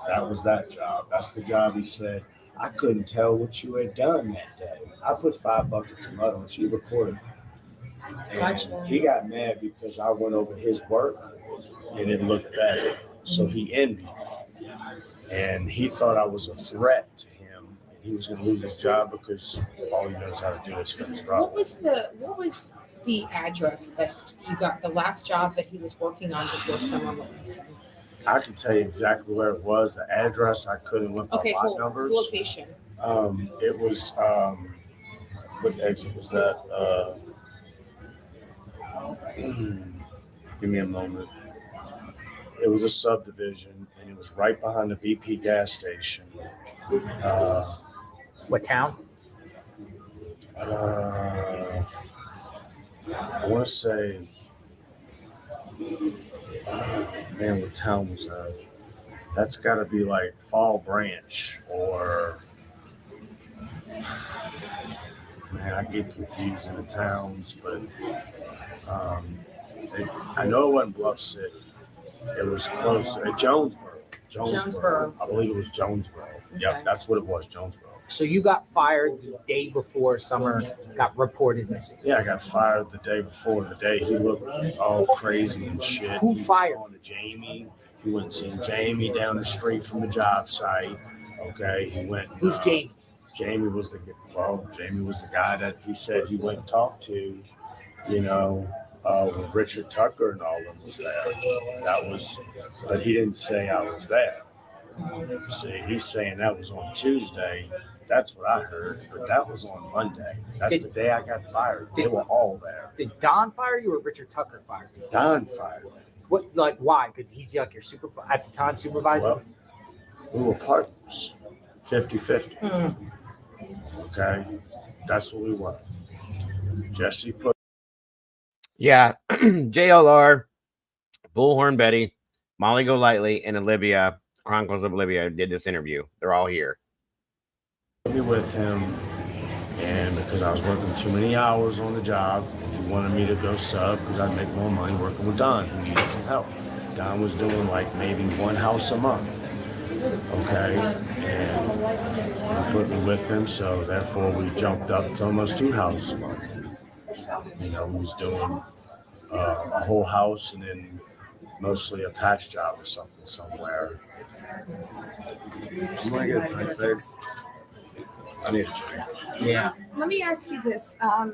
That was that job. That's the job he said. I couldn't tell what you had done that day. I put 5 buckets of mud on. She recorded me. And he got mad because I went over his work and it looked better. So he envied me. And he thought I was a threat to him. And he was going to lose his job because all he knows how to do is finish drywall. What was the address that you got, the last job that he was working on before Summer went missing? I can tell you exactly where it was. The address I couldn't look Okay, by lot cool. numbers. Location. It was what exit was that? Give me a moment. It was a subdivision, and it was right behind the BP gas station. What town? I want to say, man, what town was that? That's got to be like Fall Branch or, man, I get confused in the towns, but I know it wasn't Bluff City. It was close at Jonesboro. Jonesboro. I believe it was Jonesboro. Yep, that's what it was, Jonesboro. So you got fired the day before Summer got reported missing. Yeah, I got fired the day before the day. He looked all crazy and shit. Who He fired? was going to Jamie. He went and seen Jamie down the street from the job site. Okay, he went. Who's Jamie? Jamie was the guy that he said he went and talked to. You know, when Richard Tucker and all of them was there. That was, but he didn't say I was there. See, he's saying that was on Tuesday. That's what I heard, but that was on Monday. That's the day I got fired. They were all there. Did Don fire you or Richard Tucker fire you? Don fired me. What, like, why? Because he's like your at the time supervisor? Well, we were partners, 50-50. Okay, that's what we were. Jesse put. Yeah, JLR, Bullhorn Betty, Molly Golightly, and Olivia, Chronicles of Olivia, did this interview. They're all here. Me with him, and because I was working too many hours on the job, he wanted me to go sub because I'd make more money working with Don, who needed some help. Don was doing like maybe one house a month, okay, and he put me with him, so therefore we jumped up to almost 2 houses a month. You know, we was doing a whole house and then mostly a patch job or something somewhere. You want to get a drink, babe? I need a drink. Yeah. Let me ask you this. How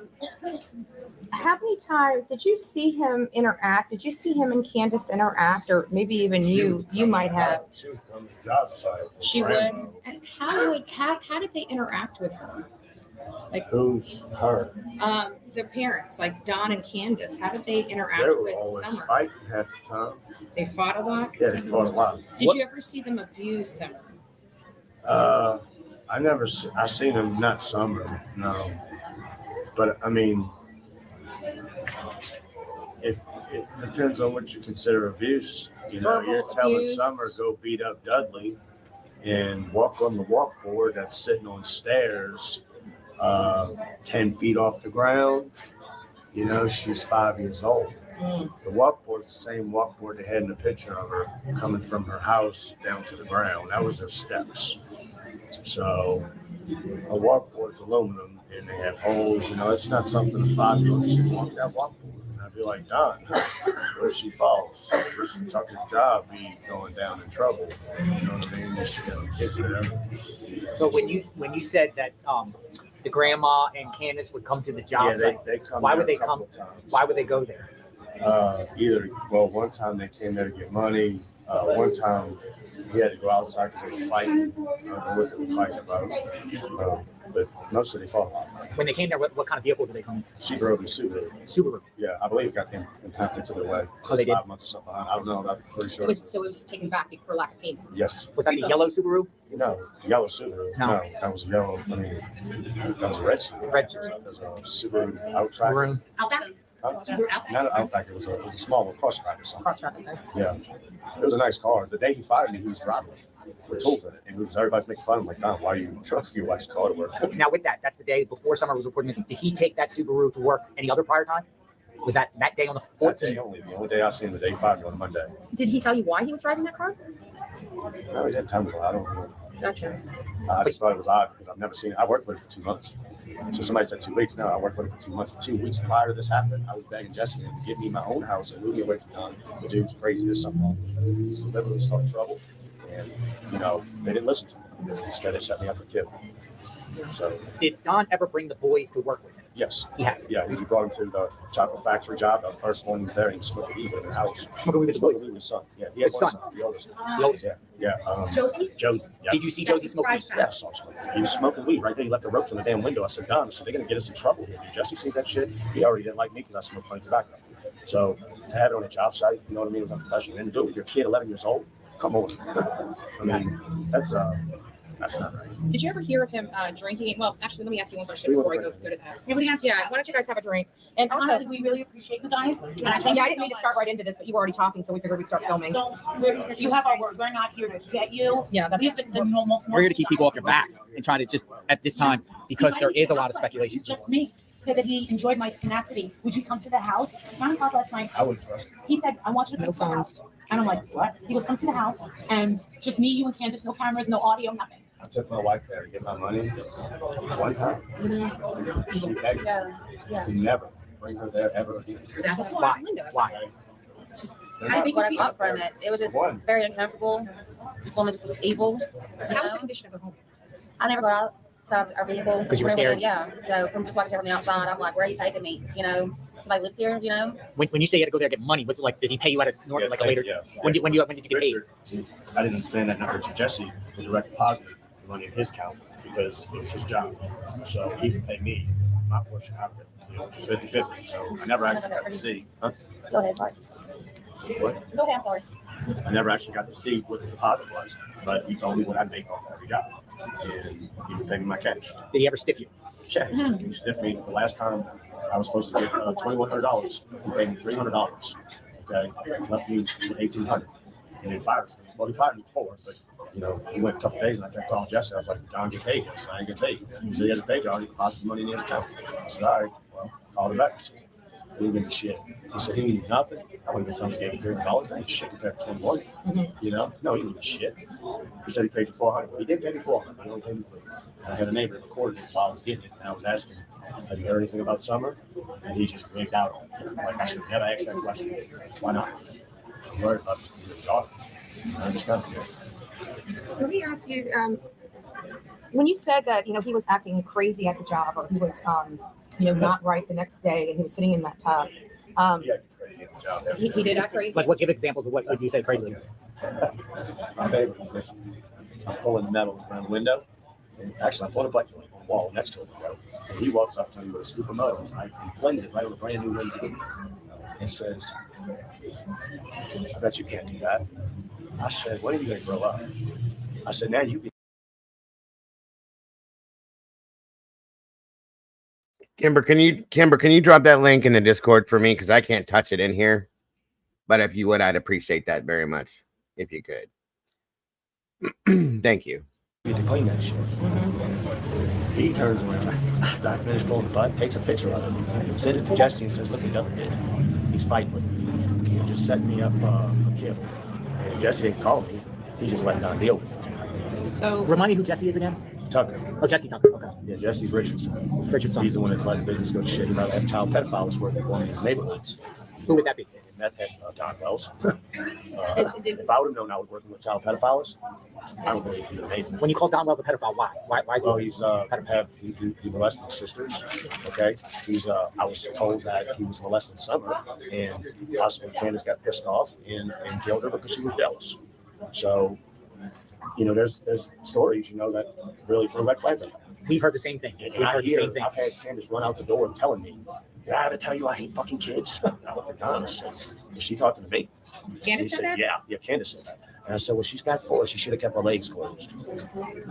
many times did you see him interact? Did you see him and Candace interact, or maybe even you might have? She would come to the job site. She would. And how did they interact with her? Like, who's her? The parents, like Don and Candace. How did they interact They were with always Summer? fighting half the time. They fought a lot. Yeah, they fought a lot. Did you ever see them abuse Summer? I seen him, not Summer, no. But I mean, if it depends on what you consider abuse. You know, Verbal you're telling abuse. Summer go beat up Dudley and walk on the walkboard that's sitting on stairs 10 feet off the ground. You know, she's 5 years old. The walkboard's the same walkboard they had in the picture of her coming from her house down to the ground. That was her steps. So a walkboard's aluminum and they have holes. You know, it's not something a 5-year-old should walk that walkboard. And I'd be like, Don, what if she falls? Richard Tucker's job be going down in trouble. You know what I mean? She got the kids there. So when you said that the grandma and Candace would come to the job site, they come. why there would they a couple come? of times. Why would they go there? One time they came there to get money. One time he had to go outside because they were fighting. I don't know what they were fighting about. But mostly they fought. When they came there, what kind of vehicle did they come in? She drove a Subaru. Subaru. Yeah, I believe it got impacted to their leg. Oh, they did? 5 months or something. I don't know. I'm pretty sure. It was taken back for lack of payment. Yes. Was that the yellow Subaru? No, yellow Subaru. No. That was a yellow. I mean, that was a red Subaru. Red Subaru. That was a Subaru Outback. Outback? Not Outback. It was a small Crosstrack or something. Crosstrack, okay. Yeah, it was a nice car. The day he fired me, he was driving it with tools in it, and everybody's making fun of him. Like, Don, why are you driving your wife's car to work? Now with that's the day before Summer was reported missing. Did he take that Subaru to work any other prior time? Was that day on the 14th? The only day I seen him, the day he fired me on a Monday. Did he tell you why he was driving that car? No, he didn't tell me. I don't know. Gotcha. I just thought it was odd because I've never seen it. I worked with it for 2 months. So somebody said 2 weeks. No, I worked with it for 2 months. For 2 weeks prior to this happening, I was begging Jesse to give me my own house and move me away from Don. The dude's crazy. There's something wrong with him. So literally started trouble. And, you know, they didn't listen to me. Instead, they set me up for killing. So Did Don ever bring the boys to work with him? Yes. He has. Yeah, he brought him to the chocolate factory job. The first one was there, and he smoked weed in their house. Smoking weed with his Smoking boys? weed with his son. Yeah, he has His one son? son, the oldest. The oldest? Yeah. Josie? Josie. Yeah. Did you see Josie smoke weed? Yeah, I saw him smoking. He was smoking weed right there. He left the ropes on the damn window. I said, Don, so they're going to get us in trouble here. If Jesse sees that shit, he already didn't like me because I smoked funny tobacco. So to have it on a job site, you know what I mean, as a professional, and to do it with your kid, 11 years old, come on. I mean, that's not right. Did you ever hear of him drinking? Well, actually, let me ask you one question before I go to that. Yeah, why don't you guys have a drink? And also, Honestly, we really appreciate you guys. And I didn't mean to start right into this, but you were already talking, so we figured we'd start filming. You have our word. We're not here to get you. Yeah, that's We're here to keep people off your backs and try to just, at this time, because there is a lot of speculation. Just me. Said that he enjoyed my tenacity. Would you come to the house? 9 o'clock last night. I wouldn't trust him. He said, I want you to come to the house. And I'm like, what? He goes, come to the house. And just me, you, and Candace, no cameras, no audio, nothing. I took my wife there to get my money one time. She begged me to never bring her there ever again. That's why. Why? What I got from it, it was just very uncomfortable. This woman just looks evil. How was the condition of the home? I never got outside of our vehicle. Because you were scared? Yeah. So from just watching her from the outside, I'm like, where are you taking me? You know, somebody lives here, you know? When you say you had to go there and get money, what's it like? Does he pay you at a like a later? Yeah. When did you get paid? Richard, see, I didn't understand that. Not Richard, Jesse, the direct deposit the money in his account because it was his job. So he would pay me my portion out of it, you know, which was 50-50. So I never actually got to see. Huh? Go ahead, sorry. What? Go ahead, I'm sorry. I never actually got to see what the deposit was, but he told me what I'd make off every job. And he would pay me my cash. Did he ever stiff you? Yeah, he stiffed me. The last time I was supposed to get $2,100, he paid me $300. Okay, left me with $1,800, and then fired me. Well, he fired me before, but you know, he went a couple days, and I kept calling Jesse. I was like, "Don, get paid." Yes, I ain't get paid. He said he hasn't paid you. I already deposited the money in his account. I said, "All right, well, call him back." He didn't give me shit. He said he needed nothing. I wouldn't even tell him he gave me $300. That ain't shit compared to 21. You know? No, he didn't give me shit. He said he paid you $400, but he didn't pay me $400. He only paid me $300. And I had a neighbor that recorded it while I was getting it, and I was asking him, "Have you heard anything about Summer?" And he just wigged out on it. Like, I should have never asked that question. Why not? I'm worried about your daughter. I just got here. Let me ask you, when you said that, you know, he was acting crazy at the job, or he was, you know, not right the next day, and he was sitting in that tub. He did act crazy. Like, what? Give examples of what would you say crazy? My favorite is this. I'm pulling the metal around the window. And actually, I'm pulling a black on the wall next to it. And he walks up to me with a scoop of mud. He's like, he flings it right on a brand new window and says, "I bet you can't do that." I said, "When are you going to grow up?" I said, "Now you can." Kimber, can you drop that link in the Discord for me? Because I can't touch it in here. But if you would, I'd appreciate that very much. If you could. Thank you. You need to clean that shit. He turns around after I finish pulling the butt, takes a picture of it, sends it to Jesse and says, "Look what Doug did. He's fighting with me. He just setting me up for a kill." And Jesse didn't call me. He just let Don deal with it. So remind me who Jesse is again. Tucker. Oh, Jesse Tucker. Okay. Yeah, Jesse's Richardson. He's the one that's letting business go to shit. He'd rather have child pedophiles working for him in his neighborhoods. Who would that be? Meth head Don Wells. If I would have known I was working with child pedophiles, I don't believe he would have made it. When you call Don Wells a pedophile, why? Why is he? He molested sisters. Okay, I was told that he was molesting Summer, and possibly Candace got pissed off and killed her because she was jealous. So, you know, there's stories, you know, that really throw red flags up. We've heard the same thing. And We've heard the same thing. I've had Candace run out the door and telling me, "I had to tell you I hate fucking kids." I looked at Don and said, "Is she talking to me?" Candace said that? Yeah, Candace said that. And I said, "Well, she's got 4. She should have kept her legs closed."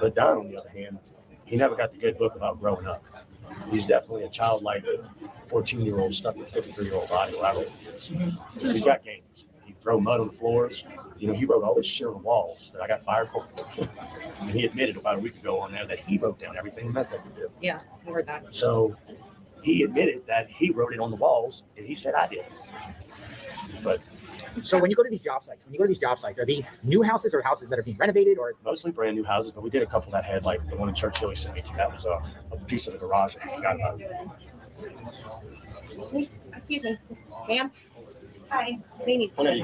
But Don, on the other hand, he never got the good book about growing up. He's definitely a childlike 14-year-old stuck with a 53-year-old body, or whatever it is. So he's got games. He throw mud on the floors. You know, he wrote all this shit on the walls that I got fired for. And he admitted about a week ago on there that he wrote down everything the mess that we did. Yeah, I heard that. So he admitted that he wrote it on the walls, and he said I did. But so when you go to these job sites, are these new houses or houses that are being renovated, or mostly brand new houses? But we did a couple that had, like the one in Churchill he sent me to. That was a piece of the garage that I forgot about. Excuse me, ma'am. Hi. They need some. Right.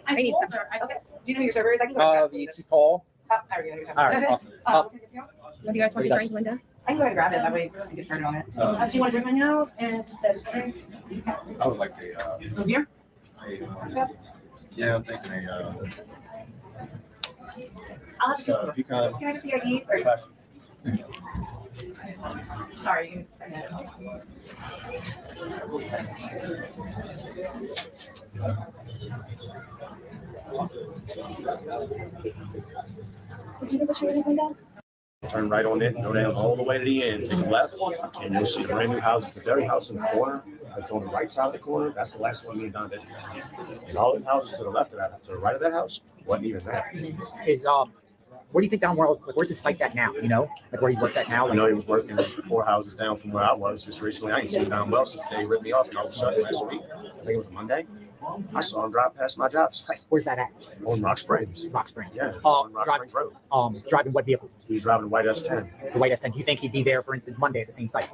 I need some. Okay. Do you know your servers? I can go. It's Paul. All All right, awesome. Do you guys want to drink, Linda? I can go ahead and grab it. That way I can get started on it. Do you want to drink right now? And there's drinks. I would like a, Oh, beer? yeah, I'm thinking I'll have to pecan. Can I just see IDs? Sorry. Did you get the sugar anything down? Turn right on it, go down all the way to the end, take a left, and you'll see brand new houses. The very house in the corner, that's on the right side of the corner, that's the last one me and Don did. And all the houses to the left of that, to the right of that house, wasn't even there. Is where do you think Don Wells, like, where's his site at now? You know, like where he works at now? I know he was working 4 houses down from where I was just recently. I ain't seen Don Wells since they ripped me off, and all of a sudden last week, I think it was a Monday, I saw him drive past my job site. Where's that at? On Rock Springs. Rock Springs. Yeah, on Rock Springs Road. Driving what vehicle? He's driving a white S10. The white S10. Do you think he'd be there, for instance, Monday at the same site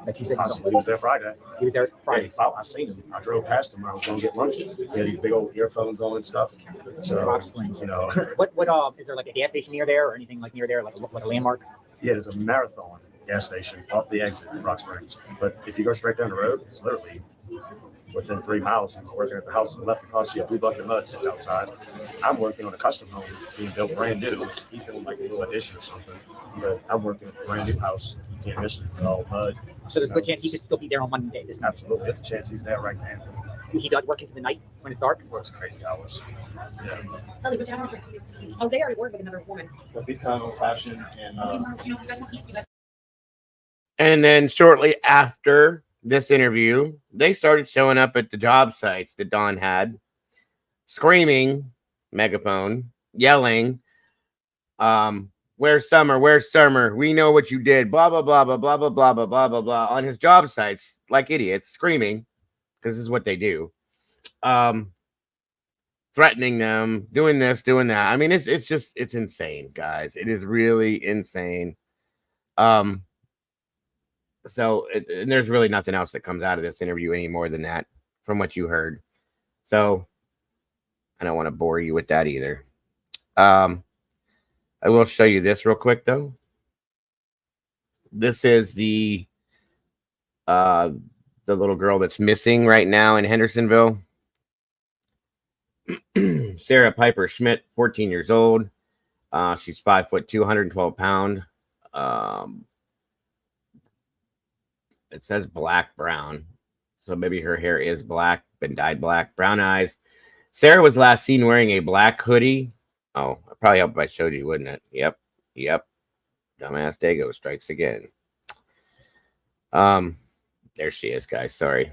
that you said? Possibly. He was there Friday. He was there Friday. Yeah, I seen him. I drove past him. I was going to get lunch. He had these big old earphones on and stuff. So, Rock Springs. You know. What is there like a gas station near there or anything like near there, like a landmark? Yeah, there's a Marathon gas station off the exit in Rock Springs. But if you go straight down the road, it's literally within 3 miles. He was working at the house on the left because he had blue bucket of mud sitting outside. I'm working on a custom home being built brand new. He's doing like a little addition or something. But I'm working at a brand new house. You can't miss it. It's all mud. So there's a good chance he could still be there on Monday. Absolutely. There's a chance he's there right now. He does work into the night when it's dark? He works crazy hours. Yeah. Sully, what you have on drink? Oh, they already ordered with another woman. The pecan old fashioned and And then shortly after this interview, they started showing up at the job sites that Don had, screaming, megaphone, yelling, where's Summer? Where's Summer? We know what you did. Blah, blah, blah, blah, blah, blah, blah, blah, blah, blah, blah, on his job sites, like idiots, screaming, because this is what they do. Threatening them, doing this, doing that. I mean, it's insane, guys. It is really insane. So and there's really nothing else that comes out of this interview any more than that from what you heard. So I don't want to bore you with that either. I will show you this real quick though. This is the little girl that's missing right now in Hendersonville. Sarah Piper Schmidt, 14 years old. She's 5 foot 212 pounds. It says black brown, so maybe her hair is black, been dyed black. Brown eyes. Sarah was last seen wearing a black hoodie. Oh, I probably helped if I showed you, wouldn't it? Yep. Dumbass Dago strikes again. There she is, guys. Sorry.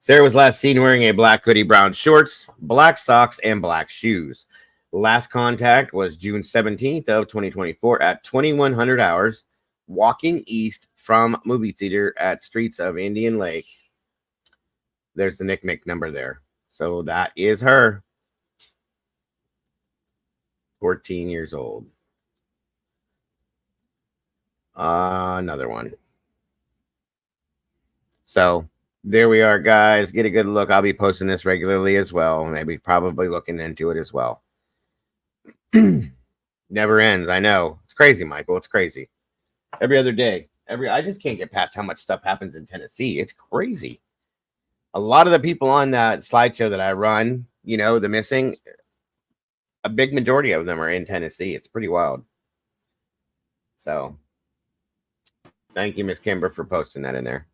Sarah was last seen wearing a black hoodie, brown shorts, black socks, and black shoes. Last contact was June 17th of 2024 at 2100 hours, walking east from movie theater at Streets of Indian Lake. There's the Nick number there. So that is her. 14 years old. Another one. So there we are, guys. Get a good look. I'll be posting this regularly as well. Maybe probably looking into it as well. Never ends. I know. It's crazy, Michael. It's crazy. Every other day. I just can't get past how much stuff happens in Tennessee. It's crazy. A lot of the people on that slideshow that I run, you know, the missing, a big majority of them are in Tennessee. It's pretty wild. So thank you, Miss Kimber, for posting that in there.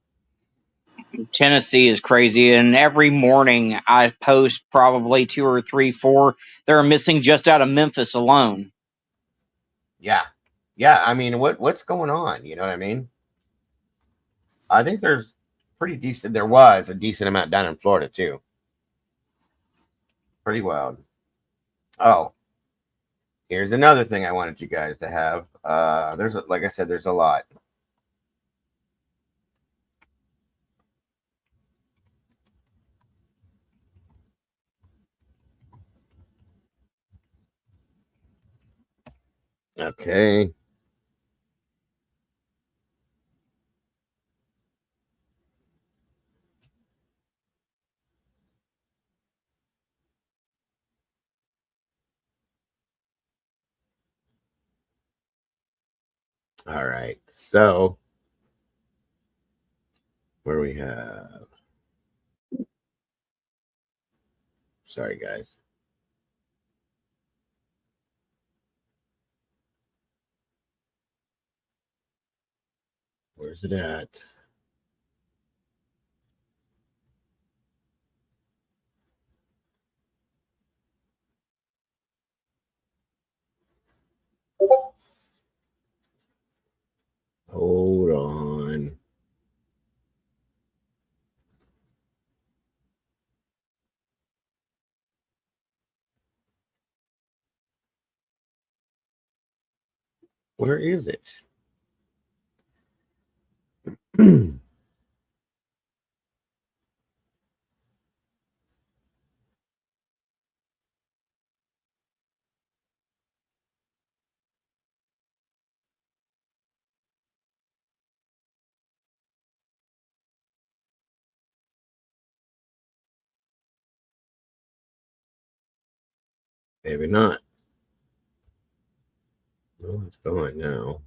Tennessee is crazy, and every morning I post probably 2 or 3, 4 that are missing just out of Memphis alone. Yeah, I mean, what's going on? You know what I mean? I think there's there was a decent amount down in Florida too. Pretty wild. Oh, here's another thing I wanted you guys to have. Like I said, there's a lot. Okay. All right. So, where we have. Sorry, guys. Where's it at? Hold on. Where is it? Maybe not. Well, it's going now.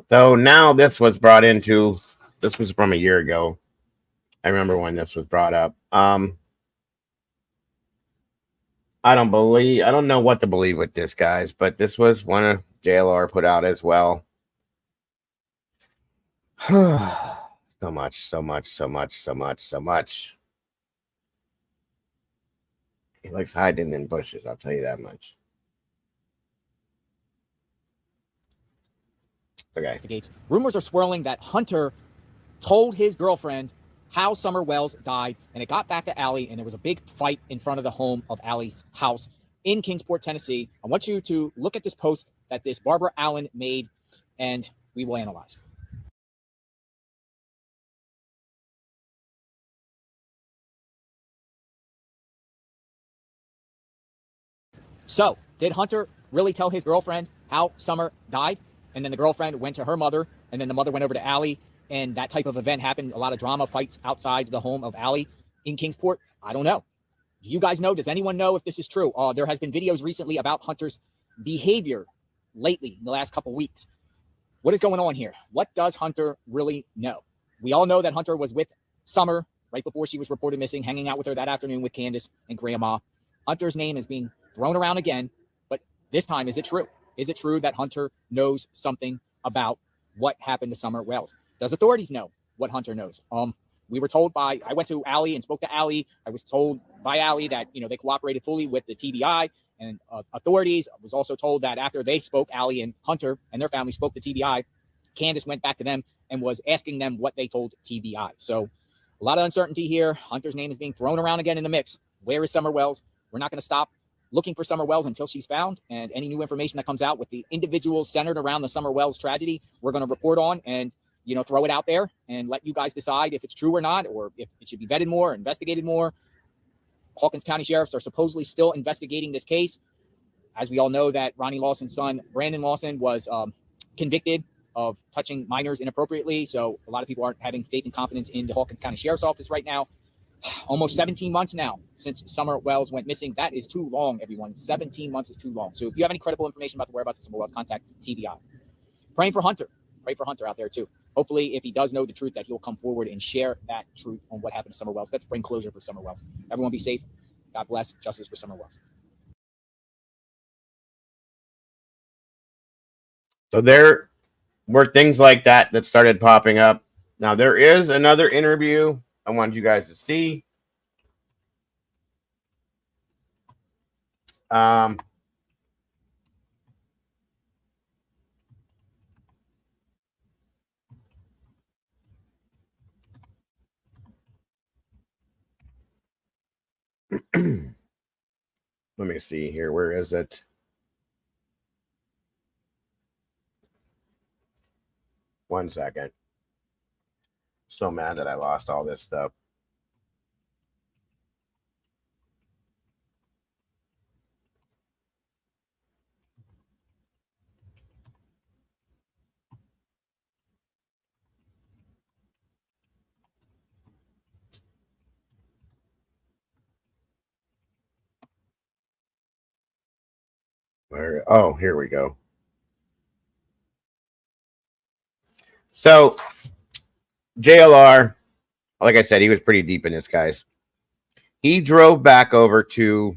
So now this was brought into. This was from a year ago. I remember when this was brought up. I don't know what to believe with this, guys, but this was one of JLR put out as well. So much. He likes hiding in bushes, I'll tell you that much. Okay. Rumors are swirling that Hunter told his girlfriend how Summer Wells died, and it got back to Allie, and there was a big fight in front of the home of Allie's house in Kingsport, Tennessee. I want you to look at this post that this Barbara Allen made, and we will analyze. So, did Hunter really tell his girlfriend how Summer died? And then the girlfriend went to her mother, and then the mother went over to Allie, and that type of event happened. A lot of drama, fights outside the home of Allie in Kingsport. I don't know. Do you guys know? Does anyone know if this is true? There has been videos recently about Hunter's behavior lately in the last couple weeks. What is going on here? What does Hunter really know? We all know that Hunter was with Summer right before she was reported missing, hanging out with her that afternoon with Candace and Grandma. Hunter's name is being thrown around again, but this time, is it true? Is it true that Hunter knows something about what happened to Summer Wells? Does authorities know what Hunter knows? We were told I went to Allie and spoke to Allie. I was told by Allie that, they cooperated fully with the TBI and authorities. I was also told that after they spoke, Allie and Hunter and their family spoke to TBI, Candace went back to them and was asking them what they told TBI. So a lot of uncertainty here. Hunter's name is being thrown around again in the mix. Where is Summer Wells? We're not going to stop looking for Summer Wells until she's found, and any new information that comes out with the individuals centered around the Summer Wells tragedy, we're going to report on and, throw it out there and let you guys decide if it's true or not, or if it should be vetted more, investigated more. Hawkins County sheriffs are supposedly still investigating this case. As we all know that Ronnie Lawson's son, Brandon Lawson, was convicted of touching minors inappropriately. So a lot of people aren't having faith and confidence in the Hawkins County Sheriff's Office right now. Almost 17 months now since Summer Wells went missing. That is too long, everyone. 17 months is too long. So if you have any credible information about the whereabouts of Summer Wells, contact TBI. Praying for Hunter. Pray for Hunter out there too. Hopefully, if he does know the truth, that he'll come forward and share that truth on what happened to Summer Wells. Let's bring closure for Summer Wells. Everyone be safe. God bless. Justice for Summer Wells. So there were things like that started popping up. Now, there is another interview I wanted you guys to see. Let me see here. Where is it? One second. So mad that I lost all this stuff. Where? Oh, here we go. So, JLR, like I said, he was pretty deep in this, guys. He drove back over to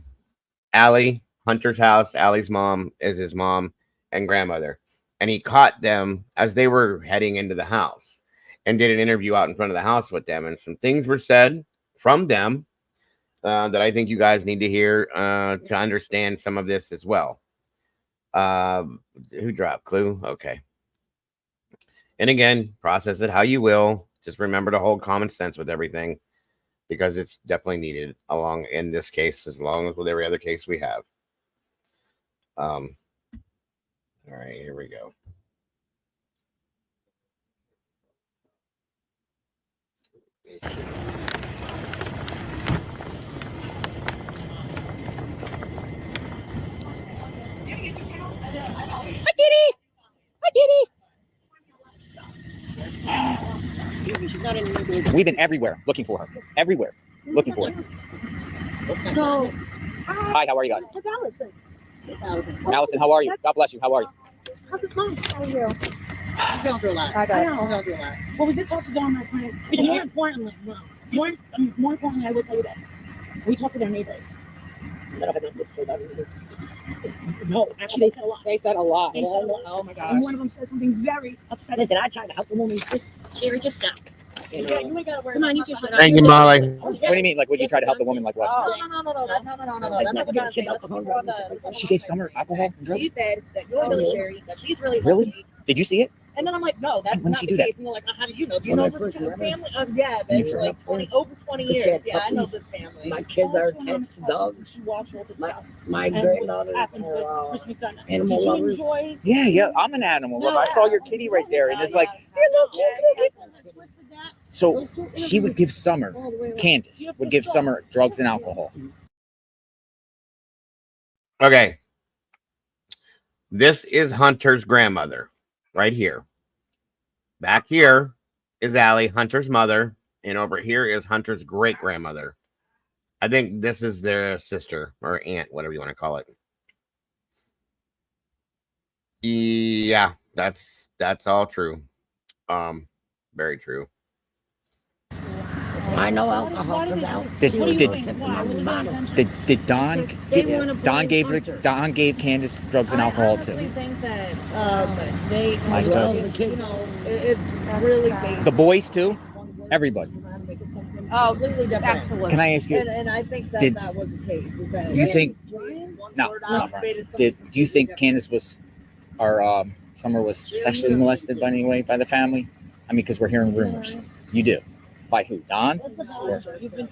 Allie Hunter's house. Allie's mom is his mom and grandmother. And he caught them as they were heading into the house and did an interview out in front of the house with them. And some things were said from them that I think you guys need to hear to understand some of this as well. Who dropped? Clue? Okay. And again, process it how you will. Just remember to hold common sense with everything, because it's definitely needed along in this case, as long as with every other case we have. All right, here we go. Hi, Kitty. Hi, Kitty. We've been everywhere looking for her. Everywhere looking for her. So, Hi, how are you guys? it's Allison. Allison, how are you? God bless you. How are you? How's his mom? How are you? She's going through a lot. I know. She's going through a lot. Well, we did talk to Dawn last night. More importantly, more importantly, I will tell you this. We talked to their neighbors. No, actually, they said a lot. They said a lot. Oh my God. And one of them said something very upsetting. Listen, I tried to help the woman. Sherry, just stop. Yeah, you ain't got to worry. Come on, you can shut up. Thank you, Molly. What do you mean? Like, would you try to help the woman? Like what? No. That's what I'm saying. She gave Summer alcohol and drugs? She said that you're really Sherry, that she's really Really? Did you see it? And then I'm like, no, that's When not she the do that? case. And they're like, how do you know? Do you know this kind of family? Yeah, been for like over 20 years. Yeah, I know this family. My kids are attached to dogs. My granddaughters are animal lovers. Yeah. I'm an animal lover. I saw your kitty right there, and it's like, you're a little cute. So she would give Summer, Candace would give Summer drugs and alcohol. Okay. This is Hunter's grandmother right here. Back here is Allie, Hunter's mother, and over here is Hunter's great grandmother. I think this is their sister or aunt, whatever you want to call it. Yeah, that's all true. Very true. I know alcohol comes out. Did Don gave Candace drugs and alcohol too? I think that they, My goodness. it's really basic. The boys too? Everybody. Oh, really different. Absolutely. Can I ask you? And I think that Did- that was the case. Is that You think? No. Do you think Candace was, or Summer was sexually molested by any way by the family? I mean, because we're hearing rumors. You do. By who? Don? Or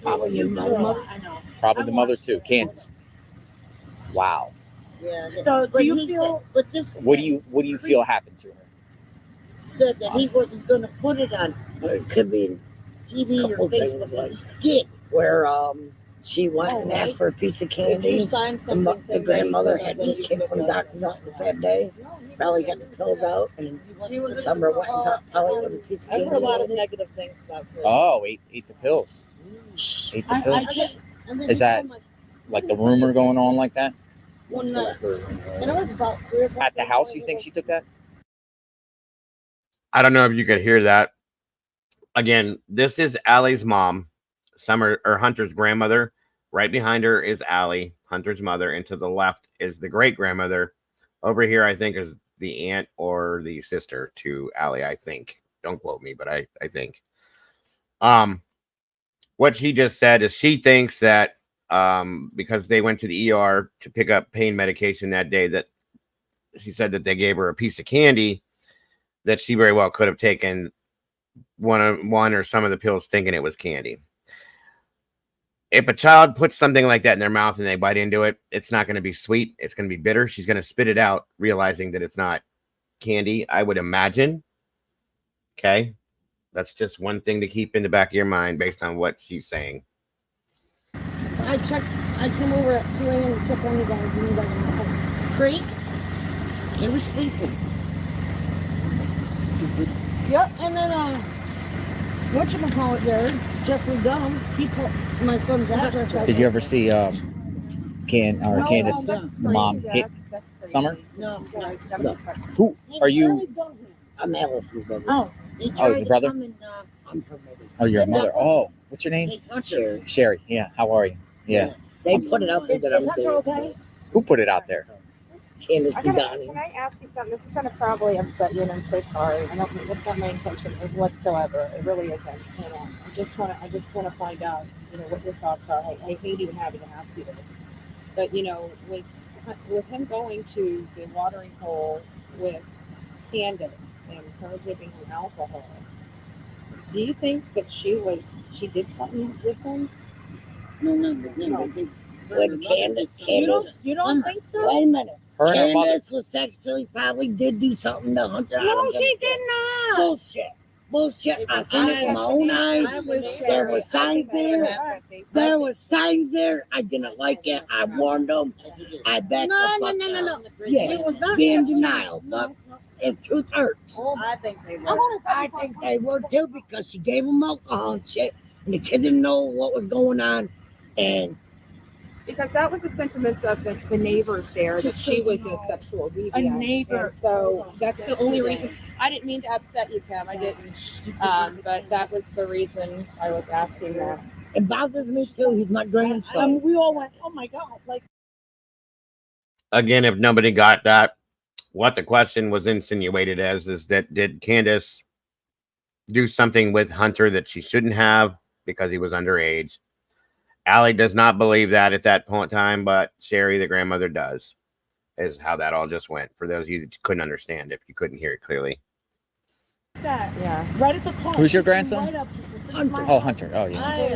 Probably your mother. probably the mother too, Candace. Wow. Yeah. So but do you he feel? said, but this What do you feel happened to her? said that he wasn't going to put it on. It could be TV or Facebook. But he did. Where she went and asked for a piece of candy. He signed The something. the grandmother had these kids from the doctor's office that day. Probably got the pills out, and Summer went and got Polly with a piece of I've candy. heard a lot of negative things about Chris. Oh, ate the pills. Ate the pills. Is that like the rumor going on like that? One night. And it was about 3 o'clock. At the house, you think she took that? I don't know if you could hear that. Again, this is Allie's mom, Summer or Hunter's grandmother. Right behind her is Allie, Hunter's mother, and to the left is the great grandmother. Over here, I think, is the aunt or the sister to Allie, I think. Don't quote me, but I think. What she just said is she thinks that because they went to the ER to pick up pain medication that day, that she said that they gave her a piece of candy, that she very well could have taken one or some of the pills thinking it was candy. If a child puts something like that in their mouth and they bite into it, it's not going to be sweet. It's going to be bitter. She's going to spit it out, realizing that it's not candy, I would imagine. Okay. That's just one thing to keep in the back of your mind based on what she's saying. I came over at 2 a.m. to check on you guys, and you guys were at home. Creek? They were sleeping. Yep, and then, whatchamacallit there, Jeffrey Dunham, he put my son's address. Did you ever see Candace, the mom, Summer? No. Who are you? I'm Allison's brother. Oh, your brother? I'm permitted. Oh, your mother. Oh, what's your name? Sherry. Sherry. Yeah. How are you? Yeah. They put it out there that I'm dead. okay? Who put it out there? Candace and Can Donnie. I ask you something? This is going to probably upset you, and I'm so sorry. I don't. That's not my intention whatsoever. It really isn't. You know, I just want to find out, what your thoughts are. I hate even having to ask you this, but with him going to the watering hole with Candace and her giving him alcohol, do you think that she did something with him? No. When Candace, You don't think so? Wait a minute. Her and her mother. Candace was sexually probably did do something to Hunter. No, she did not. Bullshit. I seen it with my own eyes. There were signs there. There was signs there. I didn't like it. I warned them. I bet. No. Yeah, it was not. Be in denial, but the truth hurts. I think they were. I think they were too because she gave them alcohol and shit, and the kid didn't know what was going on, and. Because that was the sentiments of the neighbors there, that she was a sexual deviant. A neighbor. And so that's the only reason. I didn't mean to upset you, Kim. I didn't. But that was the reason I was asking that. It bothers me too. He's my grandson. We all went, oh my God. Like, Again, if nobody got that, what the question was insinuated as is that did Candace do something with Hunter that she shouldn't have because he was underage? Allie does not believe that at that point in time, but Sherry, the grandmother, does. Is how that all just went. For those of you that couldn't understand, if you couldn't hear it clearly. yeah. Right at the car. Who's your grandson? Right up. Oh, Hunter. Oh, yeah.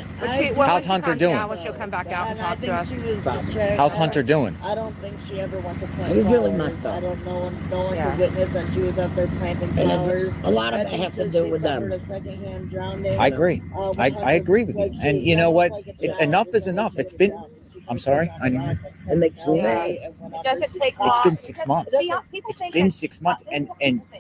How's Hunter doing? She'll come back out and talk to us. How's Hunter doing? I don't think she ever went to plant He's really flowers. messed up. I don't know. No one could witness that she was up there planting And flowers. a lot of it has to do with them. I agree. I agree with you. And you know what? Enough is enough. It's been. I'm sorry. I didn't. It makes me mad. Does it take It's been 6 months. It's been 6 months. And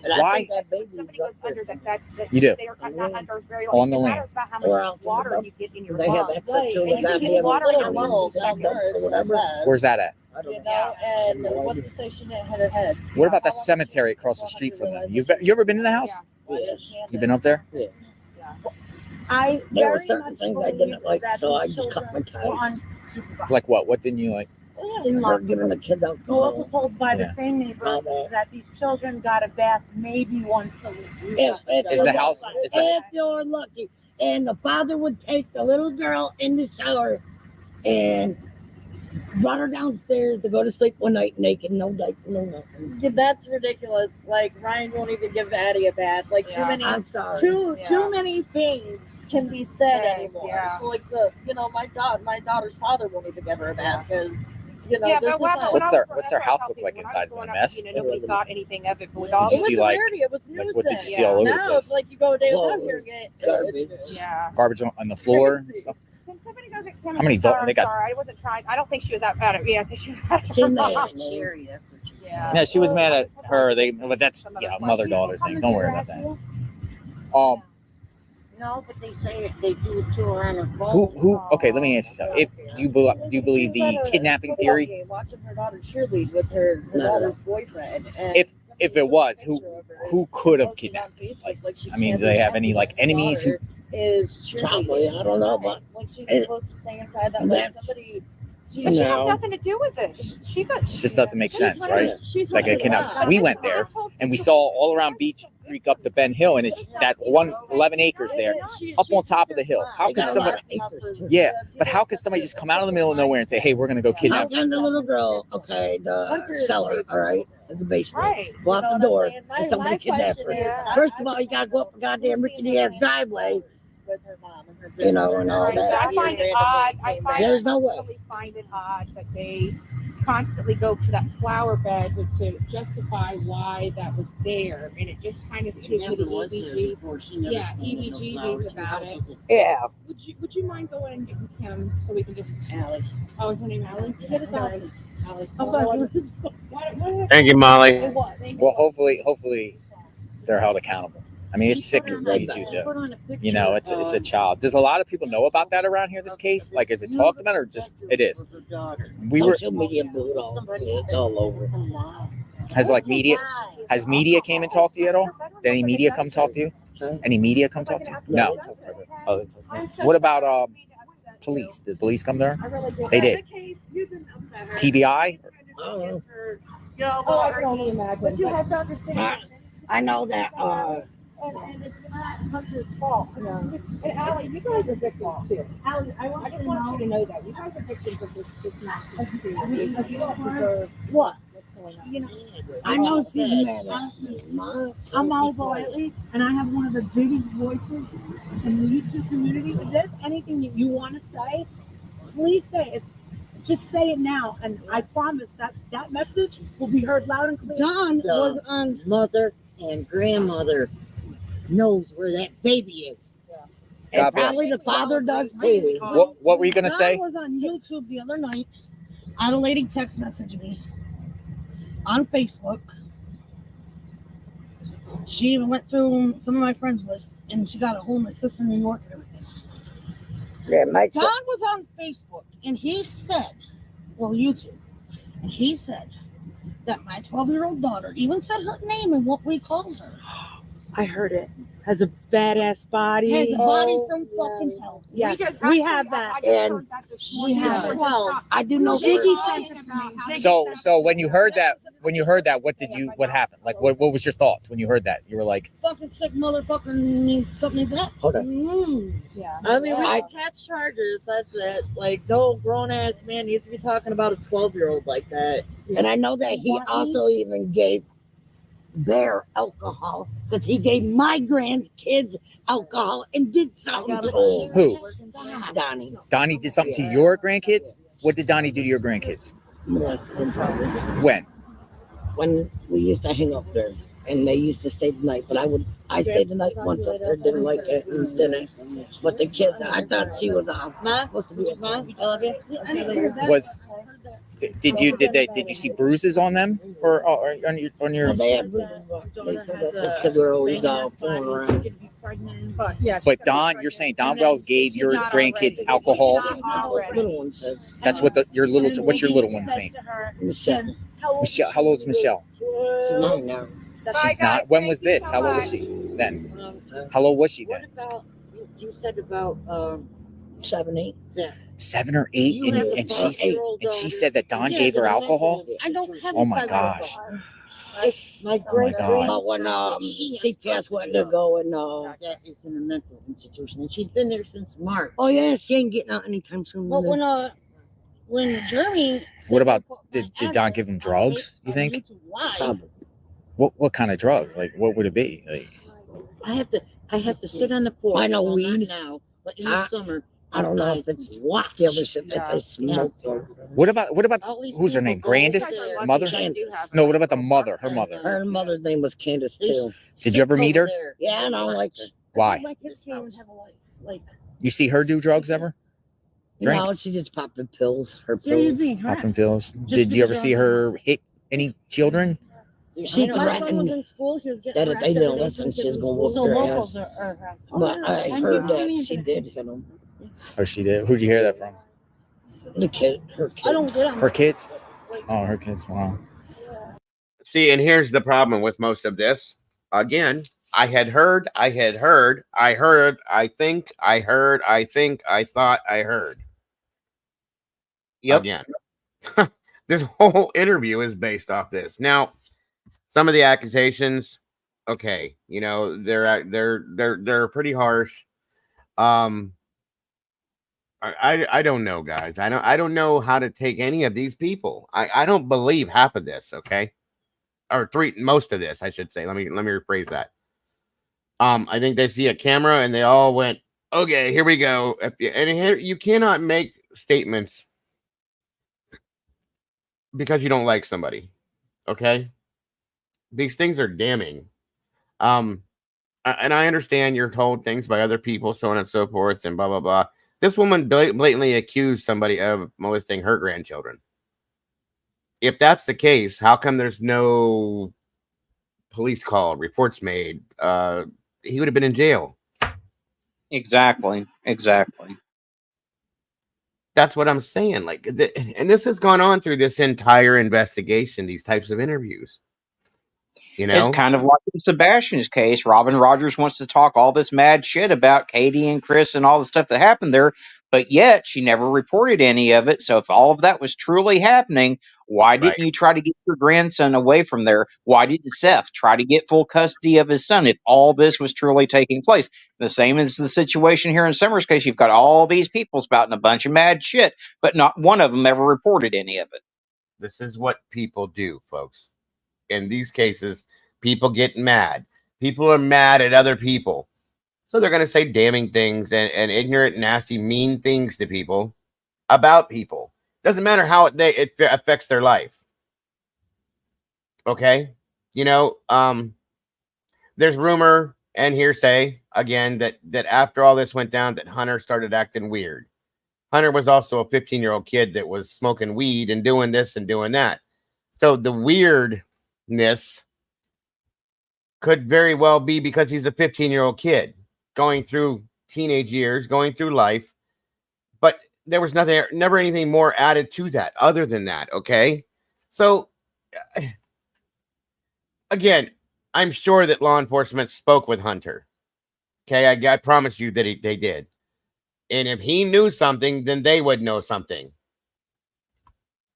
why? Somebody goes under that You do. they are not under very On the it land. matters about how Or much else water you get in your they have lungs. access to And the you get goddamn water in your wells, lungs. or whatever. Where's that at? You know, and what's to say she didn't hit her head? What about that cemetery across the street from them? You ever been in the house? Yes. You've been up there? Yeah. I There were very certain much things I believe didn't like, that so I these just cut my children were ties. unsupervised. Like what? What didn't you like? We're giving the kids We're also alcohol. told by Yeah. the same neighbor that these children got a bath maybe once a week. Is the house? Is the, If you're lucky. And the father would take the little girl in the shower and brought her downstairs to go to sleep one night naked, no diaper, no nothing. Yeah, that's ridiculous. Like Ryan won't even give Addie a bath. Like I'm sorry. too many things can be said Yeah, anymore. yeah. So like my daughter's father won't even give her a bath because Yeah, this but is when like, What's their house look like inside? Is it a mess? Nobody thought anything of it, but with all Did you the see like it was like what did you nuisance. see all over the Now place? it's like you go a day Clothes, without hearing it. garbage. yeah. Garbage on the floor and stuff. Can somebody go get Kim? How many I'm sorry, dogs they got? I'm sorry, I wasn't trying. I don't think she was that bad at. Yeah, she was bad at She's her mad mom. at me. Yeah. Yeah, she was mad at her. But that's mother-daughter thing. Don't worry about that. No, but they say they do it to her on her phone. Who? Okay, let me ask you something. Do you believe the kidnapping theory? Watching her daughter cheerlead with her daughter's boyfriend. And If it was, who could have kidnapped? Like, I mean, do they have any like enemies who? Is Probably, I don't know, but like she's it- supposed to stay inside that like that's- somebody. But she has No. nothing to do with it. She's a. It just doesn't make sense, right? She's Like a kidnap. We went there and we saw all around Beach Creek up to Ben Hill, and it's that 11 acres there, up on top of the hill. How they could got a lot somebody? of acres too. Yeah, but how could somebody just come out of the middle of nowhere and say, "Hey, we're gonna go How kidnap"? can the little girl, okay, the cellar, all right, at the basement, Right. go out the You know what I'm door saying? and somebody My kidnap question her? is, and First of all, you gotta go up a goddamn rickety ass driveway, with her mom and her you know, and all Right, so that. I find it odd. I There's no way. really find it odd that they constantly go to that flower bed to justify why that was there, and it just kind of gives me the EBGBs. Yeah, EBGBs about it. Yeah. Would you mind going and getting Kim so we can just? Allie. Oh, is her name Allie? Yeah, it's Allie. Allie. I'm sorry. What? Thank you, Molly. Well, hopefully they're held accountable. I mean, it's sick of what you do, though. You know, it's a child. Does a lot of people know about that around here? This case, like, is it talked about or just it is? We were. Social media blew it all. It's all over. Has media came and talked to you at all? Did any media come talk to you? Any media come talk to you? No. Oh, what about police? Did police come there? They did. TBI? Oh, I can only imagine. But you have to understand. I know that. And it's not Hunter's fault. And Allie, you guys are victims too. Allie, I just want you to know that you guys are victims of this massive thing. You don't deserve what? You know, I know she's mad I'm Oliver Whiteley, and I have one of the biggest voices in the YouTube community. If there's anything that you want to say, please say it. Just say it now, and I promise that message will be heard loud and clear. Don was on Mother and Grandmother knows where that baby is. And God bless. probably the father does too. What were you gonna say? I was on YouTube the other night. I had a lady text message me on Facebook. She even went through some of my friends' list, and she got a hold of my sister in New York and everything. Yeah, my Don was on Facebook, and he said, well, YouTube, and he said that my 12-year-old daughter even said her name and what we called her. I heard it. Has a badass body. Has a body from fucking hell. Yes, we have that. And We have 12. I do know. Ziggy sent it to me. So when you heard that, what happened? Like, what was your thoughts when you heard that? You were like, Fucking sick motherfucking something like that. Okay. Yeah. I mean, we can catch charges. That's it. Like, no grown ass man needs to be talking about a 12-year-old like that. And I know that he also even gave Bear alcohol because he gave my grandkids alcohol and did something to them. who? Donnie. Donnie did something to your grandkids? What did Donnie do to your grandkids? When? When we used to hang up there and they used to stay the night, but I stayed the night once up there, didn't like it and didn't. But the kids, I thought she was supposed to be with Mom. I love you. Did you see bruises on them or on your? They had bruises. They said that the kids were always fooling around. But Don, you're saying Don Wells gave your grandkids alcohol? That's what the little one says. That's what what's your little one saying? Michelle. Michelle, how old is Michelle? She's 9 now. She's not. When was this? How old was she then? How old was she then? You said about 7, 8. Yeah. 7 or 8, and she said that Don gave her alcohol. I don't have Oh my gosh! My great But when CPS went to go and that is in a mental institution, and she's been there since March. oh yeah, she ain't getting out anytime soon. But when Jeremy, What about did Don give him drugs? You think? why? What kind of drugs? Like what would it be? Like I have to sit on the porch. I know well, not weed. now, but in the summer. I don't know if it's the other shit that they smoke. what about who's her name? Grandis? Mother? No. What about the mother? Her mother? Her mother's name was Candace too. Did you ever meet her? Yeah, I don't like her. Why? My kids can't even have a life. Like, You see her do drugs ever? Drink? No, she just popped the pills. Her so you're pills. being Popping harassed. pills. Just Did you ever because see her hit any children? She My son was threatened in school. He was getting that if they harassed didn't every day listen, since she's he gonna was in whoop school. their So ass. locals are harassed. But I And heard you came that in she today. did hit him. Oh, she did. Who'd you hear that from? The kid, her kid. I don't get it. Her kids? Oh, her kids. Wow. See, and here's the problem with most of this. Again, I heard, I think, I thought I heard. Yep. Again. This whole interview is based off this. Now, some of the accusations, okay, you know, they're pretty harsh. I don't know, guys. I don't know how to take any of these people. I don't believe half of this, okay? Or most of this, I should say. Let me rephrase that. I think they see a camera and they all went, okay, here we go. And here, you cannot make statements because you don't like somebody. Okay? These things are damning. And I understand you're told things by other people, so on and so forth, and blah blah blah. This woman blatantly accused somebody of molesting her grandchildren. If that's the case, how come there's no police call, reports made, he would have been in jail. Exactly. That's what I'm saying. Like, and this has gone on through this entire investigation. These types of interviews. It's kind of like in Sebastian's case. Robin Rogers wants to talk all this mad shit about Katie and Chris and all the stuff that happened there, but yet she never reported any of it. So if all of that was truly happening, why didn't you try to get your grandson away from there? Why didn't Seth try to get full custody of his son if all this was truly taking place? The same is the situation here in Summer's case. You've got all these people spouting a bunch of mad shit, but not one of them ever reported any of it. This is what people do, folks. In these cases, people get mad. People are mad at other people. So they're going to say damning things and ignorant, nasty, mean things to people about people. Doesn't matter how it affects their life. Okay? There's rumor and hearsay, again, that after all this went down, that Hunter started acting weird. Hunter was also a 15-year-old kid that was smoking weed and doing this and doing that. So the weirdness could very well be because he's a 15-year-old kid going through teenage years, going through life. But there was never anything more added to that other than that. Okay. So again, I'm sure that law enforcement spoke with Hunter. Okay. I promise you that they did. And if he knew something, then they would know something.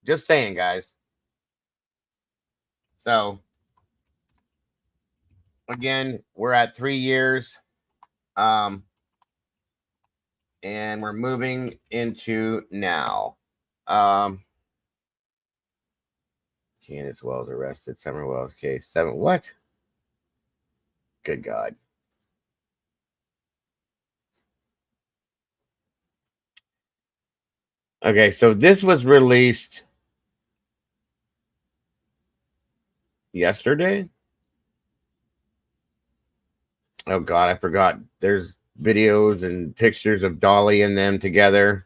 Just saying, guys. So, again, we're at 3 years. And we're moving into now. Candace Wells arrested. Summer Wells case 7. What? Good God. Okay, so this was released yesterday. Oh God, I forgot. There's videos and pictures of Dolly and them together.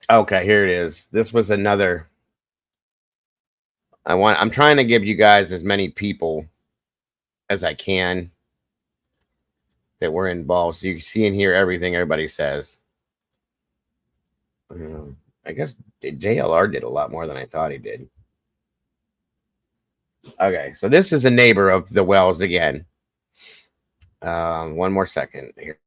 Okay, here it is. This was another. I'm trying to give you guys as many people as I can that were involved, so you can see and hear everything everybody says. I guess JLR did a lot more than I thought he did. Okay, so this is a neighbor of the Wells again. One more second here.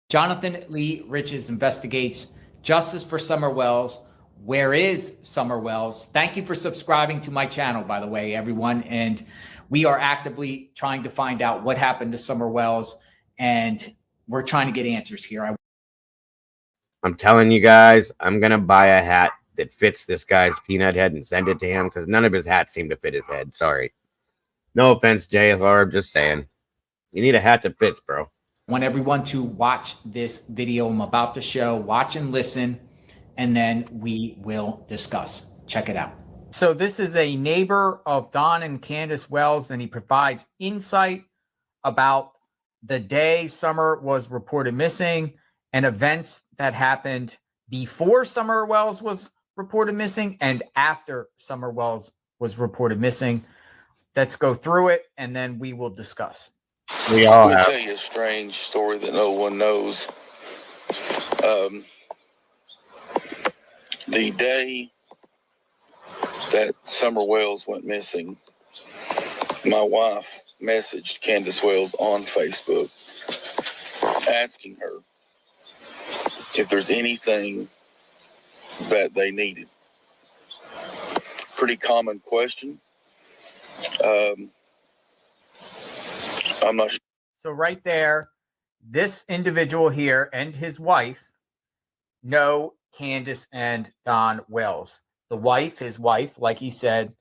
Jonathan Lee Riches investigates justice for Summer Wells. Where is Summer Wells? Thank you for subscribing to my channel, by the way, everyone. And we are actively trying to find out what happened to Summer Wells, and we're trying to get answers here. I'm telling you guys, I'm going to buy a hat that fits this guy's peanut head and send it to him because none of his hats seem to fit his head. Sorry. No offense, JLR. I'm just saying. You need a hat that fits, bro. I want everyone to watch this video I'm about to show. Watch and listen, and then we will discuss. Check it out. So this is a neighbor of Don and Candace Wells, and he provides insight about the day Summer was reported missing and events that happened before Summer Wells was reported missing and after Summer Wells was reported missing. Let's go through it, and then we will discuss. We all Let me have. tell you a strange story that no one knows. The day that Summer Wells went missing, my wife messaged Candace Wells on Facebook asking her if there's anything that they needed. Pretty common question. I'm not sure. So right there, this individual here and his wife know Candace and Don Wells. The wife, his wife, like he said,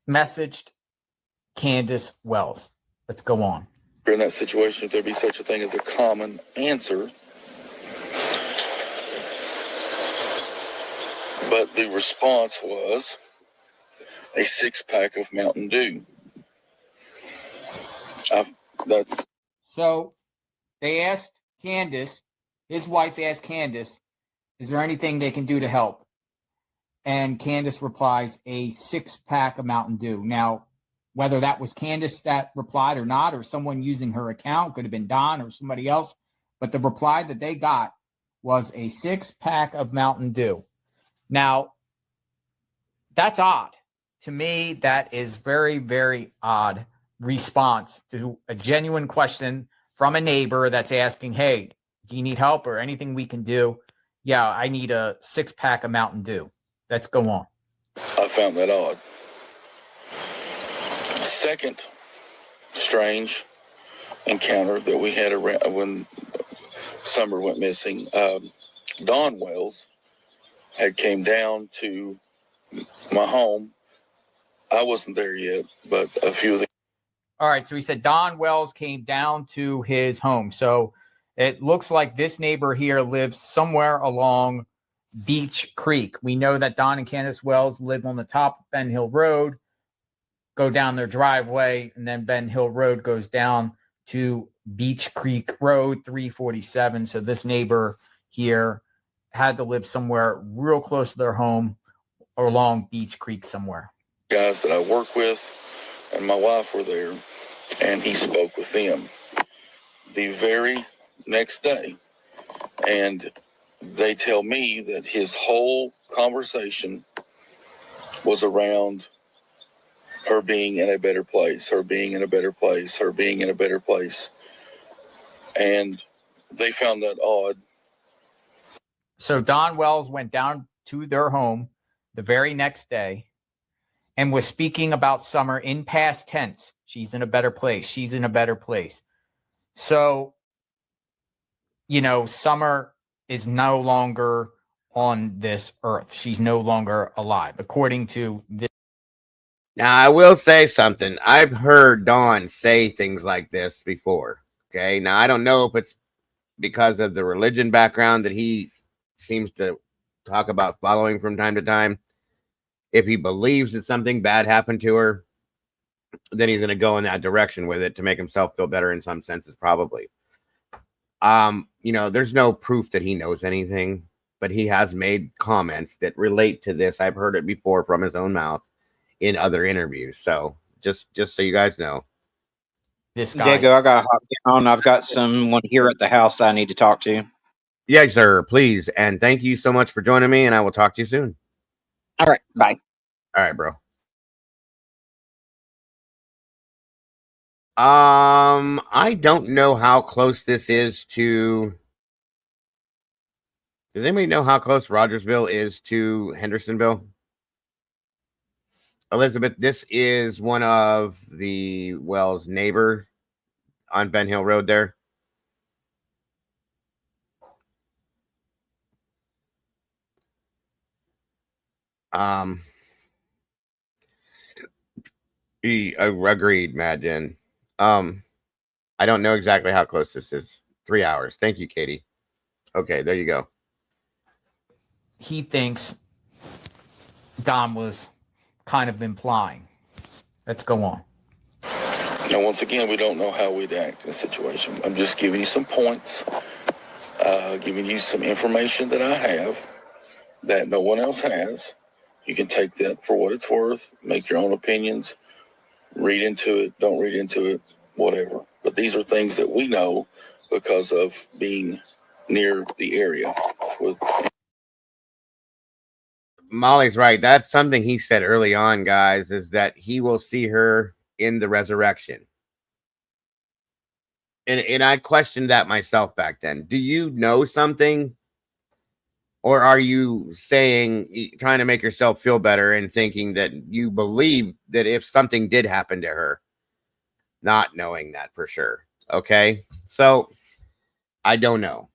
messaged Candace Wells. Let's go on. In that situation, if there be such a thing as a common answer. But the response was a 6-pack of Mountain Dew. So they asked Candace his wife asked Candace, is there anything they can do to help? And Candace replies, a 6-pack of Mountain Dew. Now, whether that was Candace that replied or not, or someone using her account, could have been Don or somebody else, but the reply that they got was a 6-pack of Mountain Dew. Now, that's odd. To me, that is very, very odd response to a genuine question from a neighbor that's asking, hey, do you need help or anything we can do? Yeah, I need a 6-pack of Mountain Dew. Let's go on. I found that odd. Second strange encounter that we had around when Summer went missing, Don Wells had came down to my home. I wasn't there yet, but a few of the... All right, so he said Don Wells came down to his home. So it looks like this neighbor here lives somewhere along Beach Creek. We know that Don and Candace Wells live on the top of Ben Hill Road, go down their driveway, and then Ben Hill Road goes down to Beach Creek Road 347. So this neighbor here had to live somewhere real close to their home or along Beach Creek somewhere. Guys that I work with and my wife were there, and he spoke with them the very next day. And they tell me that his whole conversation was around her being in a better place, her being in a better place, her being in a better place. And they found that odd. So Don Wells went down to their home the very next day and was speaking about Summer in past tense. She's in a better place. She's in a better place. So, you know, Summer is no longer on this earth. She's no longer alive, according to this. Now, I will say something. I've heard Don say things like this before. Okay. Now, I don't know if it's because of the religion background that he seems to talk about following from time to time. If he believes that something bad happened to her, then he's going to go in that direction with it to make himself feel better in some senses, probably. You know, there's no proof that he knows anything, but he has made comments that relate to this. I've heard it before from his own mouth in other interviews. So just so you guys know. This guy. Diego, I got to hop on. I've got someone here at the house that I need to talk to. Yeah, sir, please. And thank you so much for joining me, and I will talk to you soon. All right, bye. All right, bro. I don't know how close this is to... Does anybody know how close Rogersville is to Hendersonville? Elizabeth, this is one of the Wells' neighbor on Ben Hill Road there. Agreed, Mad Jen. I don't know exactly how close this is. 3 hours. Thank you, Katie. Okay, there you go. He thinks Don was kind of implying. Let's go on. Now, once again, we don't know how we'd act in a situation. I'm just giving you some points, giving you some information that I have that no one else has. You can take that for what it's worth, make your own opinions, read into it, don't read into it, whatever. But these are things that we know because of being near the area. Molly's right. That's something he said early on, guys, is that he will see her in the resurrection. And I questioned that myself back then. Do you know something? Or are you saying, trying to make yourself feel better and thinking that you believe that if something did happen to her, not knowing that for sure? Okay. So I don't know.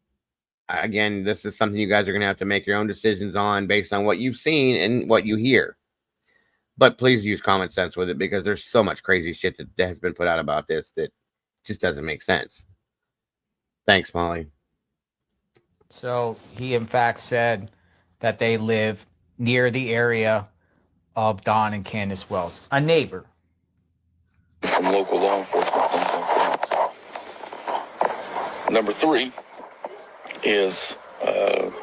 Again, this is something you guys are going to have to make your own decisions on based on what you've seen and what you hear. But please use common sense with it, because there's so much crazy shit that has been put out about this that just doesn't make sense. Thanks, Molly. So he, in fact, said that they live near the area of Don and Candace Wells, a neighbor. From local law enforcement, things like that. Number 3, is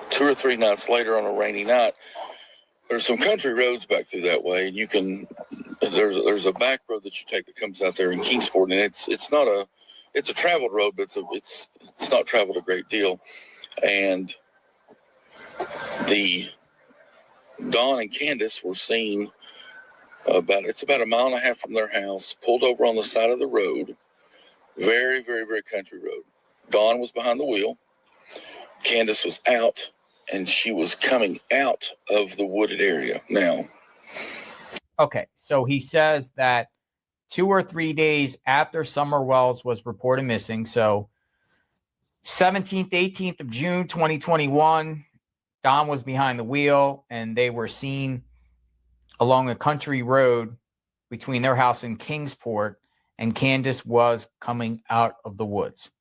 2 or 3 nights later on a rainy night, there's some country roads back through that way, and you can there's a back road that you take that comes out there in Kingsport, and it's not a it's a traveled road, but it's not traveled a great deal. And the Don and Candace were seen about a mile and a half from their house, pulled over on the side of the road, very, very, very country road. Don was behind the wheel. Candace was out, and she was coming out of the wooded area. Now, okay, so he says that 2 or 3 days after Summer Wells was reported missing, so 17th, 18th of June, 2021, Don was behind the wheel, and they were seen along a country road between their house and Kingsport, and Candace was coming out of the woods.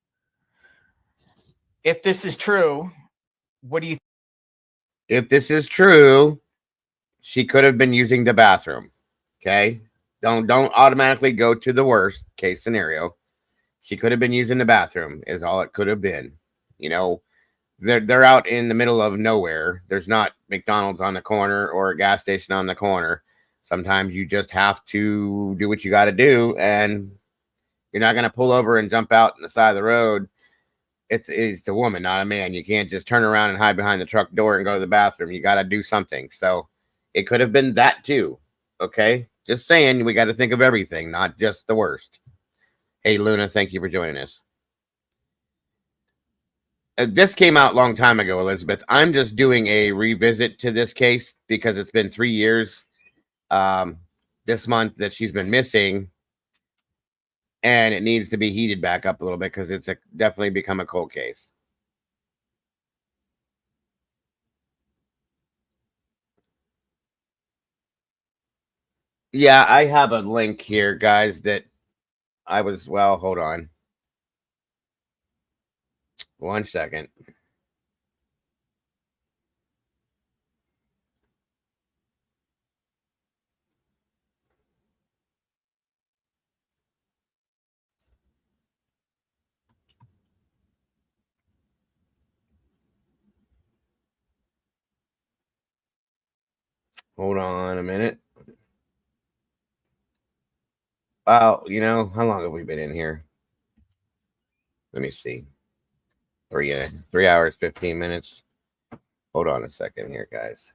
If this is true, what do you think? If this is true, she could have been using the bathroom. Okay? Don't automatically go to the worst case scenario. She could have been using the bathroom is all it could have been. You know, they're out in the middle of nowhere. There's not McDonald's on the corner or a gas station on the corner. Sometimes you just have to do what you got to do, and you're not going to pull over and jump out on the side of the road. It's a woman, not a man. You can't just turn around and hide behind the truck door and go to the bathroom. You got to do something. So it could have been that too. Okay. Just saying, we got to think of everything, not just the worst. Hey, Luna, thank you for joining us. This came out a long time ago, Elizabeth. I'm just doing a revisit to this case because it's been 3 years this month that she's been missing. And it needs to be heated back up a little bit because it's definitely become a cold case. Yeah, I have a link here, guys, that hold on. 1 second. Hold on a minute. Well, how long have we been in here? Let me see. 3 hours, 15 minutes. Hold on a second here, guys.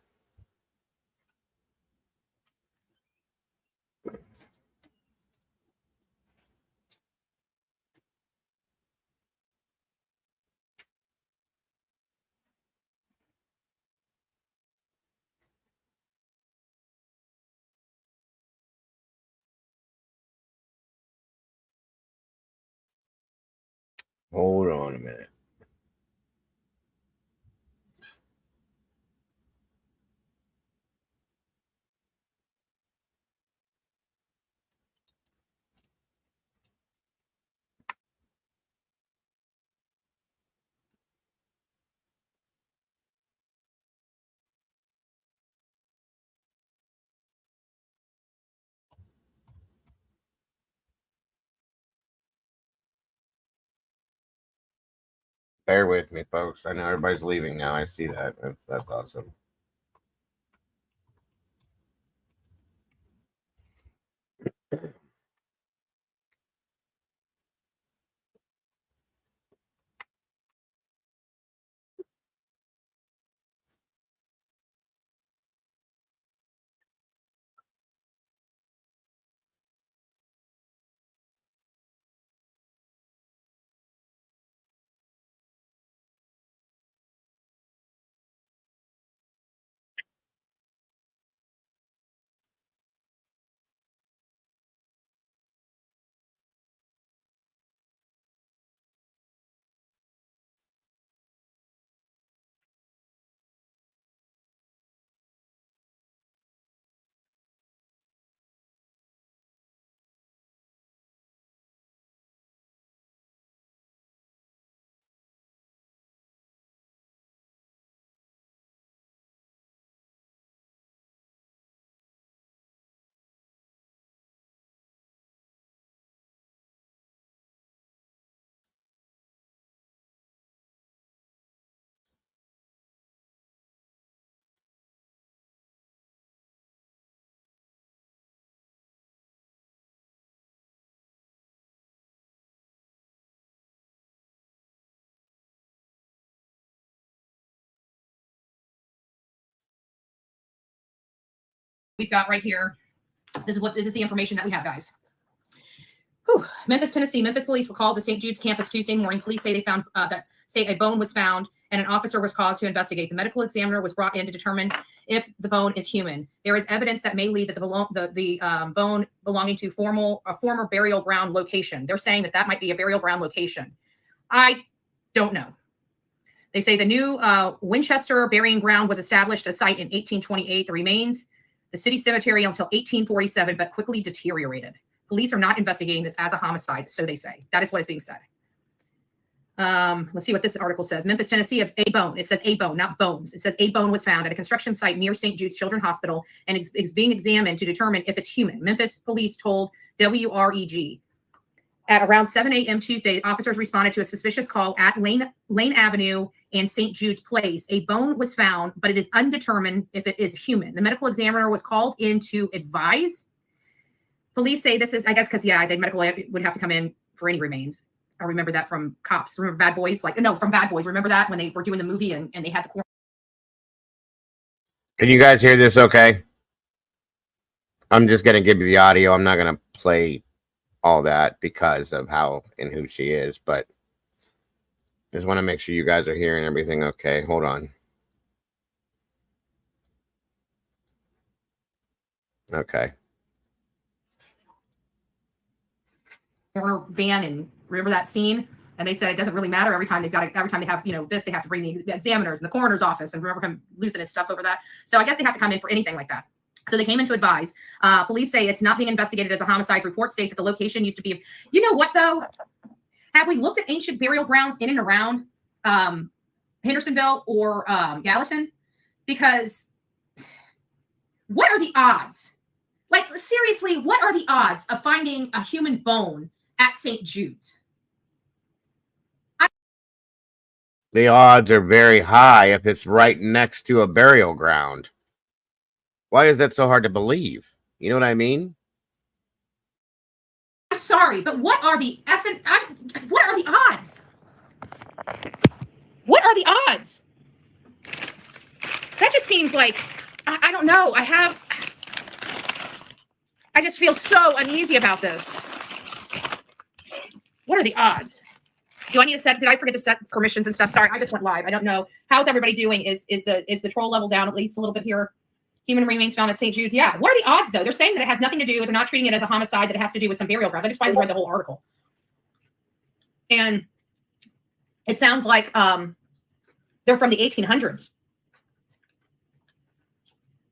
Hold on a minute. Bear with me, folks. I know everybody's leaving now. I see that. That's awesome. we've got right here. This is the information that we have, guys. Whew. Memphis, Tennessee. Memphis police were called to St. Jude's campus Tuesday morning. Police say they found a bone was found and an officer was caused to investigate. The medical examiner was brought in to determine if the bone is human. There is evidence that may lead that the bone belonging to a former burial ground location. They're saying that might be a burial ground location. I don't know. They say the new Winchester burying ground was established a site in 1828. The remains the city cemetery until 1847, but quickly deteriorated. Police are not investigating this as a homicide, so they say. That is what is being said. Let's see what this article says. Memphis, Tennessee, a bone. It says a bone, not bones. It says a bone was found at a construction site near St. Jude's Children's Hospital and is being examined to determine if it's human. Memphis police told WREG. At around 7 a.m. Tuesday, officers responded to a suspicious call at Lane Avenue and St. Jude's Place. A bone was found, but it is undetermined if it is human. The medical examiner was called in to advise. Police say this is, I guess, because, the medical would have to come in for any remains. I remember that from Cops. Remember Bad Boys? From Bad Boys. Remember that when they were doing the movie and they had the... Can you guys hear this okay? I'm just going to give you the audio. I'm not going to play all that because of how and who she is, but just want to make sure you guys are hearing everything okay. Hold on. Okay. Van, and remember that scene? And they said it doesn't really matter every time they have, this, they have to bring the examiners and the coroner's office, and remember him losing his stuff over that. So I guess they have to come in for anything like that. So they came in to advise. Police say it's not being investigated as a homicide. Reports state that the location used to be, you know what though? Have we looked at ancient burial grounds in and around Hendersonville or Gallatin? Because what are the odds? Like, seriously, what are the odds of finding a human bone at St. Jude's? The odds are very high if it's right next to a burial ground. Why is that so hard to believe? You know what I mean? I'm sorry, but what are the what are the odds? What are the odds? That just seems like, I don't know. I just feel so uneasy about this. What are the odds? Do I need to set, did I forget to set permissions and stuff? Sorry, I just went live. I don't know. How's everybody doing? Is the troll level down at least a little bit here? Human remains found at St. Jude's. Yeah. What are the odds, though? They're saying that it has nothing to do with, they're not treating it as a homicide, that it has to do with some burial grounds. I just finally read the whole article. And it sounds like they're from the 1800s.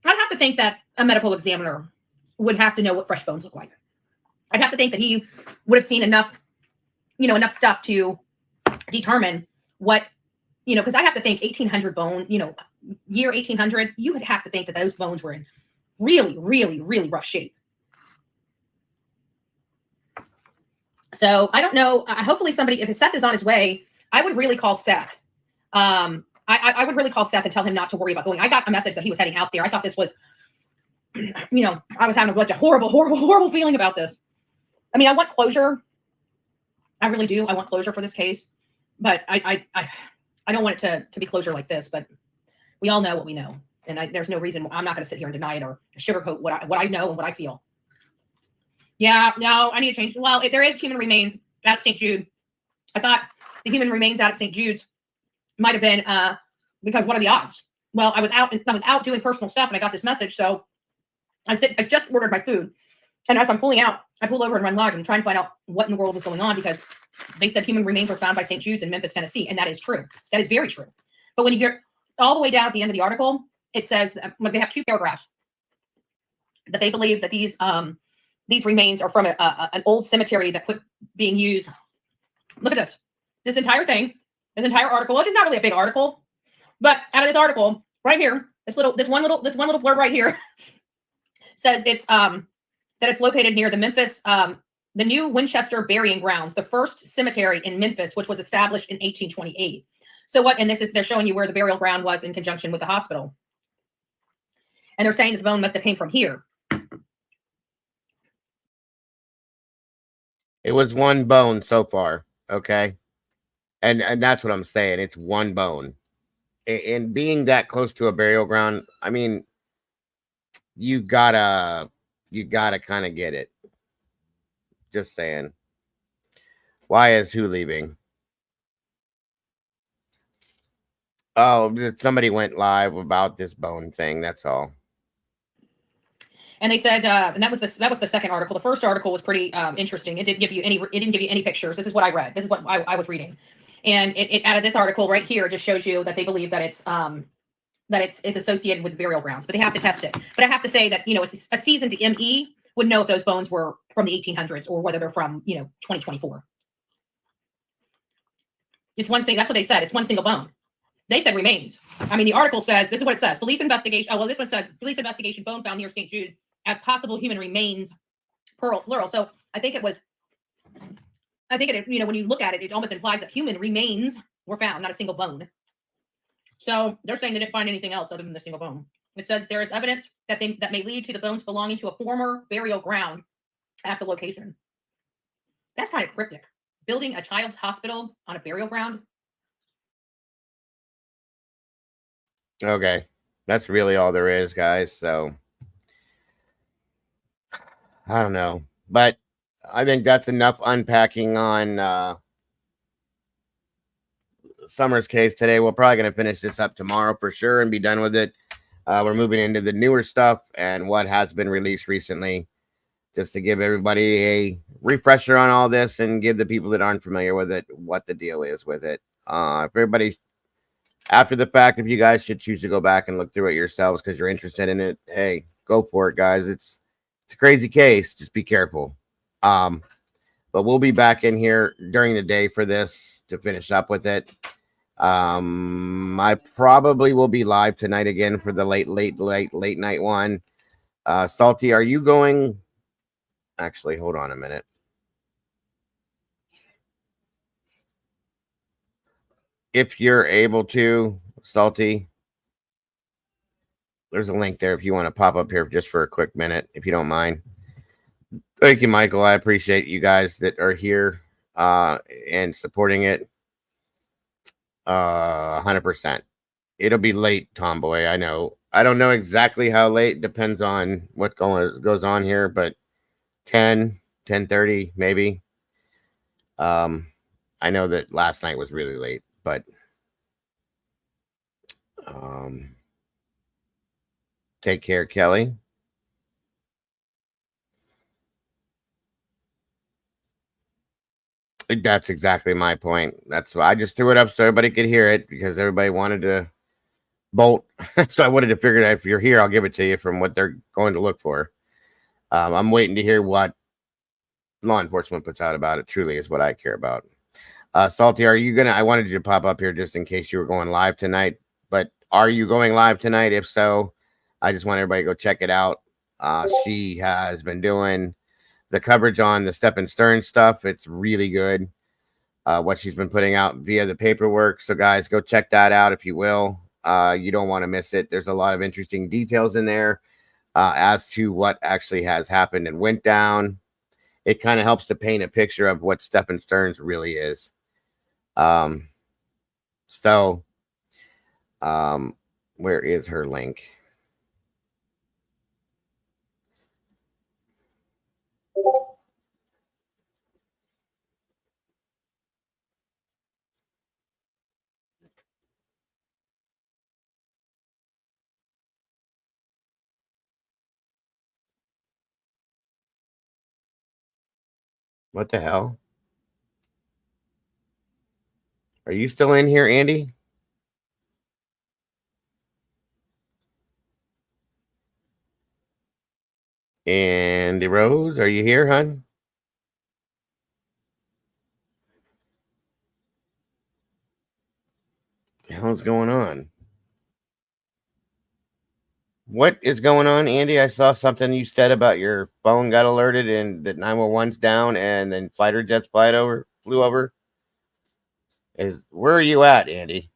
I'd have to think that a medical examiner would have to know what fresh bones look like. I'd have to think that he would have seen enough, enough stuff to determine what, because I have to think 1800 bone, year 1800, you would have to think that those bones were in really, really, really rough shape. So I don't know. Hopefully somebody, if Seth is on his way, I would really call Seth. I would really call Seth and tell him not to worry about going. I got a message that he was heading out there. I thought this was, I was having a horrible, horrible, horrible feeling about this. I mean, I want closure. I really do. I want closure for this case, but I don't want it to be closure like this, but we all know what we know. And there's no reason, I'm not going to sit here and deny it or sugarcoat what I know and what I feel. Yeah, no, I need to change. Well, if there is human remains at St. Jude, I thought the human remains out at St. Jude's might have been because what are the odds? Well, I was out doing personal stuff and I got this message. So I just ordered my food. And as I'm pulling out, I pull over and run live and try and find out what in the world was going on, because they said human remains were found by St. Jude's in Memphis, Tennessee. And that is true. That is very true. But when you get all the way down at the end of the article, it says they have 2 paragraphs that they believe that these remains are from an old cemetery that quit being used. Look at this. This entire thing, this entire article, which is not really a big article, but out of this article right here, this one little blurb right here says it's that it's located near the Memphis, the new Winchester burying grounds, the first cemetery in Memphis, which was established in 1828. So what, and they're showing you where the burial ground was in conjunction with the hospital. And they're saying that the bone must have came from here. It was one bone so far, okay? And that's what I'm saying. It's one bone. And being that close to a burial ground, I mean, you gotta kind of get it. Just saying. Why is who leaving? Oh, somebody went live about this bone thing. That's all. And they said, and that was the second article. The first article was pretty interesting. It didn't give you any pictures. This is what I read. This is what I was reading, and it added this article right here. Just shows you that they believe that it's associated with burial grounds, but they have to test it. But I have to say that a seasoned ME would know if those bones were from the 1800s or whether they're from 2024. It's one thing. That's what they said. It's one single bone. They said remains. I mean, the article says, this is what it says. Police investigation. Oh, well, this one says police investigation, bone found near St. Jude as possible human remains, plural. So I think when you look at it, it almost implies that human remains were found, not a single bone. So they're saying they didn't find anything else other than the single bone. It says there is evidence that may lead to the bones belonging to a former burial ground at the location. That's kind of cryptic. Building a child's hospital on a burial ground. Okay. That's really all there is, guys. So I don't know. But I think that's enough unpacking on Summer's case today. We're probably going to finish this up tomorrow for sure and be done with it. We're moving into the newer stuff and what has been released recently, just to give everybody a refresher on all this and give the people that aren't familiar with it what the deal is with it. If everybody, after the fact, if you guys should choose to go back and look through it yourselves because you're interested in it, hey, go for it, guys. It's a crazy case. Just be careful. But we'll be back in here during the day for this to finish up with it. I probably will be live tonight again for the late night one. Salty, are you going? Actually, hold on a minute. If you're able to, Salty, there's a link there if you want to pop up here just for a quick minute, if you don't mind. Thank you, Michael. I appreciate you guys that are here and supporting it. 100%. It'll be late, Tomboy. I know. I don't know exactly how late. Depends on what goes on here, but 10:30 maybe. I know that last night was really late, but take care, Kelly. That's exactly my point. That's why I just threw it up so everybody could hear it, because everybody wanted to bolt. So I wanted to figure out, if you're here, I'll give it to you from what they're going to look for. I'm waiting to hear what law enforcement puts out about it. Truly is what I care about. Salty, are you gonna? I wanted you to pop up here just in case you were going live tonight. But are you going live tonight? If so, I just want everybody to go check it out. She has been doing the coverage on the Step and Stern stuff. It's really good. What she's been putting out via the paperwork. So guys, go check that out if you will. You don't want to miss it. There's a lot of interesting details in there as to what actually has happened and went down. It kind of helps to paint a picture of what Step and Stern's really is. Where is her link? What the hell? Are you still in here, Andy? Andy Rose, are you here, hon? What the hell's going on? What is going on, Andy? I saw something you said about your phone got alerted and that 911's down and then fighter jets flew over. Where are you at, Andy?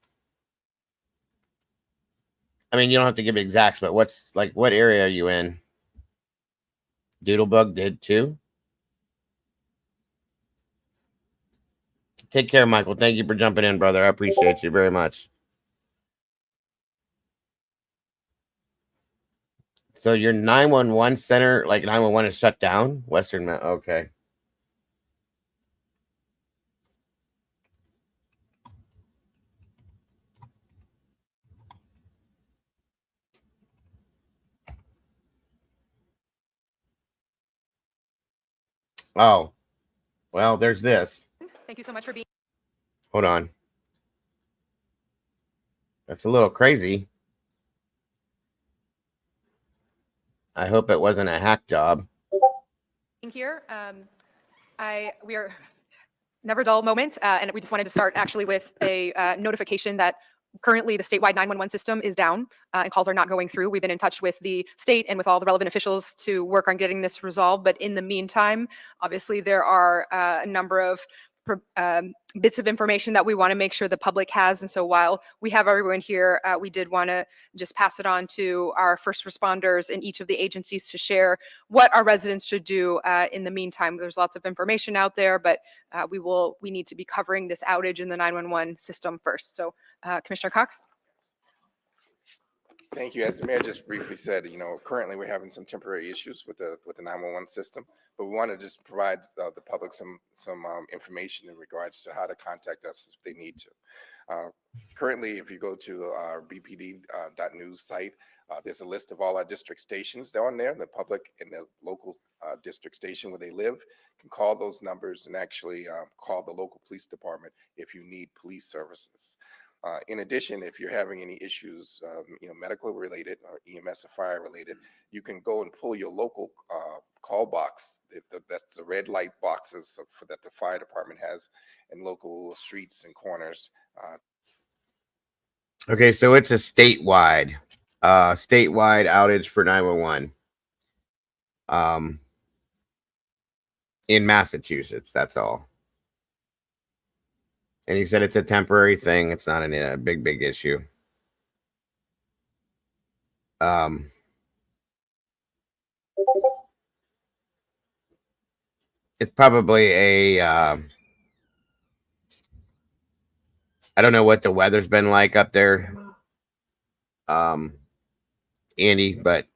I mean, you don't have to give exacts, but what area are you in? Doodlebug did too. Take care, Michael. Thank you for jumping in, brother. I appreciate you very much. So your 911 center, like 911 is shut down? Okay. Oh, well, there's this. Thank you so much for being. Hold on. That's a little crazy. I hope it wasn't a hack job. Here. We are never dull moment, and we just wanted to start actually with a notification that currently the statewide 911 system is down and calls are not going through. We've been in touch with the state and with all the relevant officials to work on getting this resolved. But in the meantime, obviously there are a number of bits of information that we want to make sure the public has. And so while we have everyone here, we did want to just pass it on to our first responders in each of the agencies to share what our residents should do in the meantime. There's lots of information out there, but we need to be covering this outage in the 911 system first. So Commissioner Cox. Thank you. As the mayor just briefly said, currently we're having some temporary issues with the 911 system, but we want to just provide the public some information in regards to how to contact us if they need to. Currently, if you go to our bpd.news site, there's a list of all our district stations. They're on there. The public in the local district station where they live can call those numbers and actually call the local police department if you need police services. In addition, if you're having any issues, medical related or EMS or fire related, you can go and pull your local call box. That's the red light boxes that the fire department has in local streets and corners. Okay, so it's a statewide outage for 911. In Massachusetts, that's all. And he said it's a temporary thing. It's not a big issue. It's probably I don't know what the weather's been like up there, Andy, but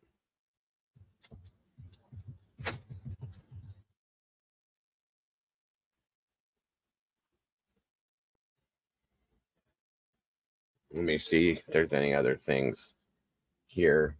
let me see if there's any other things here.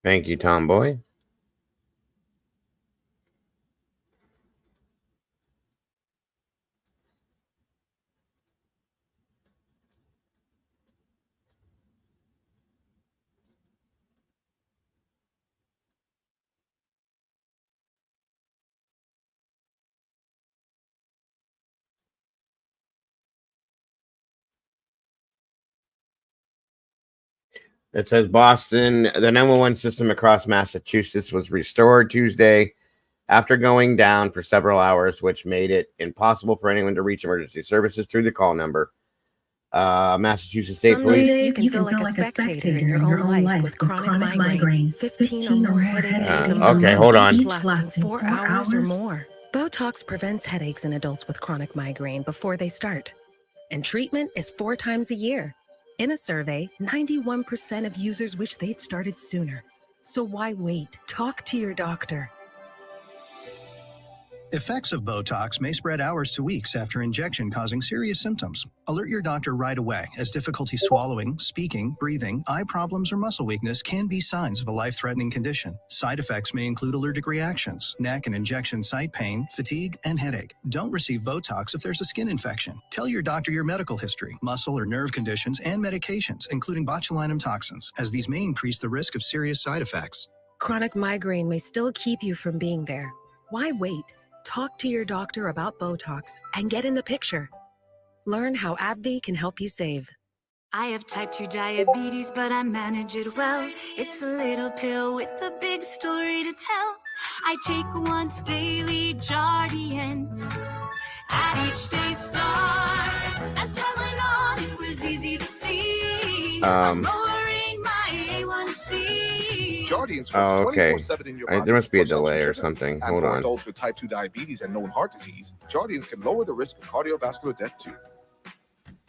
Thank you, Tomboy. It says Boston, the 911 system across Massachusetts was restored Tuesday after going down for several hours, which made it impossible for anyone to reach emergency services through the call number. Massachusetts State Police. You can feel like a spectator in your own life with chronic migraine, 15 or more headache days a month. Okay, hold on. Each lasting 4 hours or more. Botox prevents headaches in adults with chronic migraine before they start. And treatment is 4 times a year. In a survey, 91% of users wish they'd started sooner. So why wait? Talk to your doctor. Effects of Botox may spread hours to weeks after injection, causing serious symptoms. Alert your doctor right away, as difficulty swallowing, speaking, breathing, eye problems, or muscle weakness can be signs of a life-threatening condition. Side effects may include allergic reactions, neck and injection site pain, fatigue, and headache. Don't receive Botox if there's a skin infection. Tell your doctor your medical history, muscle or nerve conditions, and medications, including botulinum toxins, as these may increase the risk of serious side effects. Chronic migraine may still keep you from being there. Why wait? Talk to your doctor about Botox and get in the picture. Learn how AbbVie can help you save. I have type 2 diabetes, but I manage it well. It's a little pill with a big story to tell. I take once daily Jardiance at each day start. As time went on, it was easy to see. I'm lowering my A1C. Jardiance works 24/7 in your body. There must be a delay or something. And Hold for on. adults with type 2 diabetes and known heart disease, Jardiance can lower the risk of cardiovascular death too.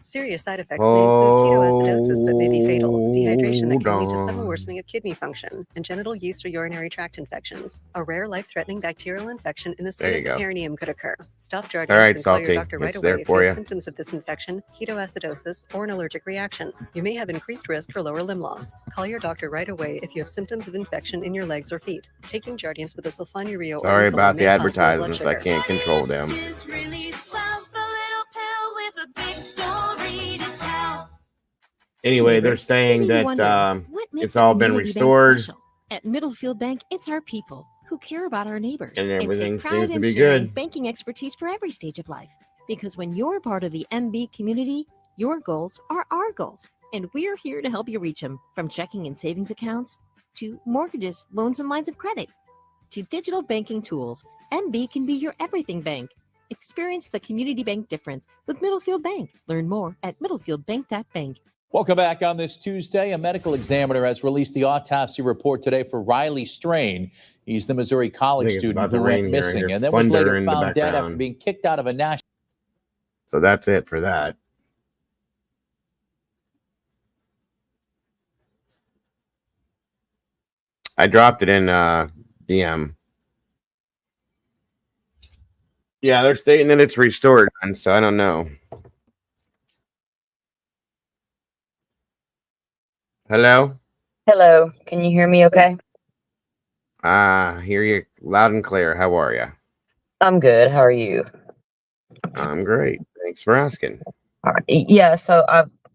Serious side effects may include ketoacidosis that may be fatal, dehydration that can lead to sudden worsening of kidney function, and genital yeast or urinary tract infections. A rare life-threatening bacterial infection in the There skin you of the go. perineum could occur. Stop Jardiance All right, and call your Salty. doctor right It's away there if you for have you. symptoms of this infection, ketoacidosis, or an allergic reaction. You may have increased risk for lower limb loss. Call your doctor right away if you have symptoms of infection in your legs or feet. Taking Jardiance with a sulfonylurea or Sorry insulin about may the cause low blood advertisements. I sugar. can't control them. Is really swell, the little pill with a big story to tell. Anyway, they're Neighbors, saying maybe you that wonder, what makes it's a all been community bank restored special? At Middlefield Bank, it's our people who care about our neighbors and everything take pride seems to in be sharing good. banking expertise for every stage of life. Because when you're part of the MB community, your goals are our goals, and we're here to help you reach them. From checking and savings accounts to mortgages, loans, and lines of credit to digital banking tools, MB can be your everything bank. Experience the community bank difference with Middlefield Bank. Learn more at middlefieldbank.bank. Welcome back on this Tuesday. A medical examiner has released the autopsy report today for Riley Strain. He's the Missouri college it's student about to who went rain here. I missing hear and then was thunder later in the found dead after background. being kicked out of a national. So that's it for that. I dropped it in DM. Yeah, they're stating that it's restored, and so I don't know. Hello? Hello, can you hear me okay? Hear you loud and clear. How are you? I'm good. How are you? I'm great. Thanks for asking. All right. Yeah, so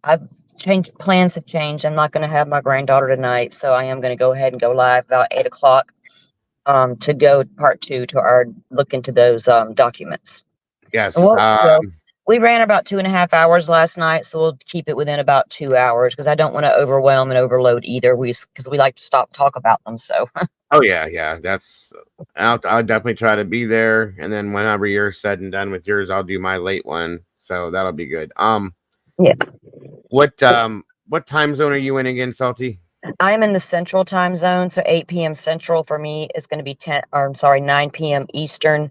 I've changed, plans have changed. I'm not going to have my granddaughter tonight, so I am going to go ahead and go live about 8 o'clock to go part 2 to our look into those documents. Yes. Well, we ran about 2.5 hours last night, so we'll keep it within about 2 hours because I don't want to overwhelm and overload either. Because we like to stop talk about them. So. Oh yeah. That's I'll definitely try to be there, and then whenever you're said and done with yours, I'll do my late one. So that'll be good. Yeah. What time zone are you in again, Salty? I am in the central time zone, so 8 p.m. central for me is going to be 9 p.m. Eastern.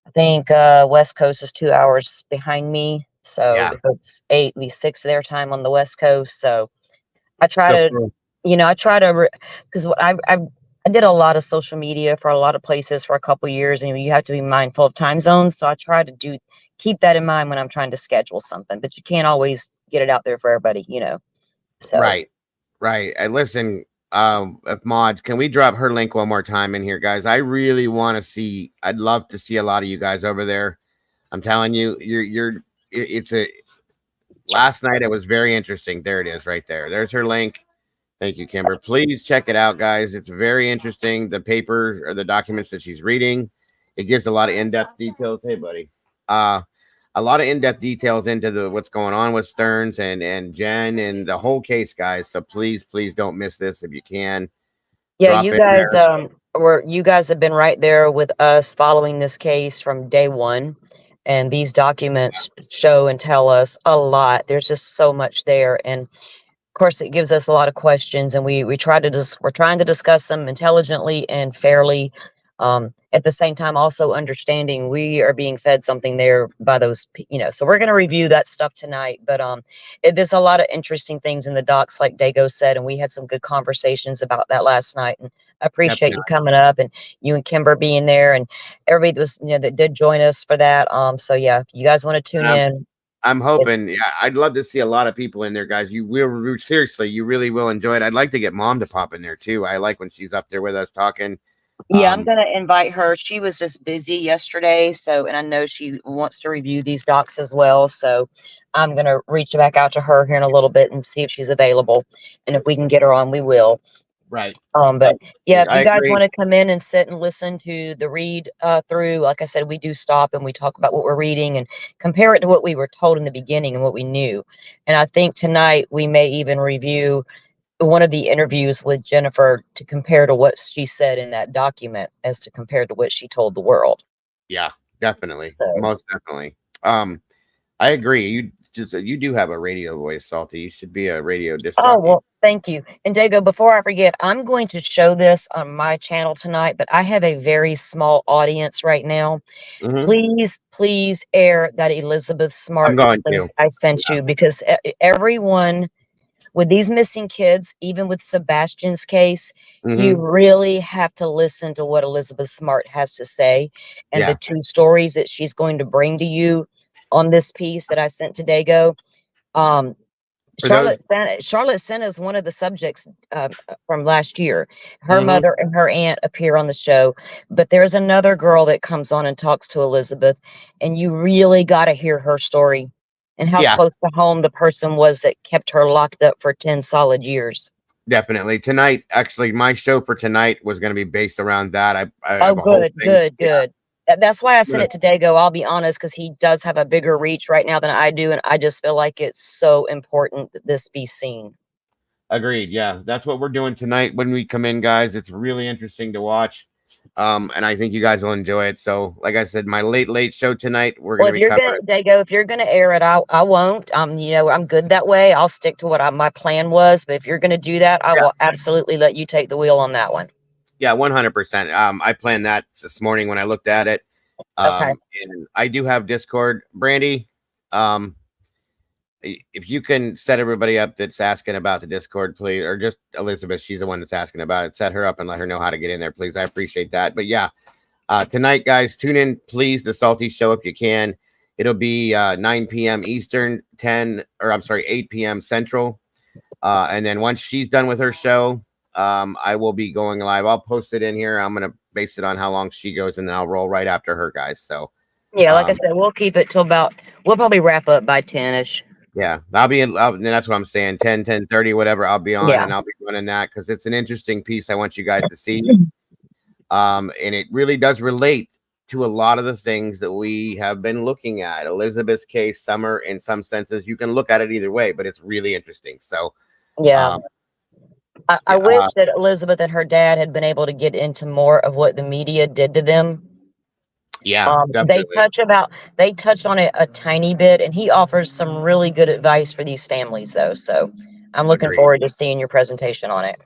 I think West Coast is 2 hours behind me, so if it's 8, it'll be 6 their time on the West Coast. So I try to, because I did a lot of social media for a lot of places for a couple years, and you have to be mindful of time zones. So I try to keep that in mind when I'm trying to schedule something, but you can't always get it out there for everybody, So Right. Listen, mods, can we drop her link one more time in here, guys? I really want to see. I'd love to see a lot of you guys over there. I'm telling you, last night it was very interesting. There it is, right there. There's her link. Thank you, Kimber. Please check it out, guys. It's very interesting. The paper or the documents that she's reading, it gives a lot of in-depth details. Hey, buddy. A lot of in-depth details into what's going on with Stearns and Jen and the whole case, guys. So please don't miss this if you can. Yeah, you guys have been right there with us following this case from day one. And these documents show and tell us a lot. There's just so much there. And of course, it gives us a lot of questions, and we're trying to discuss them intelligently and fairly. At the same time, also understanding we are being fed something there by those, so we're going to review that stuff tonight. But there's a lot of interesting things in the docs, like Dago said, and we had some good conversations about that last night. And I appreciate you coming up, and you and Kimber being there, and everybody that was, that did join us for that. So yeah, if you guys want to tune in. I'm hoping. Yeah, I'd love to see a lot of people in there, guys. You will seriously, you really will enjoy it. I'd like to get Mom to pop in there too. I like when she's up there with us talking. Yeah, I'm going to invite her. She was just busy yesterday. So, and I know she wants to review these docs as well. So I'm going to reach back out to her here in a little bit and see if she's available. And if we can get her on, we will. Right. But yeah, if I you guys agree. want to come in and sit and listen to the read through, like I said, we do stop and we talk about what we're reading and compare it to what we were told in the beginning and what we knew. And I think tonight we may even review one of the interviews with Jennifer to compare to what she said in that document as to compared to what she told the world. Yeah, definitely. So, Most definitely. I agree. You do have a radio voice, Salty. You should be a radio disc oh, jockey. well, thank you. And Dago, before I forget, I'm going to show this on my channel tonight, but I have a very small audience right now. Mhm. Please air that Elizabeth I'm Smart going link to. I sent you, because everyone with these missing kids, even with Sebastian's case, you Mhm. really have to listen to what Elizabeth Smart has to say and the Yeah. 2 stories that she's going to bring to you on this piece that I sent to Dago. For those. Charlotte Senna is one of the subjects from last year. Her Mhm. mother and her aunt appear on the show, but there's another girl that comes on and talks to Elizabeth, and you really got to hear her story and how Yeah. close to home the person was that kept her locked up for 10 solid years. Definitely. Tonight, actually, my show for tonight was going to be based around that. I Oh, have a whole good, thing. good, Yeah. good. That's why I sent Yeah. it to Dago. I'll be honest, because he does have a bigger reach right now than I do, and I just feel like it's so important that this be seen. Agreed. Yeah, that's what we're doing tonight when we come in, guys. It's really interesting to watch, and I think you guys will enjoy it. So, like I said, my late show tonight, we're Well, going if to be you're covering. gonna, Dago, if you're gonna air it, I won't. I'm good that way. I'll stick to what my plan was. But if you're gonna do that, I will absolutely let you take the wheel on that one. Yeah, 100%. I planned that this morning when I looked at it. Okay. And I do have Discord. Brandy, if you can set everybody up that's asking about the Discord, please, or just Elizabeth, she's the one that's asking about it. Set her up and let her know how to get in there, please. I appreciate that. But yeah, tonight, guys, tune in, please, the Salty Show if you can. It'll be 9 p.m. Eastern, 8 p.m. Central. And then once she's done with her show, I will be going live. I'll post it in here. I'm going to base it on how long she goes, and then I'll roll right after her, guys. So, yeah, like I said, we'll keep it till we'll probably wrap up by 10ish. Yeah, I'll be in. That's what I'm saying. 10:30, whatever. I'll be on, Yeah. and I'll be running that because it's an interesting piece. I want you guys to see, and it really does relate to a lot of the things that we have been looking at. Elizabeth's case, Summer, in some senses, you can look at it either way, but it's really interesting. So, Yeah. I wish that Elizabeth and her dad had been able to get into more of what the media did to them. Yeah, they touch on it a tiny bit, and he offers some really good advice for these families, though. So I'm looking Agreed. forward to seeing your presentation on it.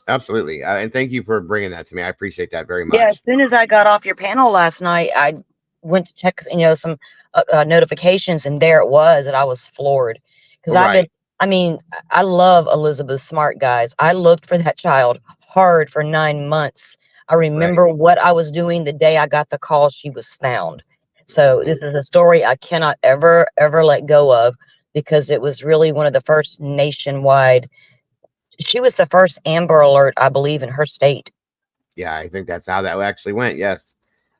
Absolutely, and thank you for bringing that to me. I appreciate that very much. Yeah, as soon as I got off your panel last night, I went to check, some notifications, and there it was, and I was floored because I love Elizabeth Smart, guys. I looked for that child hard for 9 months. I remember what I was doing the day I got the call she was found. So this is a story I cannot ever let go of, because it was really one of the first nationwide. She was the first Amber Alert, I believe, in her state. Yeah, I think that's how that actually went. Yes.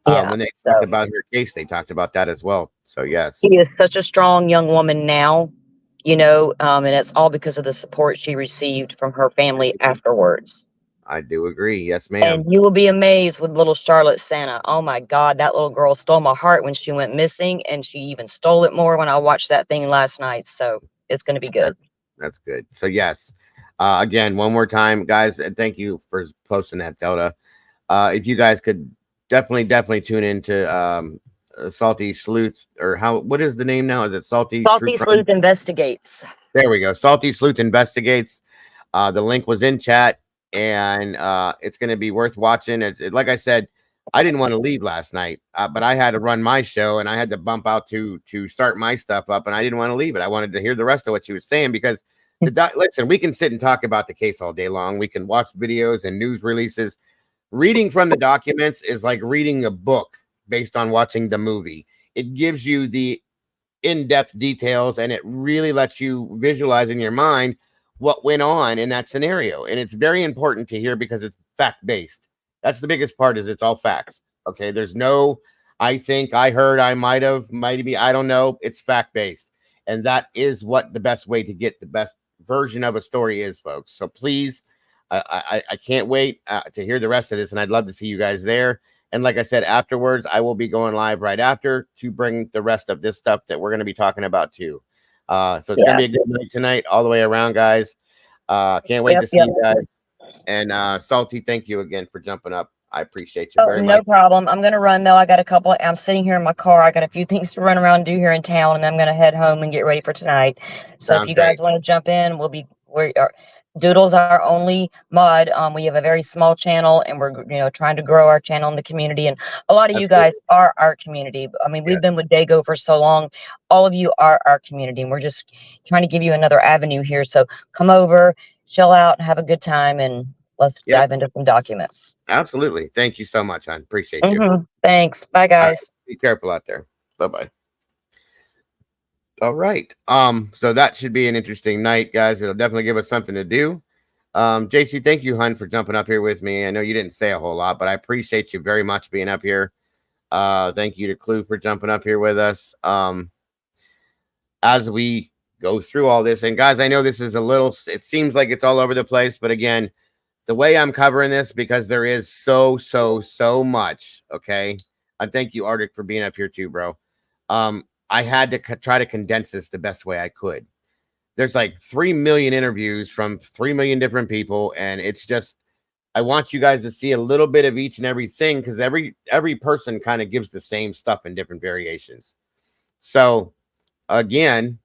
Yeah, When they talked about her case, they talked about that as well. So yes. She is such a strong young woman now, and it's all because of the support she received from her family afterwards. I do agree. Yes, ma'am. And you will be amazed with little Charlotte Santa. Oh my God, that little girl stole my heart when she went missing, and she even stole it more when I watched that thing last night. So it's going to be good. That's good. So yes, again, one more time, guys, and thank you for posting that, Zelda. If you guys could definitely tune into Salty Sleuth, or what is the name now? Is it Salty Sleuth Investigates? There we go. Salty Sleuth Investigates. The link was in chat, and it's going to be worth watching. Like I said, I didn't want to leave last night, but I had to run my show, and I had to bump out to start my stuff up, and I didn't want to leave it. I wanted to hear the rest of what she was saying, because listen, we can sit and talk about the case all day long. We can watch videos and news releases. Reading from the documents is like reading a book based on watching the movie. It gives you the in-depth details, and it really lets you visualize in your mind what went on in that scenario. And it's very important to hear, because it's fact-based. That's the biggest part, is it's all facts. Okay. There's no, I think, I heard, I might be, I don't know. It's fact-based. And that is what the best way to get the best version of a story is, folks. So please, I can't wait to hear the rest of this, and I'd love to see you guys there. And like I said, afterwards, I will be going live right after to bring the rest of this stuff that we're going to be talking about too. So it's going to be a good night tonight all the way around, guys. Can't wait to see you guys. And Salty, thank you again for jumping up. I appreciate you very much. No problem. I'm gonna run though. I got a couple. I'm sitting here in my car. I got a few things to run around and do here in town, and then I'm gonna head home and get ready for tonight. So if you guys want to jump in, Doodle's our only mod. We have a very small channel, and we're trying to grow our channel in the community. And a lot of you guys are our community. I mean, we've been with Dago for so long. All of you are our community, and we're just trying to give you another avenue here. So come over, chill out, and have a good time, and let's dive into some documents. Absolutely. Thank you so much, hon. Appreciate you. Thanks. Bye, guys. Be careful out there. Bye-bye. All right. So that should be an interesting night, guys. It'll definitely give us something to do. JC, thank you, hon, for jumping up here with me. I know you didn't say a whole lot, but I appreciate you very much being up here. Thank you to Clue for jumping up here with us. As we go through all this, and guys, I know this is it seems like it's all over the place, but again, the way I'm covering this, because there is so much. Okay. I thank you, Arctic, for being up here too, bro. I had to try to condense this the best way I could. There's like 3 million interviews from 3 million different people. And it's just, I want you guys to see a little bit of each and everything, because every person kind of gives the same stuff in different variations. So again,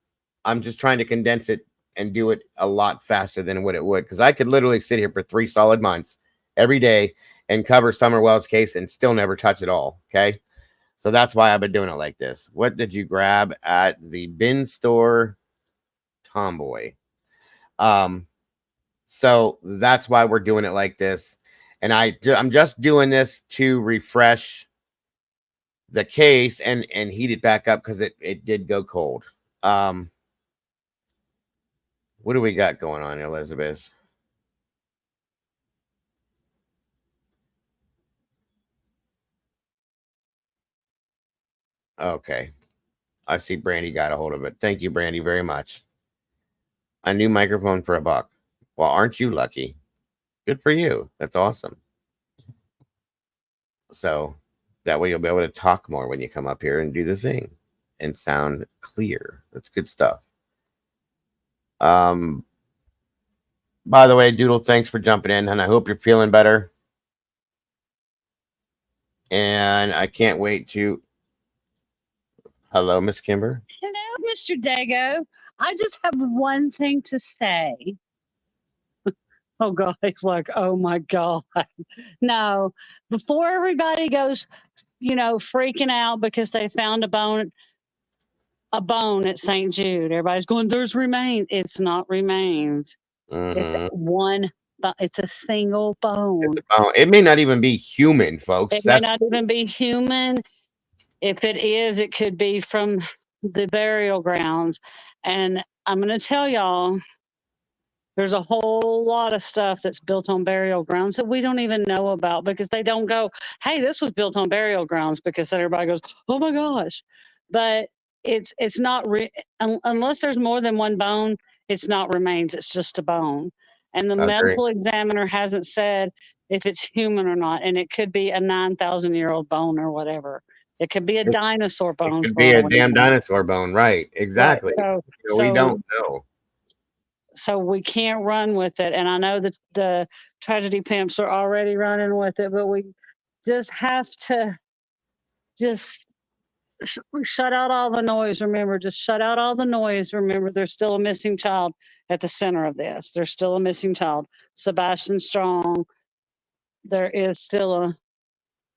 I'm just trying to condense it and do it a lot faster than what it would, because I could literally sit here for 3 solid months every day and cover Summer Wells' case and still never touch it all. Okay. So that's why I've been doing it like this. What did you grab at the bin store, Tomboy? So that's why we're doing it like this. And I'm just doing this to refresh the case and heat it back up, because it did go cold. What do we got going on, Elizabeth? Okay. I see Brandy got a hold of it. Thank you, Brandy, very much. A new microphone for $1. Well, aren't you lucky? Good for you. That's awesome. So that way you'll be able to talk more when you come up here and do the thing and sound clear. That's good stuff. By the way, Doodle, thanks for jumping in, and I hope you're feeling better. And I can't wait to... Hello, Miss Kimber. Hello, Mr. Dago. I just have one thing to say. Oh, God, it's like, oh, my God. No, before everybody goes, freaking out because they found a bone at St. Jude. Everybody's going, there's remains. It's not remains. It's one, it's a single bone. It may not even be human, folks. It may not even be human. If it is, it could be from the burial grounds. And I'm going to tell y'all, there's a whole lot of stuff that's built on burial grounds that we don't even know about, because they don't go, hey, this was built on burial grounds, because then everybody goes, oh my gosh. But it's not, unless there's more than one bone, it's not remains, it's just a bone. And the medical examiner hasn't said if it's human or not. And it could be a 9,000-year-old bone or whatever. It could be a dinosaur bone. It could be a damn dinosaur bone, right? Exactly. Right. We don't know. So we can't run with it. And I know that the tragedy pimps are already running with it, but we just have to shut out all the noise. Remember, just shut out all the noise. Remember, there's still a missing child at the center of this. There's still a missing child. Sebastian Strong, there is still a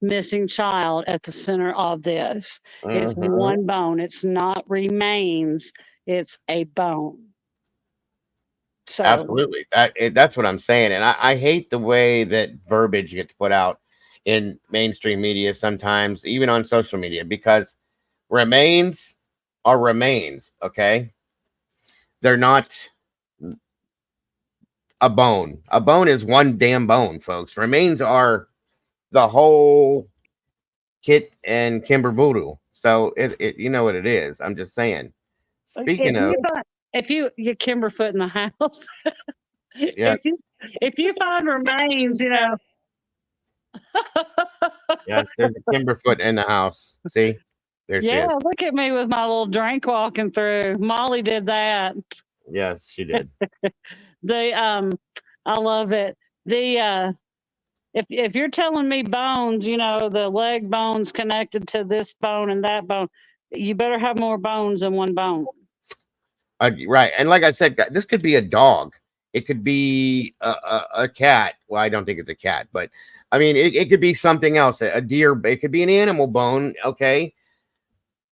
missing child at the center of this. It's one bone. It's not remains. It's a bone. So absolutely, that's what I'm saying. And I hate the way that verbiage gets put out in mainstream media sometimes, even on social media, because remains are remains. Okay, they're not a bone. A bone is one damn bone, folks. Remains are the whole kit and Kimber voodoo. So it you know what it is. I'm just saying. Speaking of, if you get Kimberfoot in the house, yeah, if you find remains, you know. Yeah, there's a Kimberfoot in the house. See, there she Yeah, is. look at me with my little drink walking through. Molly did that. Yes, she did. I love it. If you're telling me bones, you know, the leg bone's connected to this bone and that bone, you better have more bones than one bone. Right, and like I said, this could be a dog. It could be a cat. Well, I don't think it's a cat, but I mean, it could be something else. A deer. It could be an animal bone. Okay.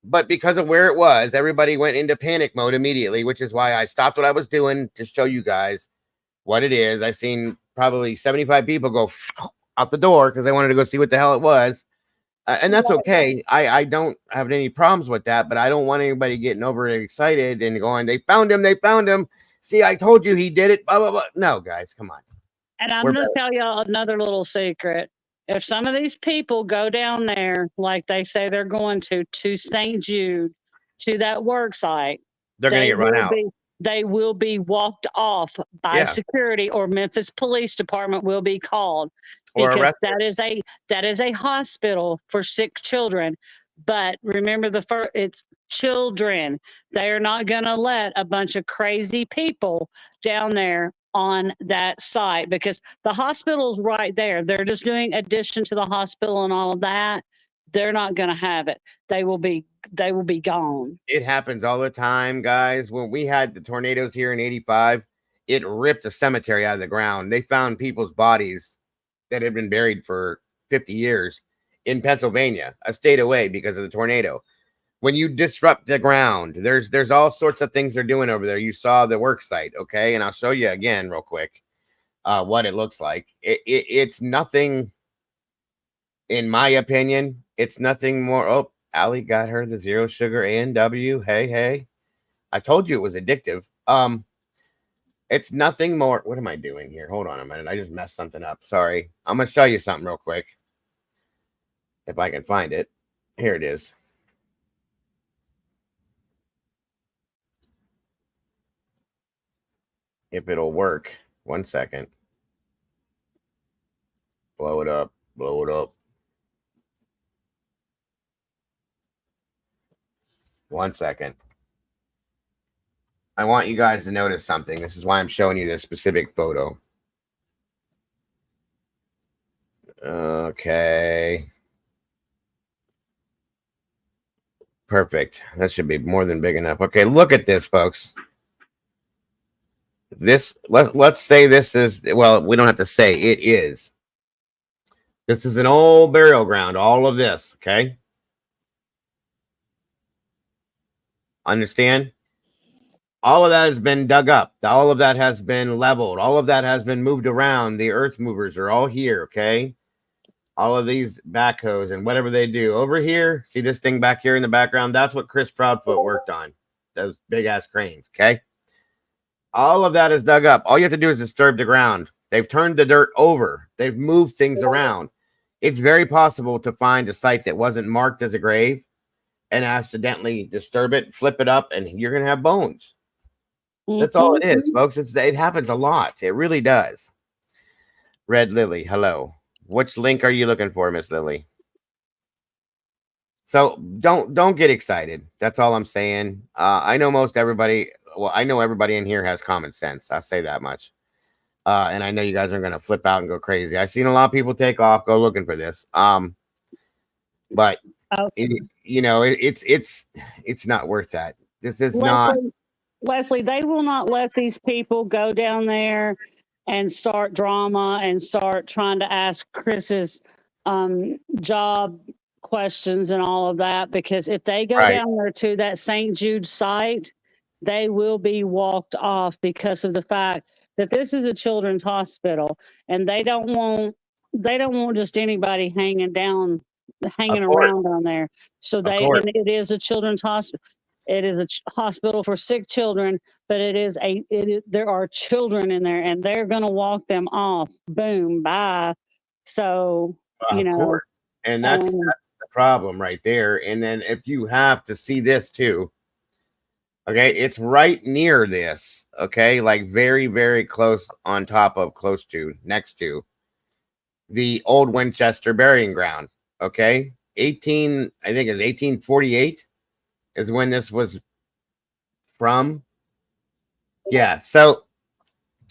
But because of where it was, everybody went into panic mode immediately, which is why I stopped what I was doing to show you guys what it is. I seen probably 75 people go out the door because they wanted to go see what the hell it was. And that's okay. I don't have any problems with that, but I don't want anybody getting overexcited and going, they found him. See, I told you he did it. Blah, blah, blah. No, guys, come on. And I'm going to tell y'all another little secret. If some of these people go down there, like they say they're going to St. Jude, to that work site, they're going to get run out. They will be walked off by security, or Memphis Police Department will be called, because that is a hospital for sick children. But remember, it's children. They are not going to let a bunch of crazy people down there on that site, because the hospital's right there. They're just doing addition to the hospital and all of that. They're not going to have it. They will be gone. It happens all the time, guys. When we had the tornadoes here in '85, it ripped a cemetery out of the ground. They found people's bodies that had been buried for 50 years in Pennsylvania, a state away, because of the tornado. When you disrupt the ground, there's all sorts of things they're doing over there. You saw the work site, okay? And I'll show you again real quick what it looks like. It's nothing, in my opinion, it's nothing more. Oh, Allie got her the zero sugar A&W. Hey. I told you it was addictive. It's nothing more. What am I doing here? Hold on a minute. I just messed something up. Sorry. I'm going to show you something real quick. If I can find it. Here it is. If it'll work. 1 second. Blow it up. Blow it up. 1 second. I want you guys to notice something. This is why I'm showing you this specific photo. Okay. Perfect. That should be more than big enough. Okay, look at this, folks. This, let's say this is, well, we don't have to say, it is. This is an old burial ground, all of this, okay? Understand? All of that has been dug up. All of that has been leveled. All of that has been moved around. The earth movers are all here, okay? All of these backhoes and whatever they do. Over here, see this thing back here in the background? That's what Chris Proudfoot worked on. Those big-ass cranes, okay? All of that is dug up. All you have to do is disturb the ground. They've turned the dirt over. They've moved things around. It's very possible to find a site that wasn't marked as a grave and accidentally disturb it, flip it up, and you're going to have bones. That's all it is, folks. It happens a lot. It really does. Red Lily, hello. Which link are you looking for, Miss Lily? So don't get excited. That's all I'm saying. I know most everybody. Well, I know everybody in here has common sense. I'll say that much. And I know you guys are going to flip out and go crazy. I've seen a lot of people take off, go looking for this. But it's not worth that. This is not. Leslie, they will not let these people go down there and start drama and start trying to ask Chris's job questions and all of that, because if they go down there to that St. Jude site, they will be walked off because of the fact that this is a children's hospital and they don't want just anybody hanging around down there. So and it is a children's hospital. It is a hospital for sick children, but there are children in there and they're going to walk them off. Boom, bye. So, and that's the problem right there. And then if you have to see this too, Okay, it's right near this. Okay, like very, very close on top of, next to the old Winchester burying ground. Okay, I think it's 1848 is when this was from. Yeah, so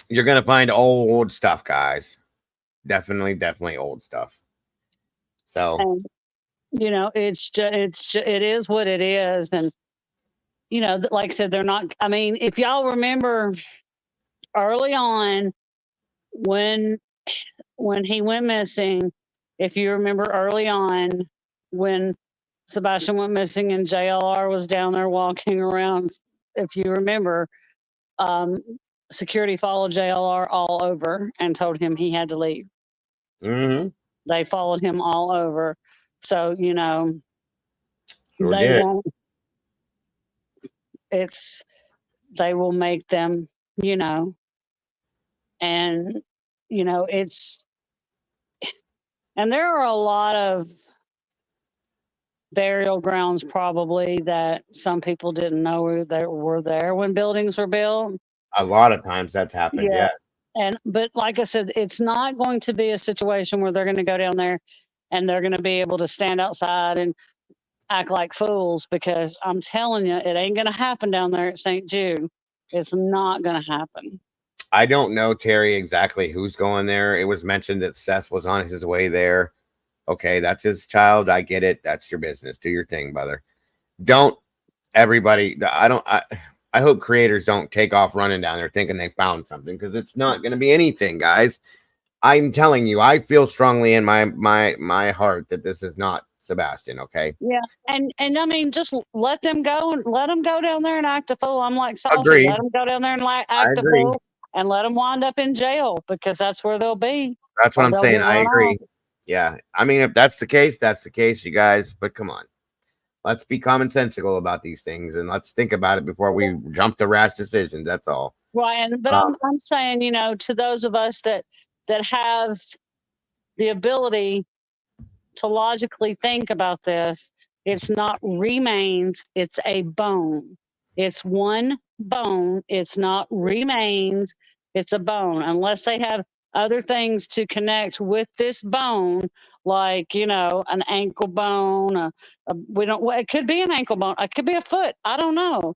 you're gonna find old stuff, guys. Definitely old stuff. So, And, you know, it is what it is. And, you know, like I said, they're not, I mean, if y'all remember early on when he went missing, if you remember early on when Sebastian went missing and JLR was down there walking around, if you remember, security followed JLR all over and told him he had to leave. They followed him all over. So, you know, Sure they did. won't, they will make them, you know, and, you know, and there are a lot of burial grounds probably that some people didn't know that were there when buildings were built. A lot of times that's happened. Yeah. But like I said, it's not going to be a situation where they're going to go down there and they're going to be able to stand outside and act like fools, because I'm telling you, it ain't going to happen down there at St. Jude. It's not going to happen. I don't know, Terry, exactly who's going there. It was mentioned that Seth was on his way there. Okay, that's his child. I get it. That's your business. Do your thing, brother. Don't everybody. I hope creators don't take off running down there thinking they found something, because it's not going to be anything, guys. I'm telling you, I feel strongly in my heart that this is not Sebastian. Okay. Yeah, and I mean, just let them go and let them go down there and act a fool. I'm like Salty. Agreed. Let them go down there and act a fool, and let them wind up in jail, because that's where they'll be. That's what I'm saying. I agree. Yeah. I mean, if that's the case, that's the case, you guys. But come on. Let's be commonsensical about these things, and let's think about it before we jump to rash decisions. That's all. Right, but I'm saying, you know, to those of us that have the ability to logically think about this, it's not remains, it's a bone. It's one bone. It's not remains, it's a bone. Unless they have other things to connect with this bone, like, you know, an ankle bone. It could be an ankle bone. It could be a foot. I don't know.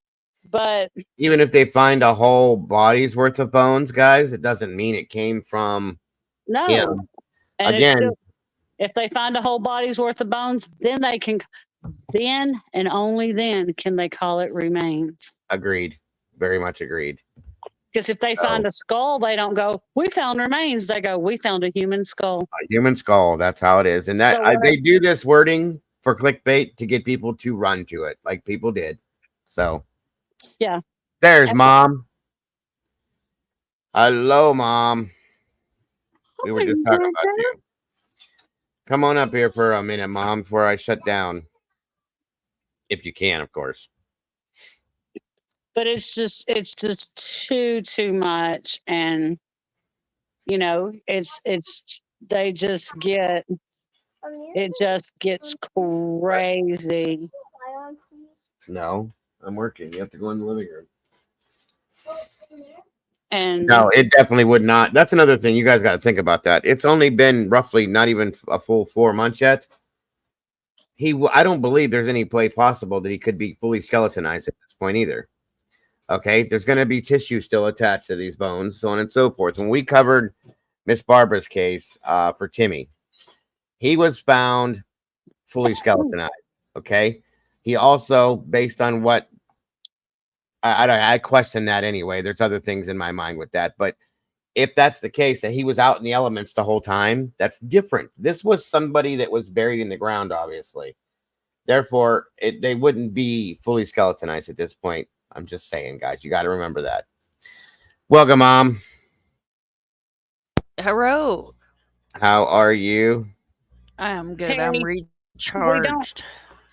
But even if they find a whole body's worth of bones, guys, it doesn't mean it came from him. And again, if they find a whole body's worth of bones, then and only then can they call it remains. Agreed. Very much agreed. Because if they find a skull, they don't go, we found remains. They go, we found a human skull. A human skull. That's how it is. And they do this wording for clickbait to get people to run to it, like people did. So, yeah. There's Mom. Hello, Mom. We were just talking about you. Come on up here for a minute, Mom, before I shut down. If you can, of course. But it's just too much. And, you know, it just gets crazy. No, I'm working. You have to go in the living room. And no, it definitely would not. That's another thing. You guys got to think about that. It's only been roughly not even a full 4 months yet. I don't believe there's any way possible that he could be fully skeletonized at this point either. Okay, there's going to be tissue still attached to these bones, so on and so forth. When we covered Miss Barbara's case for Timmy, he was found fully skeletonized. Okay, he also, based on what I question that anyway. There's other things in my mind with that, but if that's the case, that he was out in the elements the whole time, that's different. This was somebody that was buried in the ground, obviously. Therefore, they wouldn't be fully skeletonized at this point. I'm just saying, guys, you got to remember that. Welcome, Mom. Hello. How are you? I'm good. Terry, I'm recharged.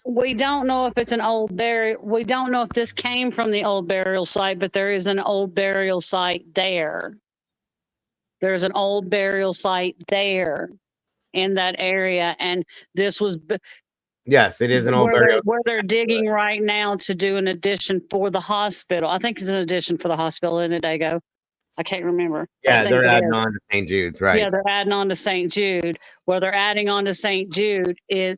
We don't know if it's an old burial. We don't know if this came from the old burial site, but there is an old burial site there. There's an old burial site there in that area. And this was Yes, it is an old burial. Where they're digging right now to do an addition for the hospital. I think it's an addition for the hospital in Dago. I can't remember. Yeah, they're adding on to St. Jude's, right? Yeah, they're adding on to St. Jude. Where they're adding on to St. Jude is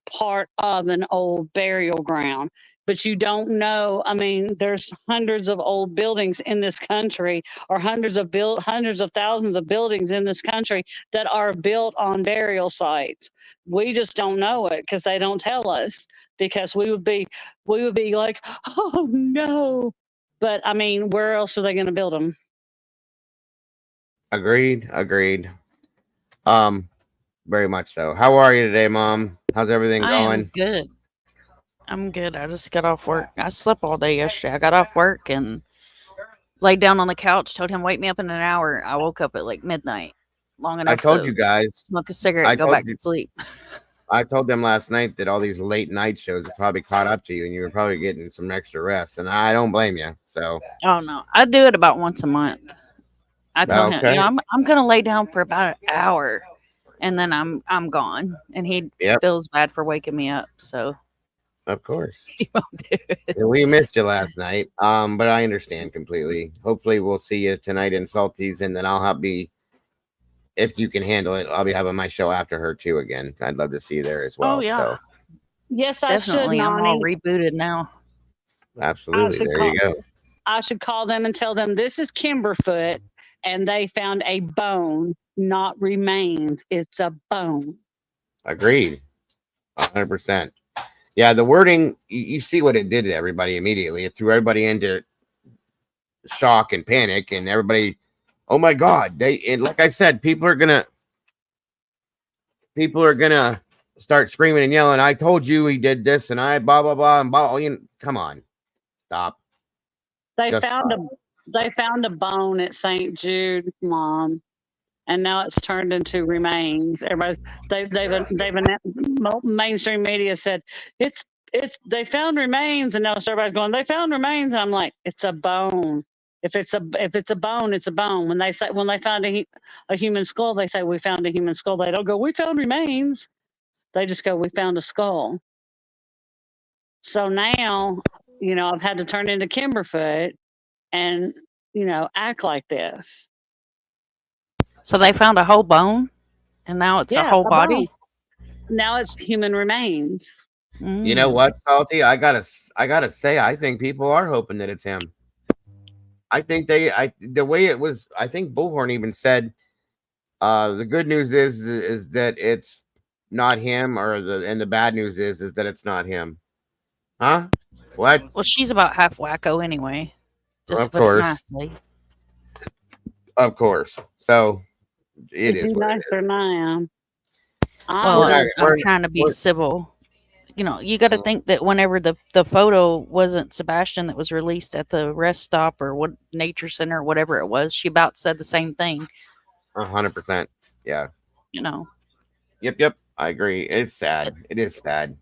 part of an old burial ground. But you don't know. I mean, there's hundreds of old buildings in this country, or hundreds of thousands of buildings in this country that are built on burial sites. We just don't know it because they don't tell us. Because we would be like, oh no. But I mean, where else are they going to build them? Agreed. Very much so. How are you today, Mom? How's everything going? I'm good. I just got off work. I slept all day yesterday. I got off work and laid down on the couch, told him wake me up in an hour. I woke up at like midnight. Long enough I told to you guys. smoke a cigarette and go back to sleep. I told them last night that all these late night shows have probably caught up to you and you were probably getting some extra rest, and I don't blame you. So Oh no. I do it about once a month. I tell him, Okay. I'm gonna lay down for about an hour and then I'm gone. And he feels bad for waking me up. So of course. Yeah, we missed you last night. But I understand completely. Hopefully we'll see you tonight in Salties, and then I'll be, if you can handle it, I'll be having my show after her too again. I'd love to see you there as well. Oh yeah. So Yes, I Definitely. should, I'm all Nani. rebooted now. absolutely. should There you go. I should call them and tell them this is Kimberfoot, and they found a bone, not remains. It's a bone. Agreed. 100%. Yeah, the wording, you see what it did to everybody immediately. It threw everybody into shock and panic, and everybody, oh my God. And like I said, people are gonna start screaming and yelling, I told you he did this, and I blah blah blah and blah. Come on. Stop. They Just found a bone at St. Jude, Mom, and now it's turned into remains. Mainstream media said they found remains, and now everybody's going, they found remains. And I'm like, it's a bone. If it's a bone, it's a bone. When they found a human skull, they say we found a human skull. They don't go, we found remains. They just go, we found a skull. So now, I've had to turn into Kimberfoot and, act like this. So they found a whole bone and now it's a whole body. bone. Now it's human remains. You know what, Salty? I gotta say, I think people are hoping that it's him. I think the way it was, I think Bullhorn even said, the good news is that it's not him, and the bad news is that it's not him. Huh? What? Well, she's about half wacko anyway. Just Of to put course. it nicely. Of course. So it It'd is. be What it nicer than I am. Well, We're- I'm trying to be civil. You got to think that whenever the photo wasn't Sebastian that was released at the rest stop or what nature center or whatever it was, she about said the same thing. 100%. Yeah. Yep. I agree. It's sad. It is sad.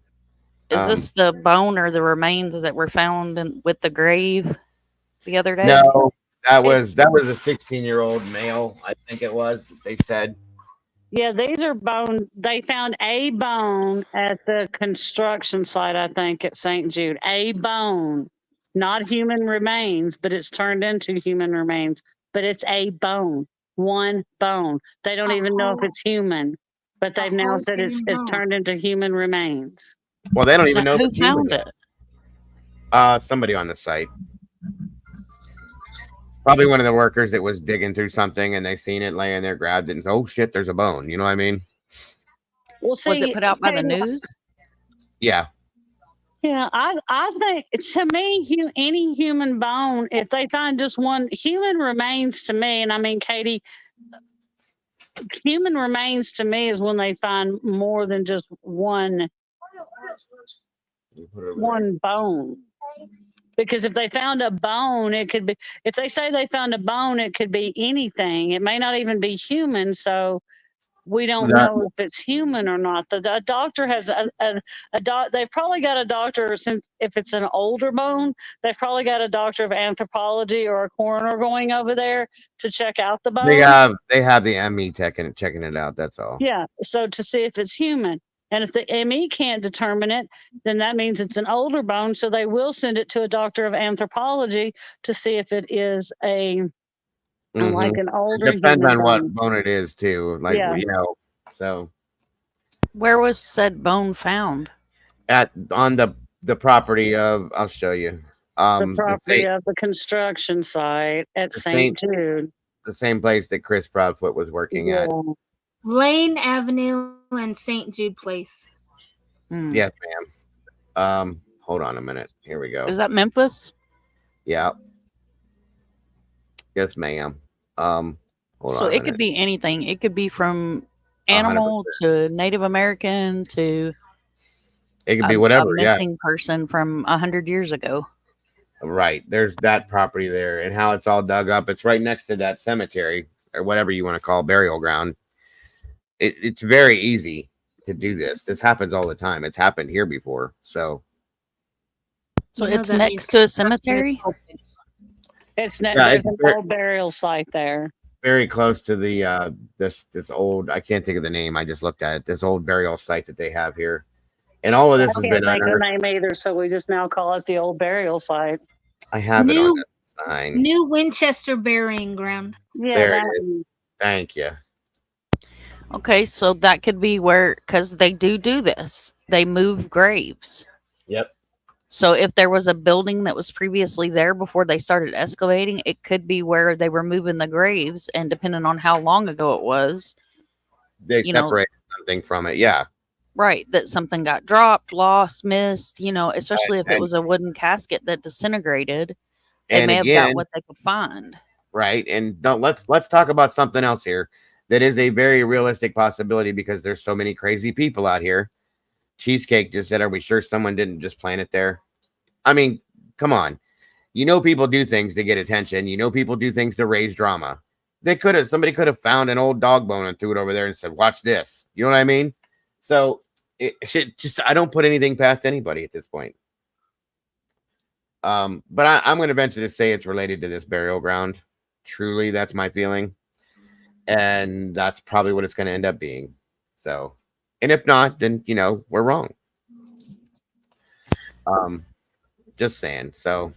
Is this the bone or the remains that were found with the grave the other day? No, that was a 16-year-old male. I think it was. They said. Yeah, these are bone. They found a bone at the construction site, I think, at St. Jude. A bone, not human remains, but it's turned into human remains. But it's a bone, one bone. They don't even know if it's human, but they've now said it's turned into human remains. Well, they don't even know if Who it's human found it? yet. Somebody on the site. Probably one of the workers that was digging through something and they seen it laying there, grabbed it, and said, "Oh shit, there's a bone." You know what I mean? Well, see, Was it put out by the okay, news? Yeah. Yeah, I think to me, any human bone, if they find just one human remains to me, and I mean, Katie, human remains to me is when they find more than just one bone. Because if they found a bone, it could be, if they say they found a bone, it could be anything. It may not even be human. So we don't know if it's human or not. The doctor has they've probably got a doctor, since if it's an older bone, they've probably got a doctor of anthropology or a coroner going over there to check out the bone. They have the ME checking it out. That's all. Yeah. So to see if it's human. And if the ME can't determine it, then that means it's an older bone. So they will send it to a doctor of anthropology to see if it is like an older. It depends human on what bone. bone it is too. Like Yeah. so Where was said bone found? on the property of, I'll show you. The property of the construction site at St. Jude. The same place that Chris Proudfoot was working at. Lane Avenue and St. Jude Place. Yes, ma'am. Hold on a minute. Here we go. Is that Memphis? Yeah. Yes, ma'am. Hold So on a it could minute. be anything. It could be from animal to Native American to It could be whatever. a missing person from 100 years ago. Right. There's that property there and how it's all dug up. It's right next to that cemetery or whatever you want to call burial ground. It's very easy to do this. This happens all the time. It's happened here before. So it's next to a cemetery? It's next. Yeah, There's it's an old burial site there. very close to the this old, I can't think of the name. I just looked at it. This old burial site that they have here. And all of this I has can't been think of the unearthed. name either, so we just now call it the old burial site. I have it on the sign. New Winchester Burying Ground. Yeah, There it is. Thank you. Okay, so that could be where, because they do this. They move graves. Yep. So if there was a building that was previously there before they started excavating, it could be where they were moving the graves, and depending on how long ago it was, They you know, separated something from it. Yeah. right, that something got dropped, lost, missed, especially if it and- was a wooden casket that disintegrated, they And may have again, got what they could find. right. And let's talk about something else here that is a very realistic possibility because there's so many crazy people out here. Cheesecake just said, are we sure someone didn't just plant it there? I mean, come on. People do things to get attention. People do things to raise drama. Somebody could have found an old dog bone and threw it over there and said, watch this. You know what I mean? So I don't put anything past anybody at this point. But I'm going to venture to say it's related to this burial ground. Truly, that's my feeling. And that's probably what it's going to end up being. So, and if not, then, we're wrong. Just saying. So,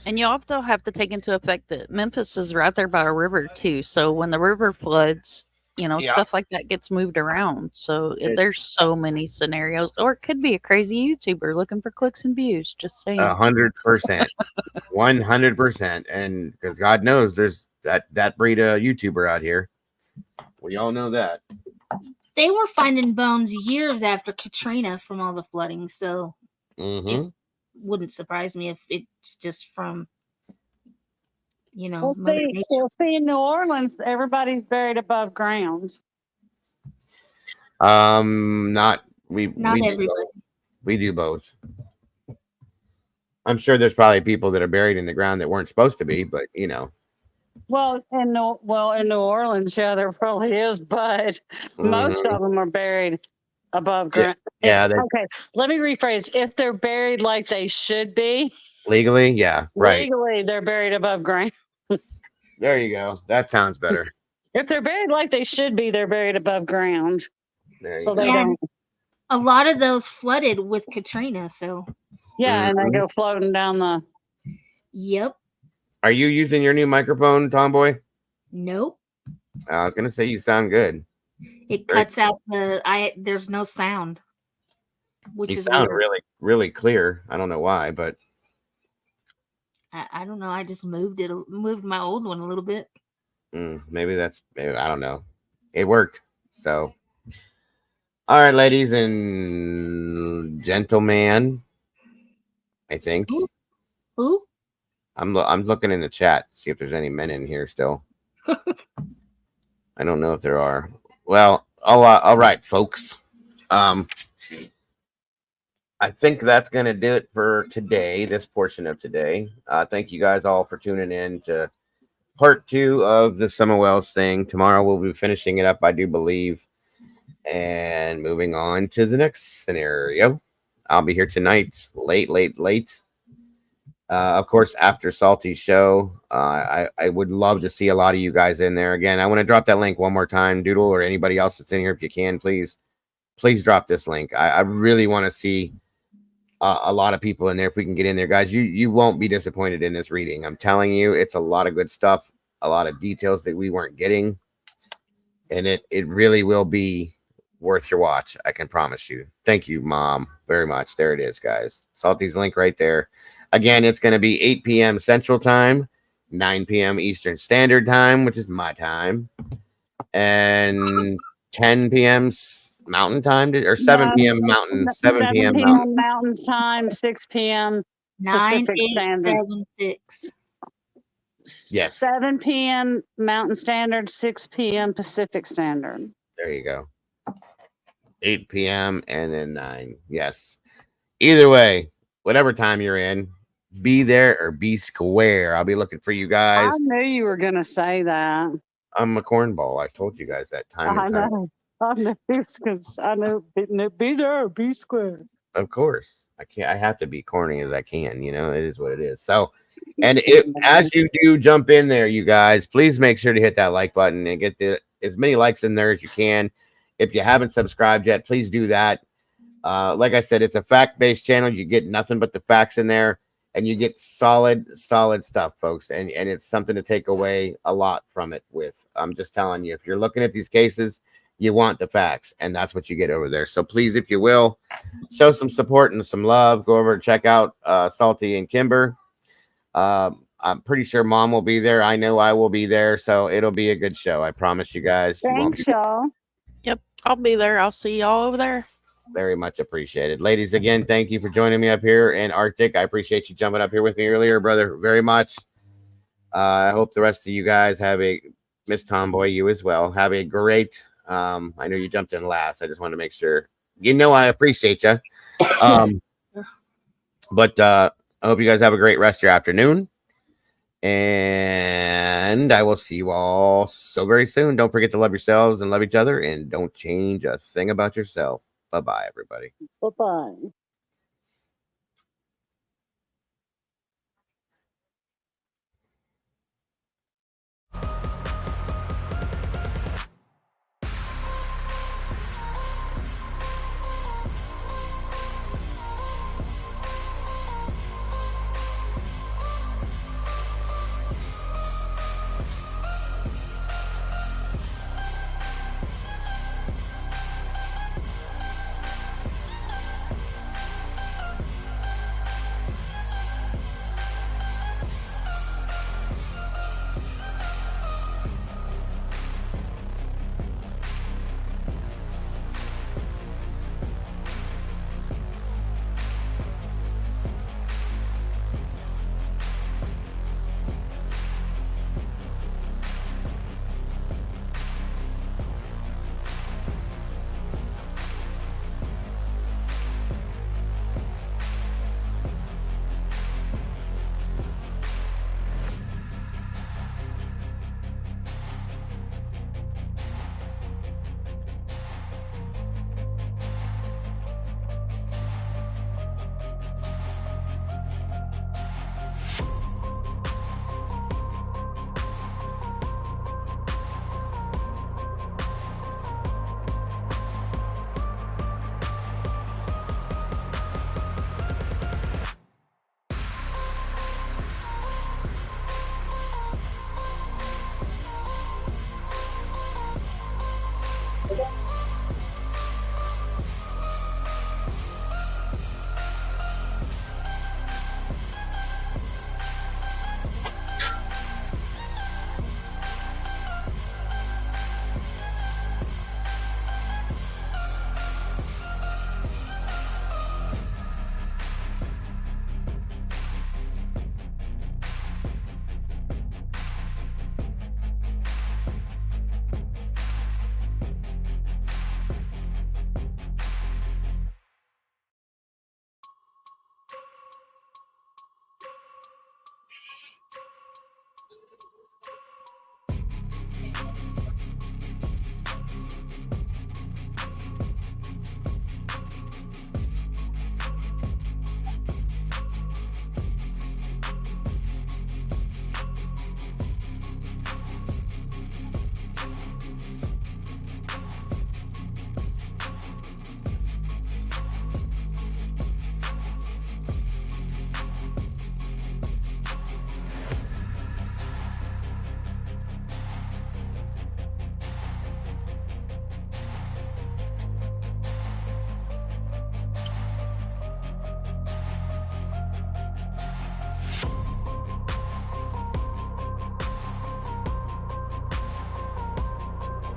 And you also have to take into effect that Memphis is right there by a river too. So when the river floods, Yeah. stuff like that gets moved around. So It- there's so many scenarios. Or it could be a crazy YouTuber looking for clicks and views. Just saying. 100%, 100%. And because God knows there's that breed of YouTuber out here. We all know that. They were finding bones years after Katrina from all the flooding, so Mm-hmm. wouldn't surprise me if it's just from, We'll Mother see. Nature. We'll see in New Orleans, everybody's buried above ground. Not we. Not we do everybody. both. We do both. I'm sure there's probably people that are buried in the ground that weren't supposed to be, but Well, in New Orleans, yeah, there probably is, but most of them are buried above ground. yeah, they, Okay, let me rephrase. If they're buried like they should be, legally, yeah, right. legally, they're buried above ground. There you go. That sounds better. If they're buried like they should be, they're buried above ground. There So you they go. don't. A lot of those flooded with Katrina, so Yeah, and Mhm. they go floating down the. yep. Are you using your new microphone, Tomboy? Nope. I was gonna say you sound good. It Very- cuts out there's no sound. Which You is sound weird. really, really clear. I don't know why, but I don't know. I just moved my old one a little bit. maybe I don't know. It worked. So, all right, ladies and gentlemen, I think Who? I'm looking in the chat to see if there's any men in here still. I don't know if there are. Well, all right, folks. I think that's going to do it for today, this portion of today. Thank you guys all for tuning in to part 2 of the Summer Wells thing. Tomorrow we'll be finishing it up, I do believe, and moving on to the next scenario. I'll be here tonight, late. Of course, after Salty's show, I would love to see a lot of you guys in there. Again, I want to drop that link one more time, Doodle, or anybody else that's in here, if you can, please. please drop this link. I really want to see a lot of people in there. If we can get in there, guys, you won't be disappointed in this reading. I'm telling you, it's a lot of good stuff, a lot of details that we weren't getting, and it really will be worth your watch. I can promise you. Thank you, Mom, very much. There it is, guys. Salty's link right there. Again, it's going to be 8 p.m. Central Time, 9 p.m. Eastern Standard Time, which is my time, and 10 p.m. Mountain Time, or 7 p.m. Mountain, 7 p.m. Mountain. Mountain Time, 6 p.m. 9, Pacific 8, Standard. 7, 6. Yes. 7 p.m. Mountain Standard, 6 p.m. Pacific Standard. There you go. 8 p.m. and then 9. Yes. Either way, whatever time you're in, be there or be square. I'll be looking for you guys. I knew you were going to say that. I'm a cornball. I told you guys that time. I and time. know. I know. Be there or be square. Of course. I have to be corny as I can. You know, it is what it is. So, and as you do jump in there, you guys, please make sure to hit that like button and get as many likes in there as you can. If you haven't subscribed yet, please do that. Like I said, it's a fact-based channel. You get nothing but the facts in there, and you get solid stuff, folks. And it's something to take away a lot from it with. I'm just telling you, if you're looking at these cases, you want the facts, and that's what you get over there. So please, if you will, show some support and some love. Go over and check out Salty and Kimber. I'm pretty sure Mom will be there. I know I will be there, so it'll be a good show. I promise you guys. Thanks, y'all. Yep, I'll be there. I'll see y'all over there. Very much appreciated. Ladies, again, thank you for joining me up here in Arctic. I appreciate you jumping up here with me earlier, brother, very much. I hope the rest of you guys have Miss Tomboy, you as well, have a great, I know you jumped in last. I just wanted to make sure, I appreciate you. But I hope you guys have a great rest of your afternoon. And I will see you all so very soon. Don't forget to love yourselves and love each other, and don't change a thing about yourself. Bye-bye, everybody. Bye-bye.